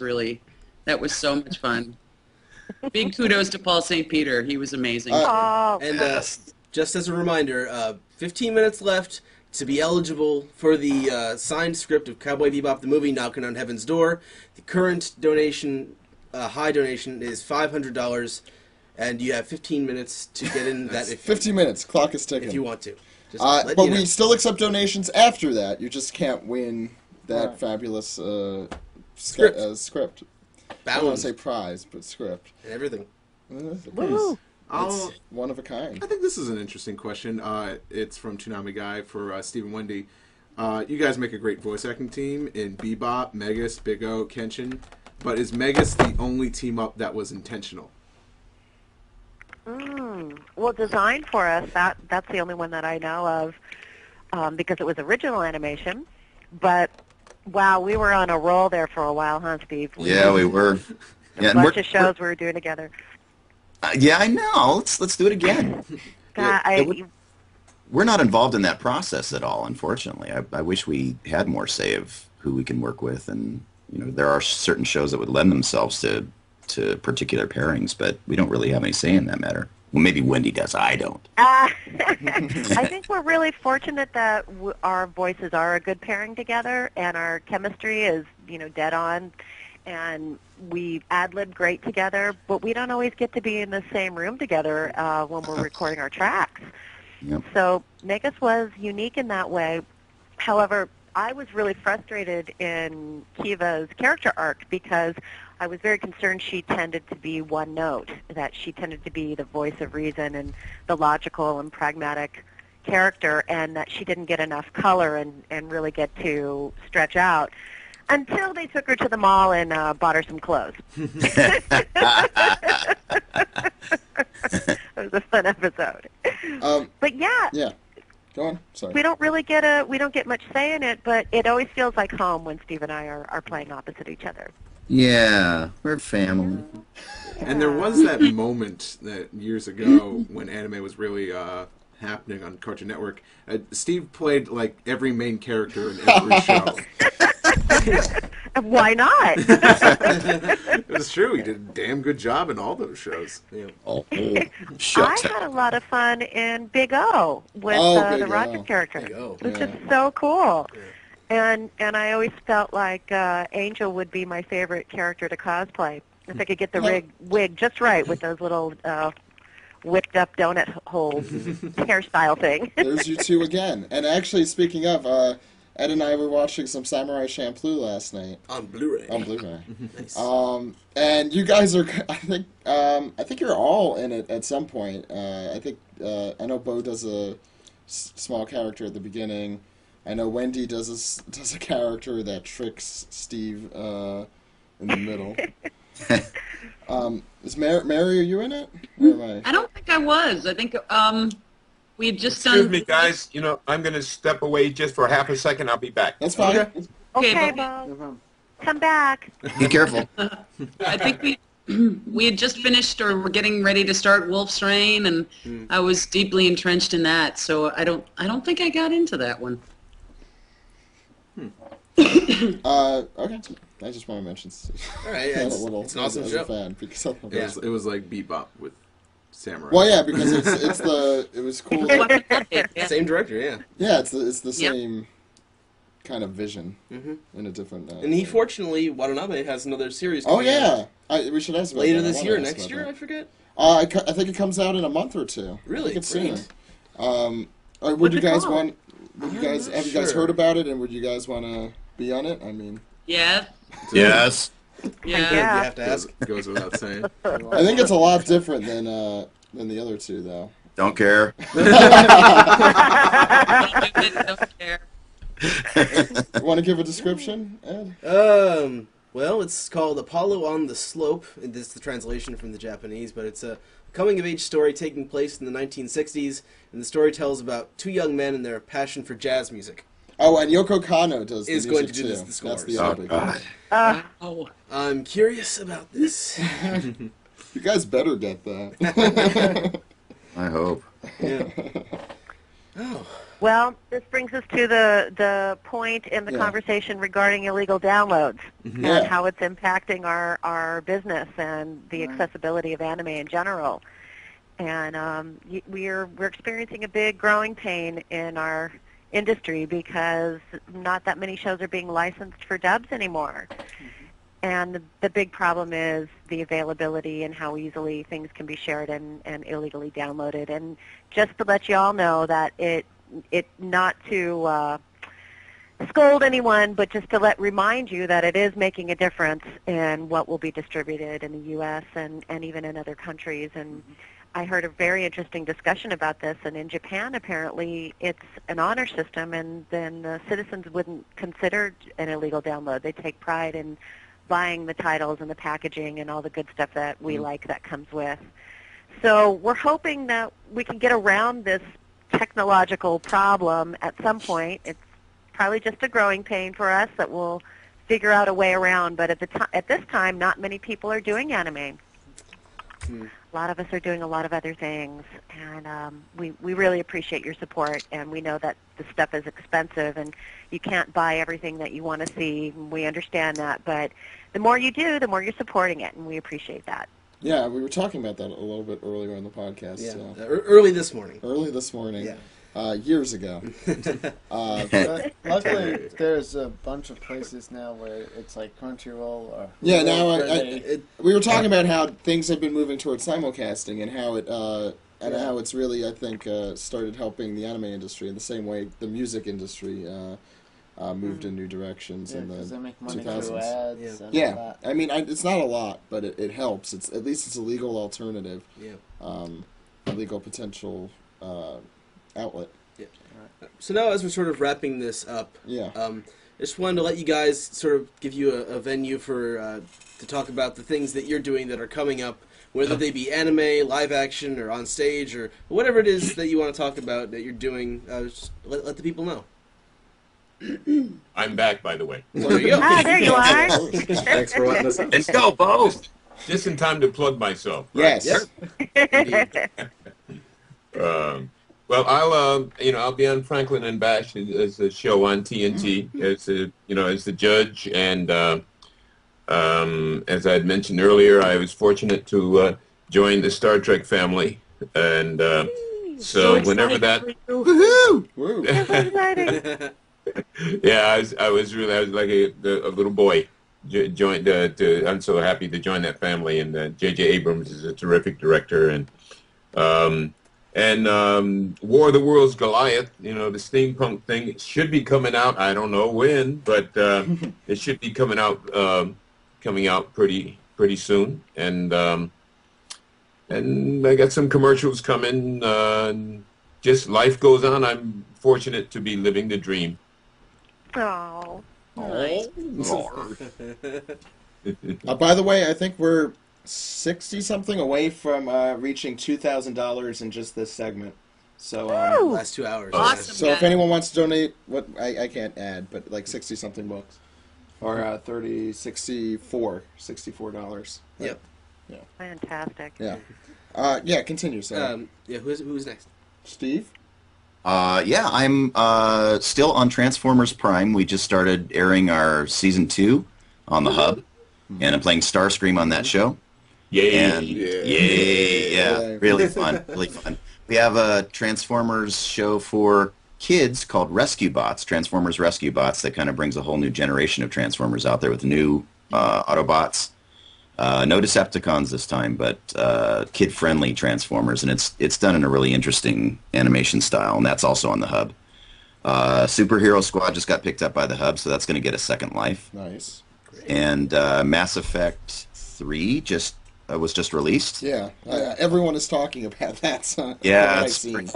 so much fun. Big kudos to Paul St. Peter. He was amazing. Just as a reminder, 15 minutes left to be eligible for the signed script of Cowboy Bebop the movie, Knocking on Heaven's Door. The current donation, high donation, is $500, and you have 15 minutes to get in that. 15 minutes. Clock is ticking. If you want to. But we still accept donations after that. You just can't win that fabulous script. I don't want to say prize, but script. And everything. It's one of a kind. I think this is an interesting question. It's from Toonami Guy for Steve and Wendee. You guys make a great voice acting team in Bebop, Megas, Big O, Kenshin. But is Megas the only team up that was intentional? Well, designed for us, that's the only one that I know of because it was original animation. But, wow, we were on a roll there for a while, huh, Steve? Yeah, we were. A bunch of shows we were doing together. Yeah, I know. Let's do it again. We're not involved in that process at all, unfortunately. I wish we had more say of who we can work with, and there are certain shows that would lend themselves to particular pairings, but we don't really have any say in that matter. Well, maybe Wendee does. I don't. I think we're really fortunate that our voices are a good pairing together, and our chemistry is, dead on, and we ad-lib great together, but we don't always get to be in the same room together when we're recording our tracks. Yep. So Megas was unique in that way. However, I was really frustrated in Kiva's character arc because I was very concerned she tended to be one note, that she tended to be the voice of reason and the logical and pragmatic character, and that she didn't get enough color and really get to stretch out until they took her to the mall and bought her some clothes. It was a fun episode. But yeah. Yeah. Go on. Sorry. We don't get much say in it, but it always feels like home when Steve and I are playing opposite each other. Yeah, we're family. And there was that moment that years ago when anime was really happening on Cartoon Network. Steve played like every main character in every show. Why not? It was true. He did a damn good job in all those shows. Yeah. I had a lot of fun in Big O with the Roger character, which is so cool. Yeah. And I always felt like Angel would be my favorite character to cosplay if I could get the wig just right with those little whipped up donut hole hairstyle thing. There's you two again. And actually, speaking of, Ed and I were watching some Samurai Champloo last night on Blu-ray. Nice. And you guys are, I think you're all in it at some point. I know Beau does a small character at the beginning. I know Wendee does a character that tricks Steve in the middle. Is Mary, are you in it? Or am I? I don't think I was. I think we had just done... Excuse me, guys. I'm going to step away just for half a second. I'll be back. That's fine. Okay, Beau. Come back. Be careful. I think we had just finished or were getting ready to start Wolf's Rain, and I was deeply entrenched in that, so I don't think I got into that one. Okay. I just want to mention. All right, yeah, it's an awesome show. Fan because it was like Bebop with samurai. Well, yeah, because it was cool. Same director, yeah. Yeah, it's the same kind of vision in a different. And he fortunately, Watanabe has another series. Oh yeah, we should ask about later that. this year, next year, I forget. I think it comes out in a month or two. Really, I think it's sooner. Would you guys want? Have you guys heard about it? And would you guys want to be on it? I mean. Yeah. Yes. Yeah. You have to ask. Goes without saying. I think it's a lot different than the other two, though. Don't care. Don't care. Want to give a description, Ed? Well, it's called Apollo on the Slope. This is the translation from the Japanese, but it's a coming-of-age story taking place in the 1960s, and the story tells about two young men and their passion for jazz music. Oh, and Yoko Kanno does the Is music going to do too. this, the scores. That's the other big one. I'm curious about this. You guys better get that. I hope. Yeah. Oh. Well, this brings us to the point in the conversation regarding illegal downloads and how it's impacting our business and the accessibility of anime in general. And we're experiencing a big growing pain in our industry because not that many shows are being licensed for dubs anymore. And the big problem is the availability and how easily things can be shared and illegally downloaded. And just to let you all know that it not to scold anyone, but just to remind you that it is making a difference in what will be distributed in the U.S. and even in other countries. And I heard a very interesting discussion about this, and in Japan, apparently, it's an honor system, and then the citizens wouldn't consider an illegal download. They take pride in buying the titles and the packaging and all the good stuff that we like that comes with. So we're hoping that we can get around this technological problem at some point. It's probably just a growing pain for us that we'll figure out a way around, but at this time, not many people are doing anime. A lot of us are doing a lot of other things, and we really appreciate your support, and we know that the stuff is expensive, and you can't buy everything that you want to see. We understand that, but the more you do, the more you're supporting it, and we appreciate that. Yeah, we were talking about that a little bit earlier in the podcast. Yeah, So. early this morning. Early this morning. Years ago. Luckily, there's a bunch of places now where it's like Crunchyroll or yeah. Now we were talking about how things have been moving towards simulcasting and how how it's really I think started helping the anime industry in the same way the music industry moved in new directions in the 2000s. Ads and yeah, all that. I mean it's not a lot, but it helps. It's at least it's a legal alternative. Yeah. A legal potential. Outlet. Yeah. So now, as we're sort of wrapping this up, I just wanted to let you guys sort of give you a venue for to talk about the things that you're doing that are coming up, whether they be anime, live action, or on stage, or whatever it is that you want to talk about that you're doing. Just let the people know. I'm back, by the way. Well, there you go. Ah, there you are. Thanks for letting us know. Let's go, Beau. Just in time to plug myself. Right? Yes. Well, I'll be on Franklin and Bash as a show on TNT as the judge, and as I had mentioned earlier, I was fortunate to join the Star Trek family, and so whenever that, exciting. yeah, I was like a little boy. Joined. I'm so happy to join that family, and J.J. Abrams is a terrific director, and War of the Worlds Goliath, the steampunk thing, it should be coming out. I don't know when, but it should be coming out pretty soon. And I got some commercials coming. Just life goes on. I'm fortunate to be living the dream. Oh. By the way, I think we're 60-something away from reaching $2,000 in just this segment. So last 2 hours. Awesome. So if anyone wants to donate, what I can't add, but like 60-something bucks, or $64. Yep. Yeah. Fantastic. Yeah. Continue. So. Who's next? Steve. I'm still on Transformers Prime. We just started airing our season 2 on the Hub, and I'm playing Starscream on that show. Yay! And really fun, really fun. We have a Transformers show for kids called Rescue Bots, Transformers Rescue Bots, that kind of brings a whole new generation of Transformers out there with new Autobots. No Decepticons this time, but kid-friendly Transformers, and it's done in a really interesting animation style, and that's also on the Hub. Superhero Squad just got picked up by the Hub, so that's going to get a second life. Nice. And Mass Effect 3 was just released. Yeah, everyone is talking about that. So yeah, I've seen.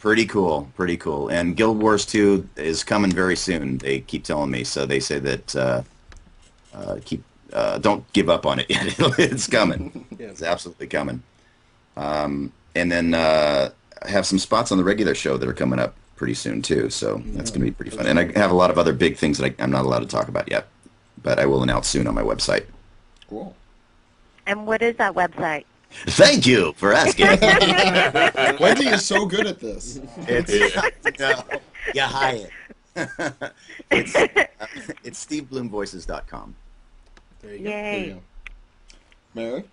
Pretty cool, pretty cool. And Guild Wars 2 is coming very soon. They keep telling me, so they say that don't give up on it yet. It's coming. Yeah. It's absolutely coming. And then I have some spots on the regular show that are coming up pretty soon too. So that's going to be pretty fun. And I have a lot of other big things that I'm not allowed to talk about yet, but I will announce soon on my website. Cool. And what is that website? Thank you for asking. Wendee is so good at this. It's you hide it. It's SteveBlumVoices.com. There you go. Yay. Mary?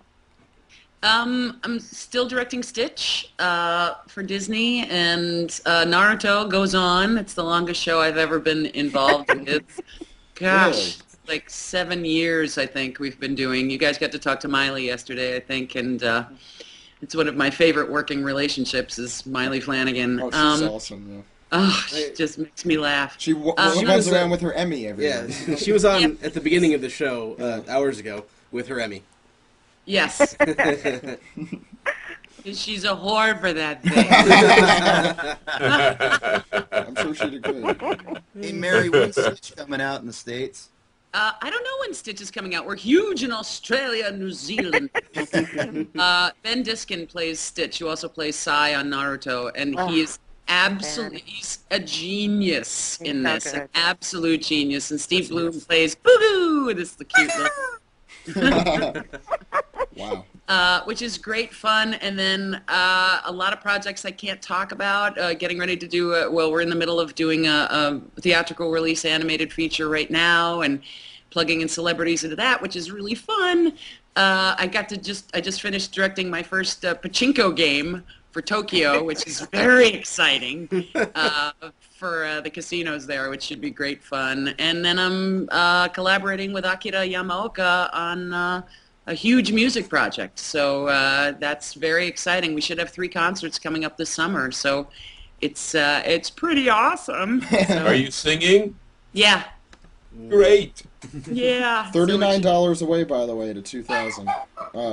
I'm still directing Stitch for Disney, and Naruto goes on. It's the longest show I've ever been involved with. Gosh, like 7 years, I think, we've been doing. You guys got to talk to Miley yesterday, I think, and it's one of my favorite working relationships is Miley Flanagan. Oh, she's awesome, yeah. Oh, she just makes me laugh. She runs around with her Emmy every Yeah, day. she was on at the beginning of the show hours ago with her Emmy. Yes. She's a whore for that thing. I'm sure she did good. Hey, Mary, when's Stitch coming out in the States? I don't know when Stitch is coming out. We're huge in Australia and New Zealand. Ben Diskin plays Stitch, who also plays Sai on Naruto, and he's he's a genius in this, an absolute genius. And Steve Blum plays Boo-Boo, and it's the cute little... Wow. Which is great fun, and then a lot of projects I can't talk about. Getting ready to do we're in the middle of doing a theatrical release animated feature right now, and plugging in celebrities into that, which is really fun. I just finished directing my first pachinko game for Tokyo, which is very exciting for the casinos there, which should be great fun. And then I'm collaborating with Akira Yamaoka on a huge music project. So that's very exciting. We should have 3 concerts coming up this summer. So it's pretty awesome. So, Are you singing? yeah. Great. Yeah. $39 away, by the way, to 2,000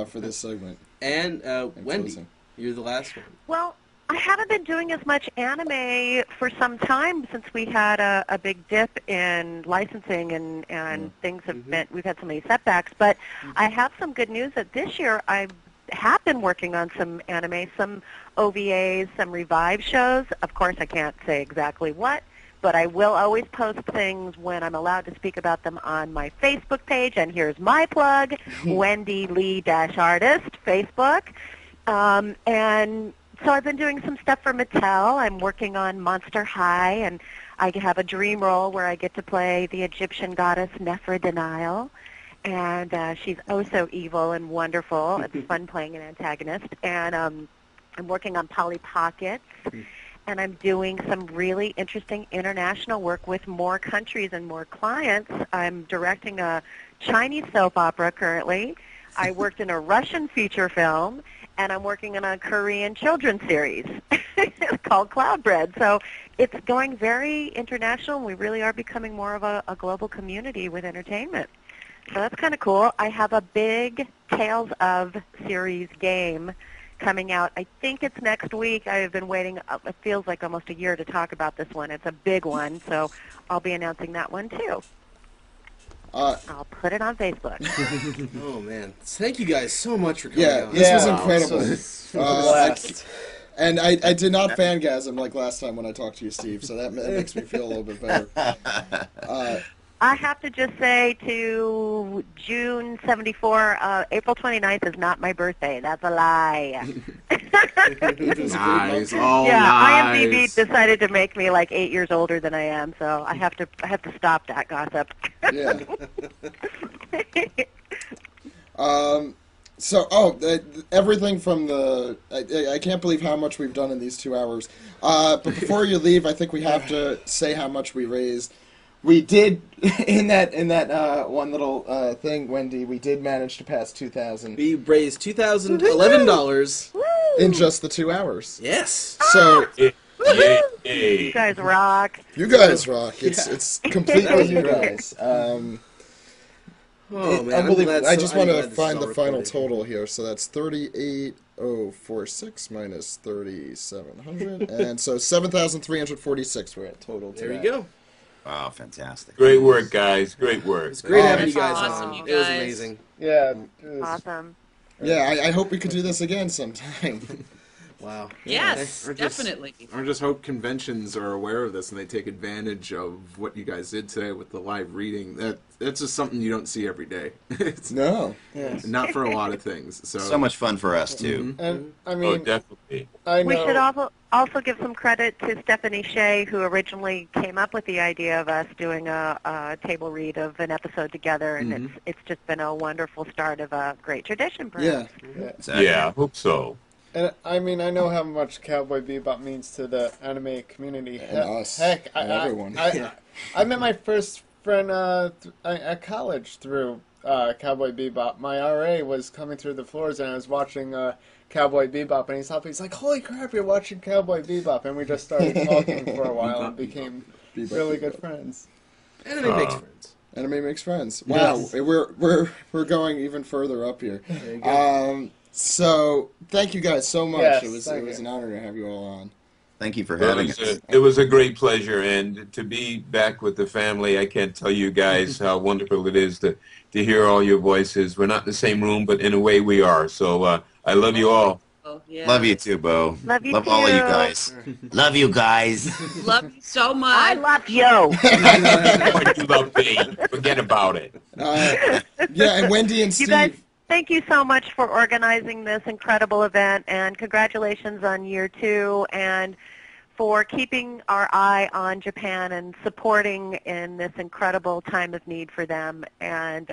for this segment. And Wendee, closing. you're the last one. Well, I haven't been doing as much anime for some time since we had a big dip in licensing and things have been, we've had so many setbacks. But I have some good news that this year I have been working on some anime, some OVAs, some revive shows. Of course, I can't say exactly what, but I will always post things when I'm allowed to speak about them on my Facebook page. And here's my plug, Wendee Lee-Artist, Facebook. And so I've been doing some stuff for Mattel. I'm working on Monster High, and I have a dream role where I get to play the Egyptian goddess Nefertiti. And she's oh so evil and wonderful. It's fun playing an antagonist. And I'm working on Polly Pockets. And I'm doing some really interesting international work with more countries and more clients. I'm directing a Chinese soap opera currently. I worked in a Russian feature film, and I'm working on a Korean children's series called Cloudbread. So it's going very international, and we really are becoming more of a global community with entertainment. So that's kind of cool. I have a big Tales of series game coming out. I think it's next week. I have been waiting, it feels like almost a year to talk about this one. It's a big one, so I'll be announcing that one too. I'll put it on Facebook. Oh, man. Thank you guys so much for coming on. This was incredible. Blast. And I did not fangasm like last time when I talked to you, Steve, so that makes me feel a little bit better. I have to just say to June 74, April 29th is not my birthday. That's a lie. Nice. Oh, yeah, nice. IMDb decided to make me like 8 years older than I am, so I have to stop that gossip. Yeah. Everything from the... I can't believe how much we've done in these 2 hours. But before you leave, I think we have to say how much we raised. We did, in that one little thing, Wendee, we did manage to pass 2,000. We raised $2,011. In just the 2 hours. Yes. So... You guys rock. You guys rock. It's completely you guys. Oh, man. Unbelievable. I just want to find the final total here. So that's 38 0.046 minus 3,700, and so 7,346 we're at total today. There you go. Wow, fantastic. Great work, guys. Great work. It's great having you That's guys awesome, on. you It was guys. amazing. Yeah. It was, Awesome. Yeah, I hope we could do this again sometime. Wow. Yes, Or just- definitely. Or just hope conventions are aware of this and they take advantage of what you guys did today with the live reading. That's just something you don't see every day. It's No. yes. not for a lot of things. So much fun for us, too. And I Oh, mean, definitely. I know. We should also give some credit to Stephanie Shea, who originally came up with the idea of us doing a table read of an episode together, and it's just been a wonderful start of a great tradition, Yeah. perhaps. Exactly. Yeah, I hope so. And I mean, I know how much Cowboy Bebop means to the anime community. And us. Heck, And everyone. I met my first friend at college through Cowboy Bebop. My RA was coming through the floors, and I was watching Cowboy Bebop, and he saw me. He's like, "Holy crap, you're watching Cowboy Bebop!" And we just started talking for a while and became really good friends. Anime makes friends. Anime makes friends. Wow, Yes. we're going even further up here. So thank you guys so much. Yes, it was thank an you. honor to have you all on. Thank you for having us. It was a great pleasure, and to be back with the family, I can't tell you guys how wonderful it is to hear all your voices. We're not in the same room, but in a way we are. So I love you all. Oh, yeah. Love you too, Bo. Love you all of you too. guys. Love you guys. Love you so much. I love you. What you love me. Forget about it. Yeah, and Wendee and Steve. You guys, thank you so much for organizing this incredible event, and congratulations on year 2, and for keeping our eye on Japan and supporting in this incredible time of need for them. And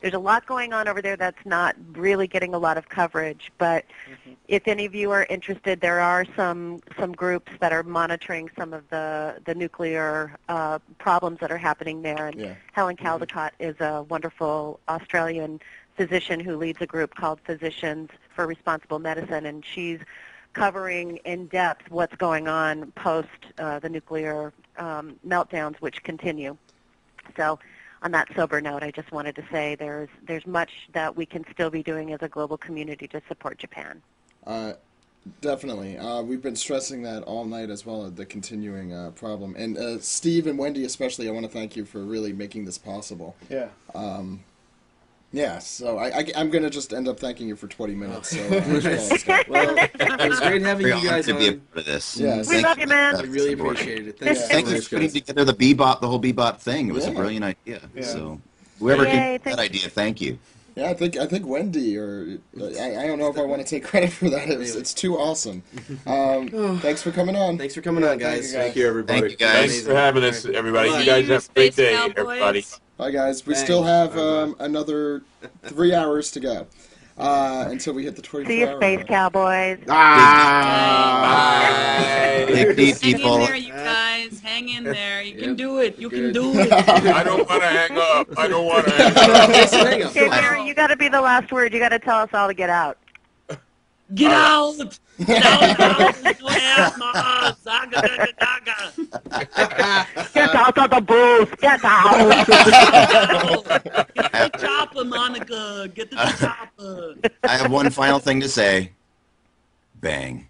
there's a lot going on over there that's not really getting a lot of coverage, but if any of you are interested, there are some groups that are monitoring some of the nuclear problems that are happening there. And Helen Caldecott is a wonderful Australian physician who leads a group called Physicians for Responsible Medicine, and she's covering in depth what's going on post the nuclear meltdowns, which continue. So on that sober note, I just wanted to say there's much that we can still be doing as a global community to support Japan. Definitely. We've been stressing that all night as well, the continuing problem. And Steve and Wendee especially, I want to thank you for really making this possible. Yeah. Yeah, so I'm going to just end up thanking you for 20 minutes. So Well, it was great having you guys to be a on. part of this. Yes. We love you, man. I really appreciate it. Thanks Thank so you much, for putting guys. together the whole Bebop thing. It was a Yeah. brilliant idea. Yeah. So whoever Yay, came up with thank that idea, thank you. Yeah, I think Wendee, or I don't know if I want to take credit for that. It's too awesome. Thanks for coming on. Thanks for coming on, guys. Thank you, everybody. Thank you, guys. Thanks for having us, everybody. Bye. You guys have a great Space day, Cowboys. everybody. Bye, guys. We Thanks. still have Bye-bye. another 3 hours to go until we hit the 24 See you, hour Space mark. Cowboys. Bye. Big deep Hang in people. there, you guys. Hang in there. You can Yep. do it. You can Good. do it. I don't want to hang up. I don't want to hang up. Jason, hang up. Okay, Mary, you got to be the last word. You got to tell us all to get out. Get out! Get out! Zaga, zaga, zaga. Get out of the booth. Get out. Get the chopper, Monica. Get the chopper. I have one final thing to say. Bang.